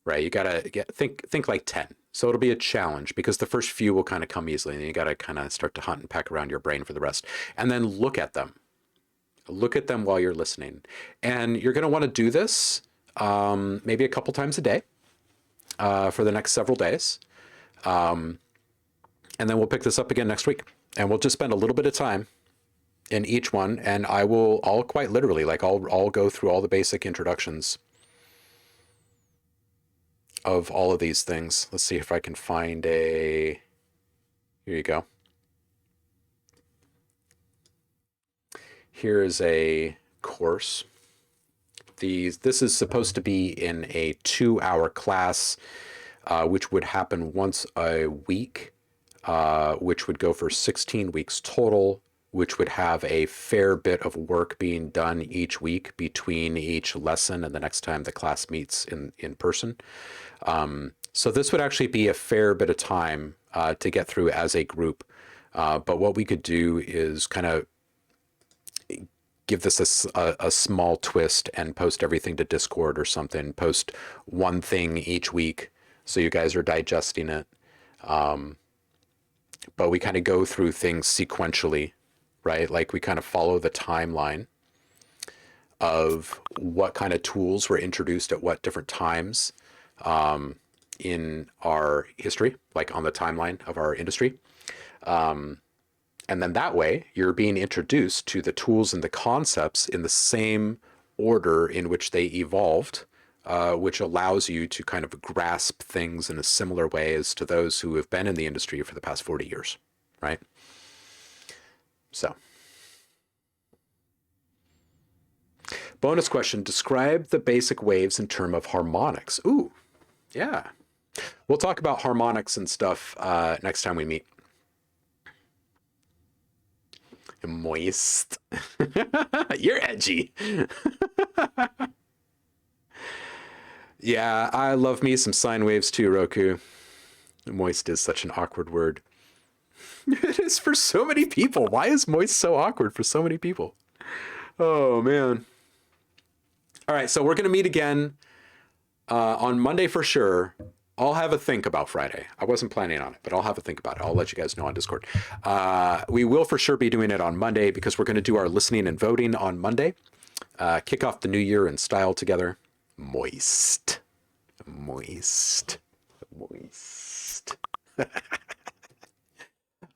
right? You gotta think like 10. So it'll be a challenge because the first few will kind of come easily, and you got to kind of start to hunt and peck around your brain for the rest. And then look at them. Look at them while you're listening. And you're going to want to do this maybe a couple times a day for the next several days. And then we'll pick this up again next week. And we'll just spend a little bit of time in each one. And I'll quite literally, like I'll go through all the basic introductions of all of these things. Let's see if I can find here you go. Here is a course. This is supposed to be in a 2-hour class, which would happen once a week, which would go for 16 weeks total, which would have a fair bit of work being done each week between each lesson and the next time the class meets in person. So this would actually be a fair bit of time to get through as a group. But what we could do is kind of give this a small twist and post everything to Discord or something. Post one thing each week so you guys are digesting it. But we kind of go through things sequentially, right? Like we kind of follow the timeline of what kind of tools were introduced at what different times in our history, like on the timeline of our industry. And then that way you're being introduced to the tools and the concepts in the same order in which they evolved, which allows you to kind of grasp things in a similar way as to those who have been in the industry for the past 40 years, right? So, bonus question, describe the basic waves in terms of harmonics. Ooh, yeah. We'll talk about harmonics and stuff next time we meet. Moist. You're edgy. Yeah, I love me some sine waves too, Roku. Moist is such an awkward word. It is for so many people. Why is moist so awkward for so many people? Oh, man. All right, so we're going to meet again on Monday for sure. I'll have a think about Friday. I wasn't planning on it, but I'll have a think about it. I'll let you guys know on Discord. We will for sure be doing it on Monday because we're going to do our listening and voting on Monday. Kick off the new year in style together. Moist. Moist. Moist.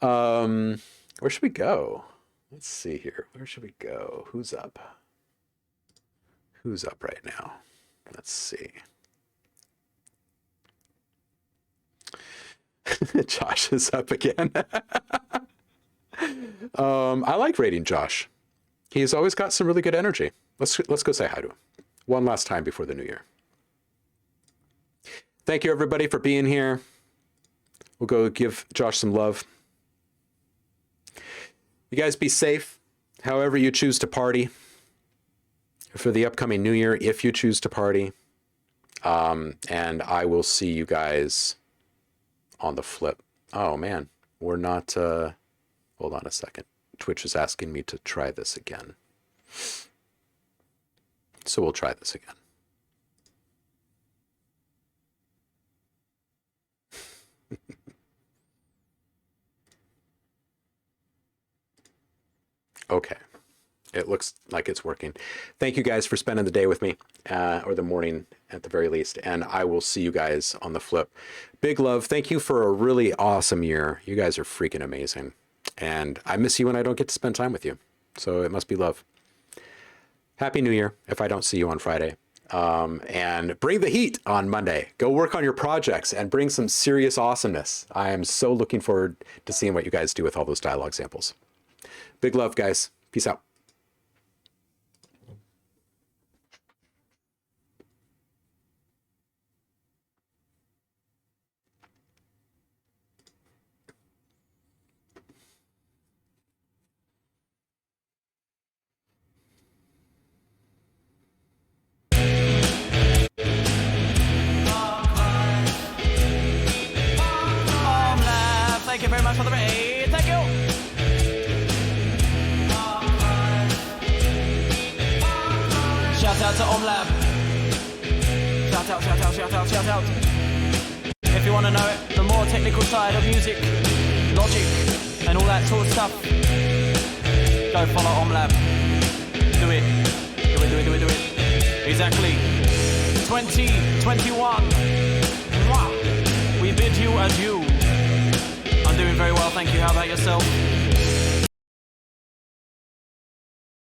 Where should we go? Let's see here. Where should we go? Who's up? Who's up right now? Let's see. Josh is up again. I like rating Josh. He's always got some really good energy. Let's go say hi to him one last time before the new year. Thank you everybody for being here. We'll go give Josh some love. You guys be safe, however you choose to party for the upcoming new year, if you choose to party. And I will see you guys on the flip. Oh man, we're not, hold on a second. Twitch is asking me to try this again. So we'll try this again. Okay. It looks like it's working. Thank you guys for spending the day with me, or the morning at the very least. And I will see you guys on the flip. Big love. Thank you for a really awesome year. You guys are freaking amazing. And I miss you when I don't get to spend time with you. So it must be love. Happy New Year if I don't see you on Friday. And bring the heat on Monday. Go work on your projects and bring some serious awesomeness. I am so looking forward to seeing what you guys do with all those dialogue samples. Big love, guys. Peace out. OhmLab, thank you very much for the raid. Thank you. Shout out to OhmLab. Shout out, shout out, shout out, shout out. if you want to know it, the more technical side of music, logic, and all that sort of stuff, go follow OhmLab. Do it. Do it, do it, do it, do it. Exactly. 2021. Mwah. We bid you adieu. I'm doing very well, thank you. How about yourself?